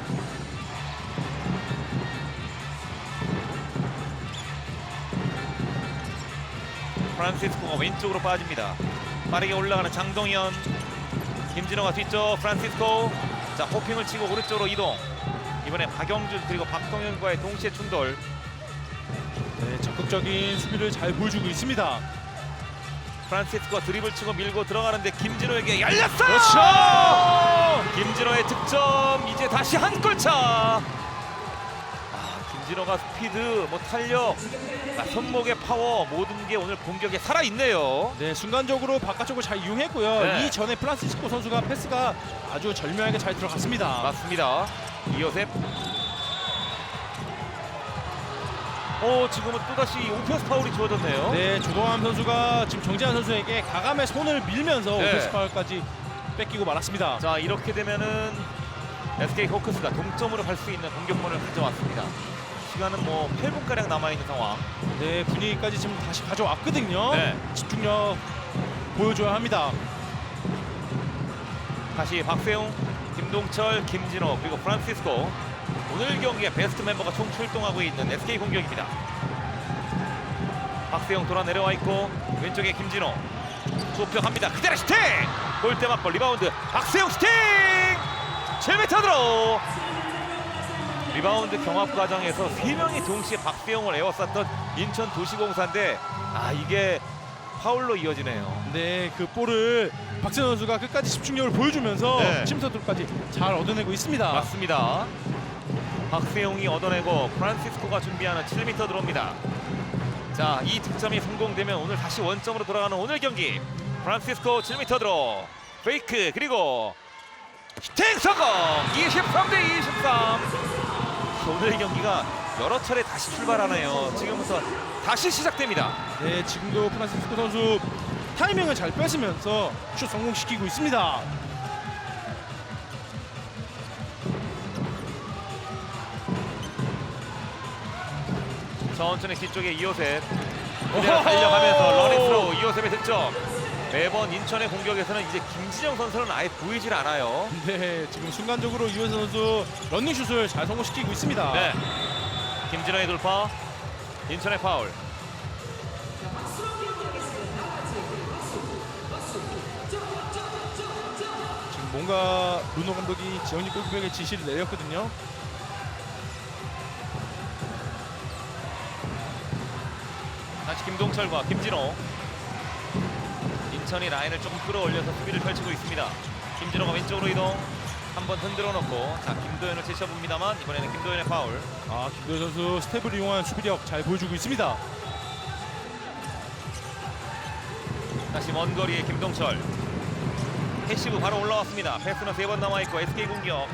프란시스코가 왼쪽으로 빠집니다. 빠르게 올라가는 장동현. 김진호가 뒤쪽 프란시스코. 자, 호핑을 치고 오른쪽으로 이동. 이번에 박영준 그리고 박동현과의 동시에 충돌. 네, 적극적인 수비를 잘 보여주고 있습니다. 프란시스코가 드리블 치고 밀고 들어가는데 김진호에게 열렸어요. 그렇죠. 김진호의 득점. 이제 다시 한 골 차. 김진호가 스피드, 뭐 탄력, 손목의 파워 모든 게 오늘 공격에 살아 있네요. 네, 순간적으로 바깥쪽을 잘 이용했고요. 네. 이전에 프란시스코 선수가 패스가 아주 절묘하게 잘 들어갔습니다. 맞습니다. 이호셉. 지금은 또다시 오펜스 파울이 주어졌네요. 네, 조동환 선수가 지금 정재환 선수에게 가감의 손을 밀면서 네. 오펜스 파울까지 뺏기고 말았습니다. 자, 이렇게 되면은 SK 호크스가 동점으로 갈 수 있는 공격권을 가져왔습니다. 시간은 뭐 8분가량 남아있는 상황. 네, 분위기까지 지금 다시 가져왔거든요. 네. 집중력 보여줘야 합니다. 다시 박세웅, 김동철, 김진호 그리고 프란시스코. 오늘 경기에 베스트 멤버가 총 출동하고 있는 SK 공격입니다. 박세웅 돌아 내려와 있고 왼쪽에 김진호 좁혀갑니다. 그대로 슈팅! 골대 맞고 리바운드 박세웅 슈팅! 7m으로 리바운드 경합 과정에서 3명이 동시에 박세웅을 에워쌌던 인천도시공사인데 이게 파울로 이어지네요. 네, 그 볼을 박세현 선수가 끝까지 집중력을 보여주면서 네. 침투들까지 잘 얻어내고 있습니다. 맞습니다. 박세용이 얻어내고 프란시스코가 준비하는 7m 들어옵니다. 자, 이 득점이 성공되면 오늘 다시 원점으로 돌아가는 오늘 경기. 프란시스코 7m 들어 페이크 그리고 슈팅 성공. 23대 23. 오늘 경기가 여러 차례 다시 출발하네요. 지금부터 다시 시작됩니다. 네, 지금도 프란시스코 선수 타이밍을 잘 뺏으면서 슛 성공시키고 있습니다. 천천히 뒤쪽에 이호셉 그대로 달려가면서 러닝스로우 이호셉의 득점. 매번 인천의 공격에서는 이제 김진영 선수는 아예 보이질 않아요. 네, 지금 순간적으로 이호셉 선수 런닝슛을 잘 성공시키고 있습니다. 네. 김진호의 돌파. 인천의 파울. 지금 뭔가 루노 감독이 지영진 골키퍼에게 지시를 내렸거든요. 다시 김동철과 김진호. 인천이 라인을 조금 끌어올려서 수비를 펼치고 있습니다. 김진호가 왼쪽으로 이동. 한번 흔들어 놓고 자 김도현을 제쳐봅니다만 이번에는 김도현의 파울. 아, 김도현 선수 스텝을 이용한 수비력 잘 보여주고 있습니다. 다시 먼 거리에 김동철. 패시브 바로 올라왔습니다. 패스는 3번 남아있고 SK 공격.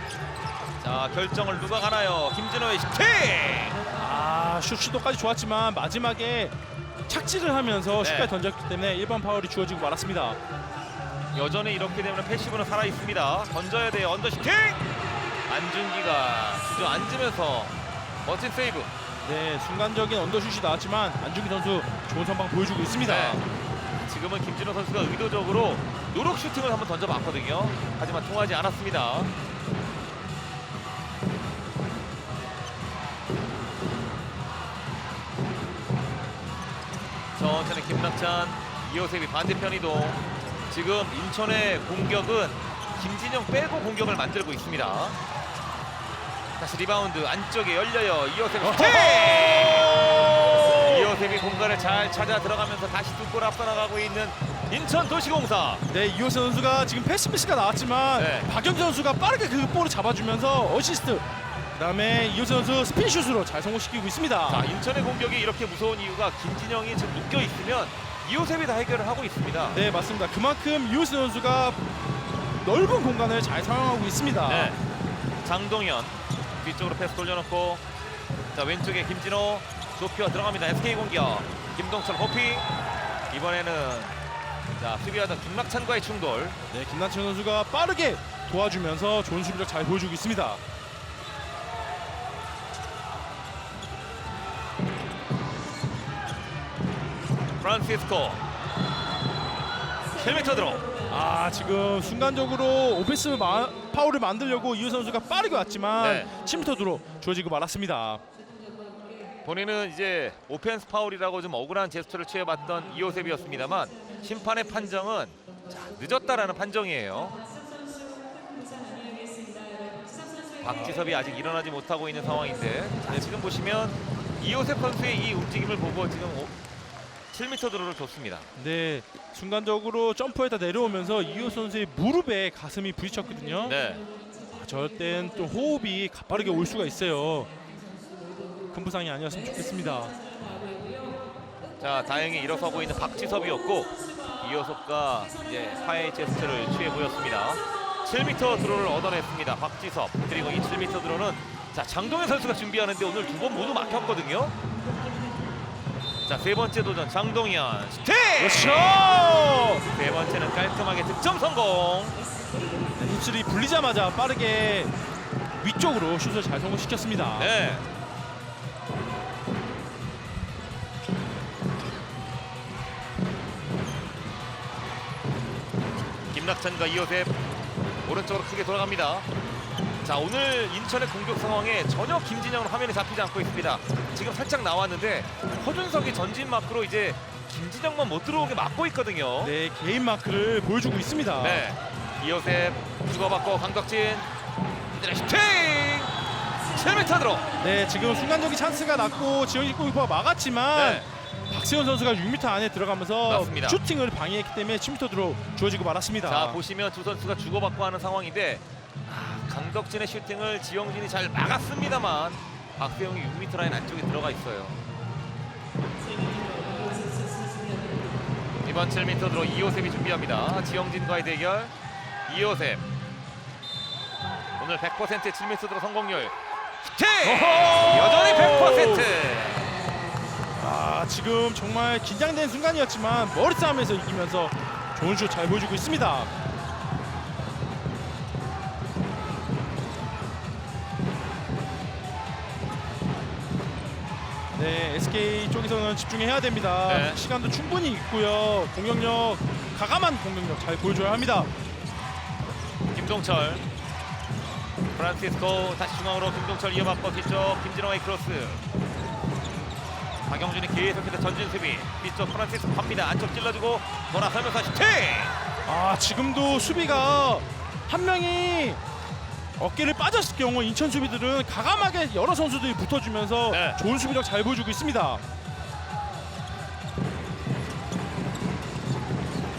자 결정을 누가 가나요? 김진호의 슈팅! 아, 슛 시도까지 좋았지만 마지막에 착지를 하면서 네. 슛까지 던졌기 때문에 1번 파울이 주어지고 말았습니다. 여전히 이렇게 되면 패시브는 살아있습니다. 던져야 돼요. 언더슈팅! 안준기가 주저앉으면서 멋진 세이브. 네, 순간적인 언더슛이 나왔지만 안중기 선수 좋은 선방 보여주고 있습니다. 네. 지금은 김진호 선수가 의도적으로 노력 슈팅을 한번 던져봤거든요. 하지만 통하지 않았습니다. 천천히 김낙찬, 이호셉이 반대편 이동. 지금 인천의 공격은 김진영 빼고 공격을 만들고 있습니다. 다시 리바운드 안쪽에 열려요. 이호셉 슈팅! 이호셉이 공간을 잘 찾아 들어가면서 다시 두 골 앞서 나가고 있는 인천도시공사. 네, 이호세 선수가 지금 패스 미스가 나왔지만 네. 박영재 선수가 빠르게 그 볼을 잡아주면서 어시스트. 그다음에 이호세 선수 스핀슛으로 잘 성공시키고 있습니다. 자, 인천의 공격이 이렇게 무서운 이유가 김진영이 지금 묶여 있으면 이호셉이 다 해결을 하고 있습니다. 네, 맞습니다. 그만큼 이호세 선수가 넓은 공간을 잘 사용하고 있습니다. 네. 장동현 뒤쪽으로 패스 돌려놓고 자 왼쪽에 김진호 좁혀 들어갑니다. SK 공격. 김동철 호피. 이번에는 자 수비하던 김낙찬과의 충돌. 네, 김낙찬 선수가 빠르게 도와주면서 좋은 수비력 잘 보여주고 있습니다. 프란시스코 7m 들어. 아, 지금 순간적으로 오페스 파울을 만들려고 이호 선수가 빠르게 왔지만 네. 7m로 주어지고 말았습니다. 본인은 이제 오펜스 파울이라고 좀 억울한 제스처를 취해봤던 이호셉이었습니다만 심판의 판정은 자, 늦었다라는 판정이에요. 박지섭이 아직 일어나지 못하고 있는 상황인데 자, 지금 보시면 이호셉 선수의 이 움직임을 보고 지금 7m 드로를 줬습니다. 네, 순간적으로 점프에다 내려오면서 이호 선수의 무릎에 가슴이 부딪혔거든요. 네. 아, 저럴 땐 또 호흡이 가파르게 올 수가 있어요. 큰 부상이 아니었으면 좋겠습니다. 자 다행히 일어서고 있는 박지섭이었고 이호섭과 이제 화해의 제스처를 취해 보였습니다. 7m 드로를 얻어냈습니다. 박지섭. 그리고 이 7m 드로는 자 장동현 선수가 준비하는데 오늘 두 번 모두 막혔거든요. 자 세 번째 도전 장동현 슈팅! 그렇죠. 세 번째는 깔끔하게 득점 성공. 네, 힙슬이 불리자마자 빠르게 위쪽으로 슛을 잘 성공시켰습니다. 네. 김낙찬과 이호셉 오른쪽으로 크게 돌아갑니다. 자 오늘 인천의 공격 상황에 전혀 김진영은 화면에 잡히지 않고 있습니다. 지금 살짝 나왔는데 허준석이 전진 마크로 이제 김진영만 못 들어오게 막고 있거든요. 네, 개인 마크를 보여주고 있습니다. 네. 이호셉 주고받고 강덕진 이들의 슈팅 7m 들어. 네, 지금 순간적인 찬스가 났고 지영진 골키퍼가 막았지만 네. 박세현 선수가 6m 안에 들어가면서 맞습니다. 슈팅을 방해했기 때문에 7m 들어 주어지고 말았습니다. 자 보시면 두 선수가 주고받고 하는 상황인데 강덕진의 슈팅을 지영진이 잘 막았습니다만 박세영이 6m 라인 안쪽에 들어가 있어요. 이번 7m 들어 이호셉이 준비합니다. 지영진과의 대결. 이호셉 오늘 100%의 7m 들어 성공률 슈팅! 여전히 100%. 지금 정말 긴장된 순간이었지만 머리 싸움에서 이기면서 좋은 슛 잘 보여주고 있습니다. 네, SK 쪽에서는 집중해야 됩니다. 네. 시간도 충분히 있고요. 공격력, 가감한 공격력 잘 보여줘야 합니다. 김동철, 프란시스코 다시 중앙으로 김동철 이어받고 뒤쪽 김진호의 크로스. 박영준이 계속해서 전진 수비. 뒤쪽 프란시스코 갑니다. 안쪽 찔러주고 돌아서면서 슈팅. 지금도 수비가 한 명이 어깨를 빠졌을 경우 인천 수비들은 가감하게 여러 선수들이 붙어주면서 네. 좋은 수비력 잘 보여주고 있습니다.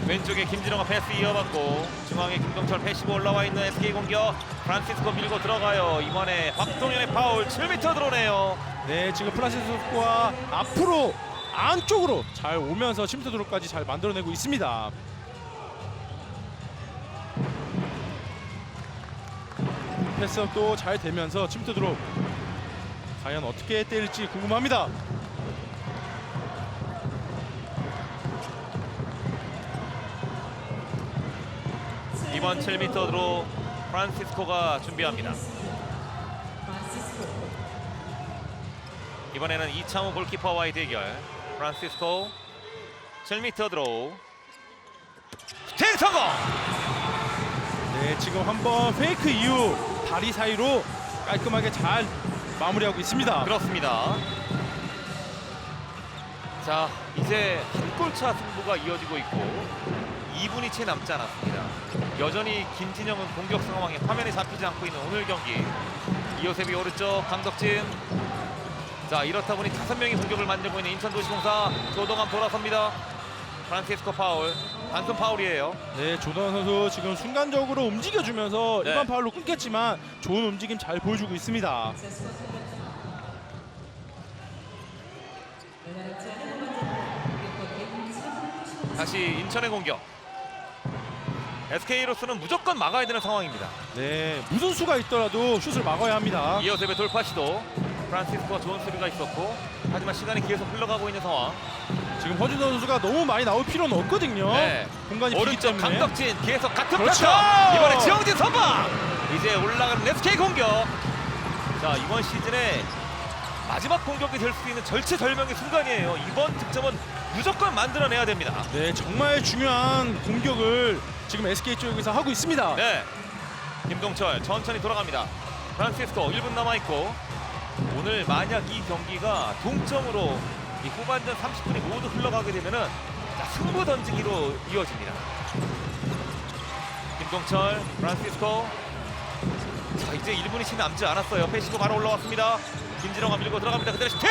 왼쪽에 김진호가 패스 이어받고 중앙에 김동철 패시브 올라와 있는 SK 공격. 프란시스코 밀고 들어가요. 이번에 박동현의 파울 7m 들어오네요. 네, 지금 프란시스코가 앞으로 안쪽으로 잘 오면서 침투 드롭까지 잘 만들어내고 있습니다. 패스업도 잘 되면서 침투 드롭 과연 어떻게 때릴지 궁금합니다. 이번 7m 드롭 프란시스코가 준비합니다. 이번에는 이창호 골키퍼와의 대결. 프란시스코 7m 드로우 슈팅 성공! 네, 지금 한번 페이크 이후 다리 사이로 깔끔하게 잘 마무리하고 있습니다. 그렇습니다. 자, 이제 한 골차 승부가 이어지고 있고 2분이 채 남지 않았습니다. 여전히 김진영은 공격 상황에 화면에 잡히지 않고 있는 오늘 경기. 이호셉이 오른쪽, 강덕진. 자, 이렇다 보니 5명이 공격을 만들고 있는 인천도시공사. 조동암 돌아섭니다. 프란시스코 파울, 단순 파울이에요. 네, 조던 선수 지금 순간적으로 움직여주면서 네. 일반 파울로 끊겼지만 좋은 움직임 잘 보여주고 있습니다. 다시 인천의 공격. SK로서는 무조건 막아야 되는 상황입니다. 네, 무슨 수가 있더라도 슛을 막아야 합니다. 이호셉의 돌파 시도. 프란시스코가 좋은 수비가 있었고 하지만 시간이 계속 흘러가고 있는 상황. 지금 허준 선수가 너무 많이 나올 필요는 없거든요. 네. 공간이 비기 오른쪽 때문에. 강덕진 계속 같은 그렇죠. 패턴. 이번에 지영진 선방. 이제 올라가는 SK 공격. 자, 이번 시즌에 마지막 공격이 될 수 있는 절체절명의 순간이에요. 이번 득점은 무조건 만들어내야 됩니다. 네, 정말 중요한 공격을 지금 SK 쪽에서 하고 있습니다. 네, 김동철 천천히 돌아갑니다. 프란시스코 1분 남아있고 오늘 만약 이 경기가 동점으로 이 후반전 30분이 모두 흘러가게 되면은 자, 승부 던지기로 이어집니다. 김동철, 프란시스코. 자, 이제 1분이 채 남지 않았어요. 패시브 바로 올라왔습니다. 김진호가 밀고 들어갑니다. 그대로 슈팅!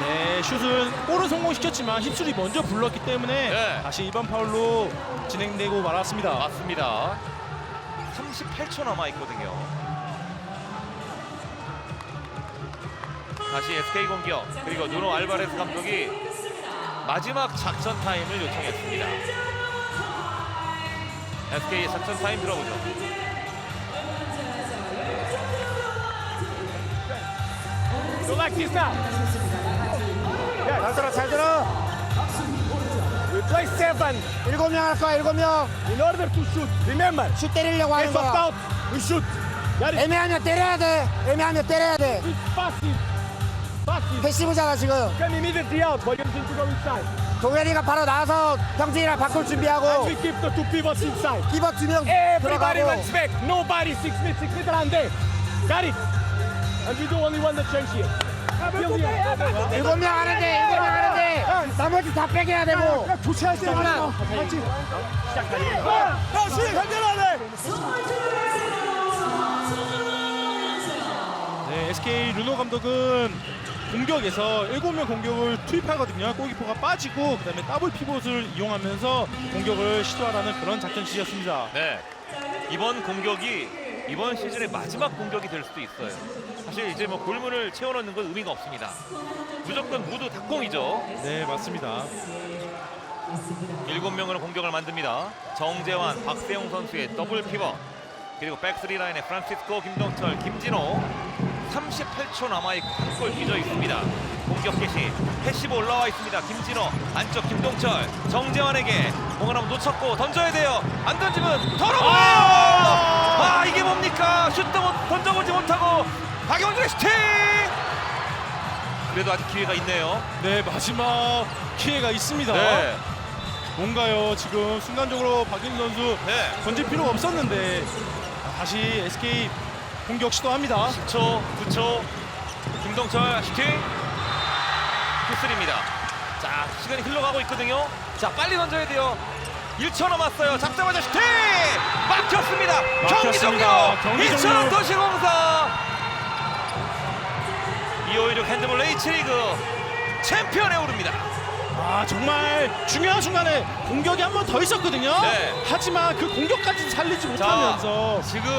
네, 슛은 골은 성공시켰지만 힙술이 먼저 불렀기 때문에 네. 다시 일반 파울로 진행되고 말았습니다. 맞습니다. 38초 남아있거든요. 다시 SK 공격. 그리고 누노 알바레스 감독이 마지막 작전 타임을 요청했습니다. SK의 작전 타임 들어보죠. Go like this now. 잘 들어, 잘 들어. We play 7. 7명 할 거야, 7명. In order to shoot, remember, 슛 때리려고 하는 face of 거야. out, we shoot. Got it? 애매하면 때려야 돼. 애매하면 때려야 돼. It's passive. Passive. 패시브잖아, 지금. Come immediately out, but you're going to go inside. 동현이가 바로 나와서 형진이랑 바꿀 And 준비하고 we keep the 2 pivots inside. 기버 2명 Everybody 들어가고. runs back. Nobody 6 meter and there. Got it? And we do only one the change here. Feel the end. 7명 하는데 나머지 다 빼겨야 되고. 교체할 때 말이야. 맞지? 다시 간절해야 돼. 네, SK 르노 감독은 공격에서 7명 공격을 투입하거든요. 골키퍼가 빠지고 그다음에 더블 피봇을 이용하면서 공격을 시도하라는 그런 작전 지시였습니다. 네, 이번 공격이 이번 시즌의 마지막 공격이 될 수도 있어요. 사실 이제 뭐 골문을 채워넣는 건 의미가 없습니다. 무조건 모두 닭공이죠. 네, 맞습니다. 7명으로 공격을 만듭니다. 정재환, 박세용 선수의 더블 피벗. 그리고 백스리 라인에 프란시스코, 김동철, 김진호. 38초 남아있고 한 골 뒤져 있습니다. 공격 개시. 패시브 올라와 있습니다. 김진호 안쪽 김동철 정재환에게 공을 한번 놓쳤고 던져야 돼요. 안 던지면 더러워요. 아 이게 뭡니까? 슛도 던져보지 못하고 박영준의 슈팅. 그래도 아직 기회가 있네요. 네, 마지막 기회가 있습니다. 네. 뭔가요? 지금 순간적으로 박윤 선수 네. 던질 필요가 없었는데 다시 SK 공격 시도합니다. 10초, 9초. 김동철 슈팅. 휘슬입니다. 자, 시간이 흘러가고 있거든요. 자, 빨리 던져야 돼요. 1초 남았어요. 잡자마자 슈팅! 막혔습니다. 경기 종료. 경기 종료. 인천도시공사 2516 핸드볼 H리그 챔피언에 오릅니다. 아, 정말 중요한 순간에 공격이 한 번 더 있었거든요. 네. 하지만 그 공격까지 살리지 못하면서 지금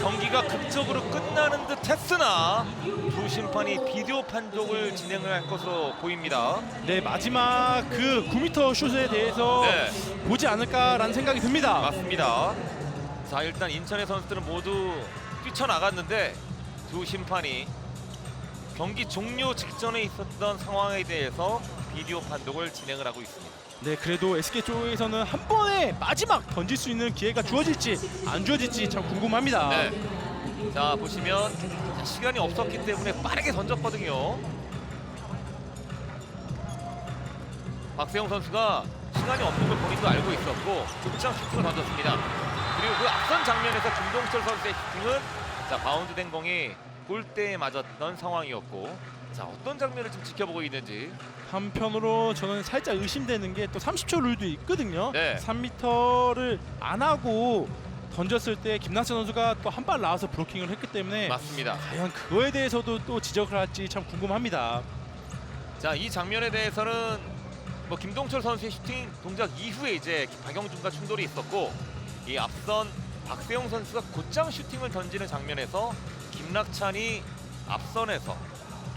경기가 극적으로 끝나는 듯 했으나 두 심판이 비디오 판독을 진행을 할 것으로 보입니다. 네, 마지막 그 9m 슛에 대해서 네. 보지 않을까라는 생각이 듭니다. 맞습니다. 자, 일단 인천의 선수들은 모두 뛰쳐나갔는데 두 심판이 경기 종료 직전에 있었던 상황에 대해서 비디오 판독을 진행을 하고 있습니다. 네, 그래도 SK 쪽에서는 한 번에 마지막 던질 수 있는 기회가 주어질지 안 주어질지 참 궁금합니다. 네. 자, 보시면 시간이 없었기 때문에 빠르게 던졌거든요. 박세용 선수가 시간이 없는 걸 본인도 알고 있었고 극장 슈팅을 던졌습니다. 그리고 그 앞선 장면에서 김동철 선수의 슈팅은 자, 바운드된 공이 골대에 맞았던 상황이었고, 자, 어떤 장면을 지금 지켜보고 있는지. 한편으로 저는 살짝 의심되는 게 또 30초 룰도 있거든요. 네. 3m를 안 하고 던졌을 때 김낙찬 선수가 또 한 발 나와서 브로킹을 했기 때문에 맞습니다. 과연 그거에 대해서도 또 지적을 할지 참 궁금합니다. 자, 이 장면에 대해서는 뭐 김동철 선수의 슈팅 동작 이후에 이제 박영준과 충돌이 있었고, 이 앞선 박세용 선수가 곧장 슈팅을 던지는 장면에서 김낙찬이 앞선에서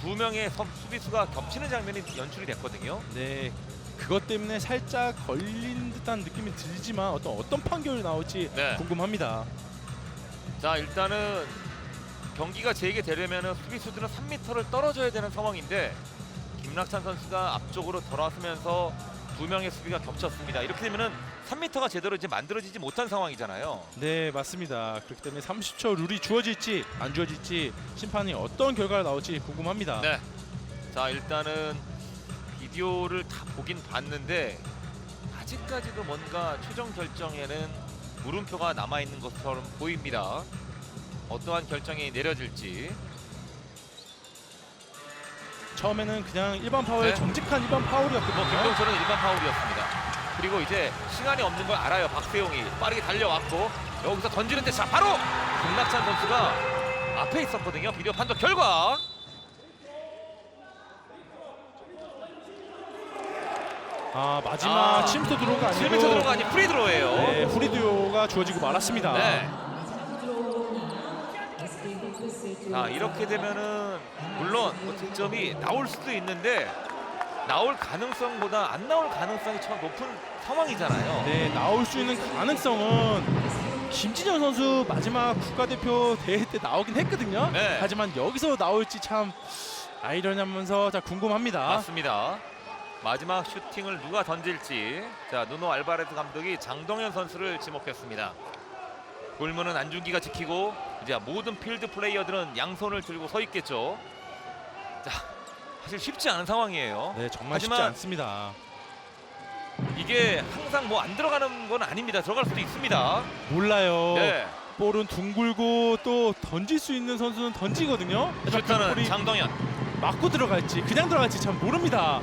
두 명의 수비수가 겹치는 장면이 연출이 됐거든요. 네, 그것 때문에 살짝 걸린 듯한 느낌이 들지만 어떤 판결이 나올지 네. 궁금합니다. 자, 일단은 경기가 재개되려면 수비수들은 3m를 떨어져야 되는 상황인데 김낙찬 선수가 앞쪽으로 돌아서면서 두 명의 수비가 겹쳤습니다. 이렇게 되면은 3m가 제대로 이제 만들어지지 못한 상황이잖아요. 네, 맞습니다. 그렇기 때문에 30초 룰이 주어질지 안 주어질지 심판이 어떤 결과가 나올지 궁금합니다. 네. 자, 일단은 비디오를 다 보긴 봤는데 아직까지도 뭔가 최종 결정에는 물음표가 남아 있는 것처럼 보입니다. 어떠한 결정이 내려질지. 처음에는 그냥 일반 파울, 네. 정직한 일반 파울이었거든요. 김동철은 일반 파울이었습니다. 그리고 이제 시간이 없는 걸 알아요. 박세용이 빠르게 달려왔고 여기서 던지는데 자, 바로 김낙찬 선수가 앞에 있었거든요. 비디오 판독 결과 마지막 7m 드로우가 아니고 7m 들어가 아니 프리드로예요. 네, 프리드로우가 주어지고 말았습니다. 네. 자, 이렇게 되면은 물론 뭐 득점이 나올 수도 있는데 나올 가능성보다 안 나올 가능성이 참 높은 상황이잖아요. 네, 나올 수 있는 가능성은 김진영 선수 마지막 국가대표 대회 때 나오긴 했거든요. 네. 하지만 여기서 나올지 참 아이러니하면서 자 궁금합니다. 맞습니다. 마지막 슈팅을 누가 던질지. 자, 누노 알바레스 감독이 장동현 선수를 지목했습니다. 골문은 안준기가 지키고 이제 모든 필드 플레이어들은 양손을 들고 서 있겠죠. 자, 사실 쉽지 않은 상황이에요. 네, 정말 하지만 쉽지 않습니다. 이게 항상 뭐 안 들어가는 건 아닙니다. 들어갈 수도 있습니다. 몰라요. 네. 볼은 둥글고 또 던질 수 있는 선수는 던지거든요. 하지만 그 슈터는 볼이 장동현. 맞고 들어갈지 그냥 들어갈지 참 모릅니다.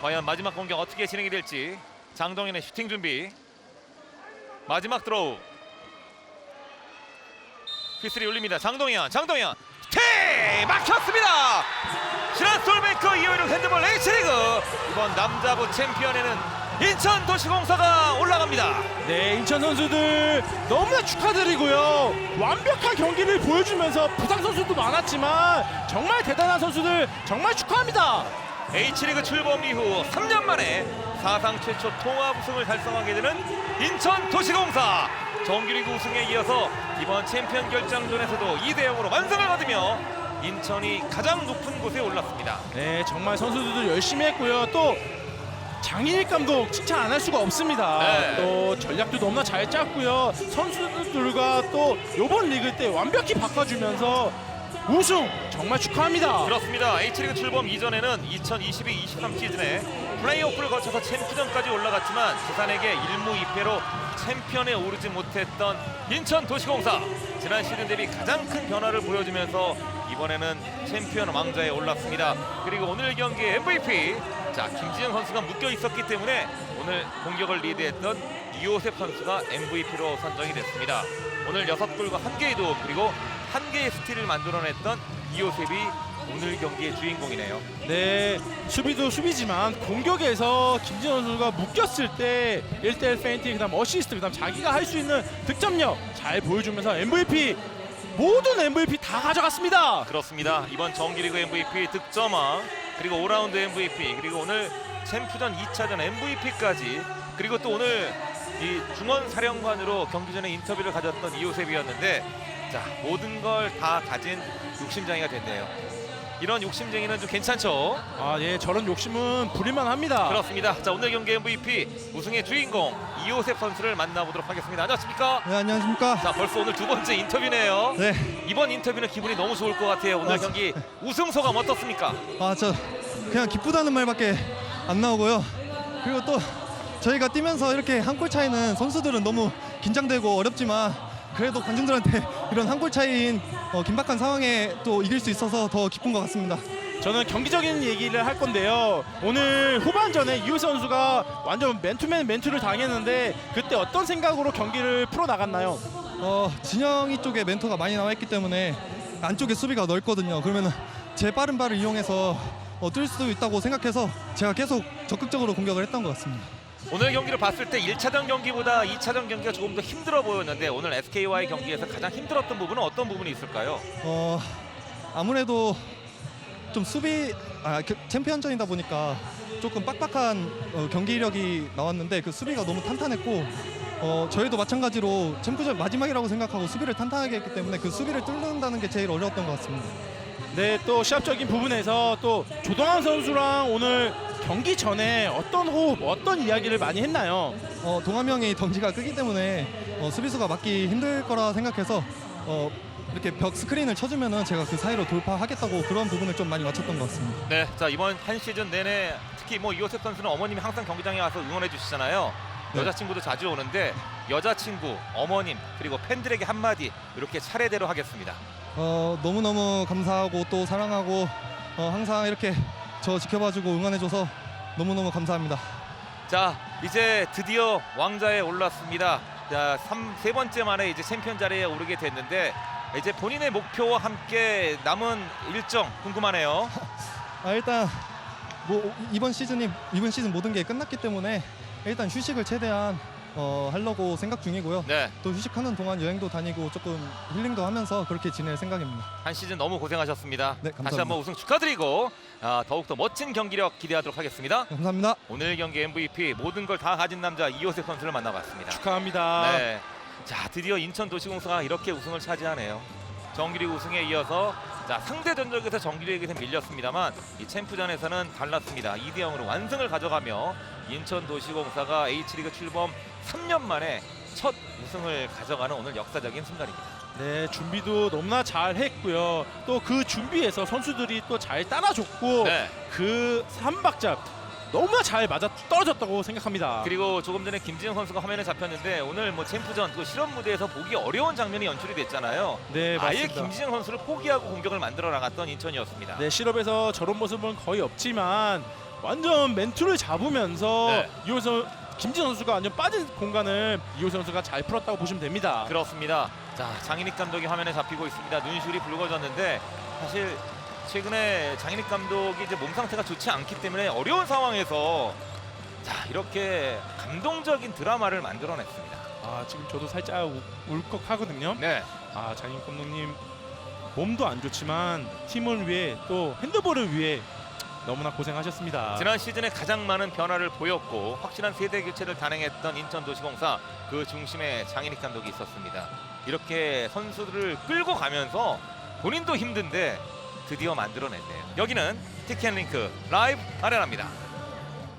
과연 마지막 공격 어떻게 진행이 될지. 장동현의 슈팅 준비. 마지막 드로우. 휘슬이 울립니다. 장동현 슈팅! 막혔습니다. 지난 솔뱅크 256 핸드볼 H리그 이번 남자부 챔피언에는 인천도시공사가 올라갑니다. 네, 인천 선수들 너무나 축하드리고요. 완벽한 경기를 보여주면서 부상 선수도 많았지만 정말 대단한 선수들 정말 축하합니다. H리그 출범 이후 3년 만에 사상 최초 통합 우승을 달성하게 되는 인천도시공사. 정규리그 우승에 이어서 이번 챔피언 결정전에서도 2대0으로 완승을 거두며 인천이 가장 높은 곳에 올랐습니다. 네, 정말 선수들도 열심히 했고요. 또 장인익 감독 칭찬 안 할 수가 없습니다. 네. 또 전략도 너무나 잘 짰고요. 선수들과 또 이번 리그 때 완벽히 바꿔주면서 우승 정말 축하합니다. 그렇습니다. H리그 출범 이전에는 2022-23 시즌에 플레이오프를 거쳐서 챔피언까지 올라갔지만 두산에게 1무 2패로 챔피언에 오르지 못했던 인천도시공사. 지난 시즌 대비 가장 큰 변화를 보여주면서 이번에는 챔피언 왕좌에 올랐습니다. 그리고 오늘 경기의 MVP, 자, 김진영 선수가 묶여 있었기 때문에 오늘 공격을 리드했던 이호셉 선수가 MVP로 선정이 됐습니다. 오늘 6골과 1개의 도움 그리고 1개의 스틸을 만들어냈던 이호셉이 오늘 경기의 주인공이네요. 네, 수비도 수비지만 공격에서 김진원 선수가 묶였을 때 1대1 페인트, 그다음 어시스트, 그다음 자기가 할 수 있는 득점력 잘 보여주면서 MVP, 모든 MVP 다 가져갔습니다. 그렇습니다. 이번 정규리그 MVP, 득점왕, 그리고 5라운드 MVP, 그리고 오늘 챔프전 2차전 MVP까지, 그리고 또 오늘 이 중원 사령관으로 경기 전에 인터뷰를 가졌던 이호셉이었는데, 자, 모든 걸 다 가진 욕심쟁이가 됐네요. 이런 욕심쟁이는 좀 괜찮죠? 아, 예, 저런 욕심은 부릴만 합니다. 그렇습니다. 자, 오늘 경기 MVP 우승의 주인공 이호셉 선수를 만나보도록 하겠습니다. 안녕하십니까? 네, 안녕하십니까. 자, 벌써 오늘 두 번째 인터뷰네요. 네, 이번 인터뷰는 기분이 너무 좋을 것 같아요. 오늘 경기 우승 소감 어떻습니까? 저 그냥 기쁘다는 말밖에 안 나오고요. 그리고 또 저희가 뛰면서 이렇게 한 골 차이는 선수들은 너무 긴장되고 어렵지만 그래도 관중들한테 이런 한 골 차이인 긴박한 상황에 또 이길 수 있어서 더 기쁜 것 같습니다. 저는 경기적인 얘기를 할 건데요. 오늘 후반전에 이호 선수가 완전 맨투맨 맨투를 당했는데 그때 어떤 생각으로 경기를 풀어 나갔나요? 진영이 쪽에 멘토가 많이 나와 있기 때문에 안쪽에 수비가 넓거든요. 그러면은 제 빠른 발을 이용해서 뛸 수 있다고 생각해서 제가 계속 적극적으로 공격을 했던 것 같습니다. 오늘 경기를 봤을 때 1차전 경기보다 2차전 경기가 조금 더 힘들어 보였는데 오늘 SK와의 경기에서 가장 힘들었던 부분은 어떤 부분이 있을까요? 아무래도 좀 챔피언전이다 보니까 조금 빡빡한 경기력이 나왔는데 그 수비가 너무 탄탄했고 저희도 마찬가지로 챔피언전 마지막이라고 생각하고 수비를 탄탄하게 했기 때문에 그 수비를 뚫는다는 게 제일 어려웠던 것 같습니다. 네, 또 시합적인 부분에서 또 조동환 선수랑 오늘 경기 전에 어떤 호흡, 어떤 이야기를 많이 했나요? 동함 형이 덩치가 크기 때문에 수비수가 막기 힘들 거라 생각해서 이렇게 벽 스크린을 쳐주면은 제가 그 사이로 돌파하겠다고 그런 부분을 좀 많이 맞췄던 것 같습니다. 네, 자, 이번 한 시즌 내내 특히 뭐 이호셉 선수는 어머님이 항상 경기장에 와서 응원해 주시잖아요. 네. 여자친구도 자주 오는데 여자친구, 어머님 그리고 팬들에게 한마디 이렇게 차례대로 하겠습니다. 너무너무 감사하고 또 사랑하고 항상 이렇게 저 지켜봐주고 응원해줘서 너무너무 감사합니다. 자, 이제 드디어 왕좌에 올랐습니다. 자, 세 번째 만에 이제 챔피언 자리에 오르게 됐는데 이제 본인의 목표와 함께 남은 일정 궁금하네요. 일단 뭐 이번 시즌 모든 게 끝났기 때문에 일단 휴식을 최대한 하려고 생각 중이고요. 네, 또 휴식하는 동안 여행도 다니고 조금 힐링도 하면서 그렇게 지낼 생각입니다. 한 시즌 너무 고생하셨습니다. 네, 감사합니다. 다시 한번 우승 축하드리고 더욱더 멋진 경기력 기대하도록 하겠습니다. 감사합니다. 오늘 경기 MVP 모든 걸 다 가진 남자 이호셉 선수를 만나봤습니다. 축하합니다. 네, 자, 드디어 인천도시공사가 이렇게 우승을 차지하네요. 정규리그 우승에 이어서 자, 상대 전적에서 정규리그에서 밀렸습니다만 이 챔프전에서는 달랐습니다. 2대0으로 완승을 가져가며 인천도시공사가 H리그 출범 3년 만에 첫 우승을 가져가는 오늘 역사적인 순간입니다. 네, 준비도 너무나 잘 했고요. 또 그 준비에서 선수들이 또 잘 따라줬고 네, 그 3박자 너무나 잘 맞아 떨어졌다고 생각합니다. 그리고 조금 전에 김진영 선수가 화면에 잡혔는데 오늘 뭐 챔프전 그 실험 무대에서 보기 어려운 장면이 연출이 됐잖아요. 네, 아예 맞습니다. 김진영 선수를 포기하고 공격을 만들어 나갔던 인천이었습니다. 네, 실업에서 저런 모습은 거의 없지만 완전 멘트를 잡으면서 네. 김진 선수가 완전 빠진 공간을 이호 선수가 잘 풀었다고 보시면 됩니다. 그렇습니다. 자, 장인익 감독이 화면에 잡히고 있습니다. 눈시울이 붉어졌는데 사실 최근에 장인익 감독이 이제 몸 상태가 좋지 않기 때문에 어려운 상황에서 자, 이렇게 감동적인 드라마를 만들어냈습니다. 지금 저도 살짝 울컥하거든요. 네, 장인 감독님 몸도 안 좋지만 팀을 위해 또 핸드볼을 위해 너무나 고생하셨습니다. 지난 시즌에 가장 많은 변화를 보였고 확실한 세대 교체를 단행했던 인천도시공사 그 중심에 장인익 감독이 있었습니다. 이렇게 선수들을 끌고 가면서 본인도 힘든데 드디어 만들어냈네요. 여기는 티켓링크 라이브 아레나입니다.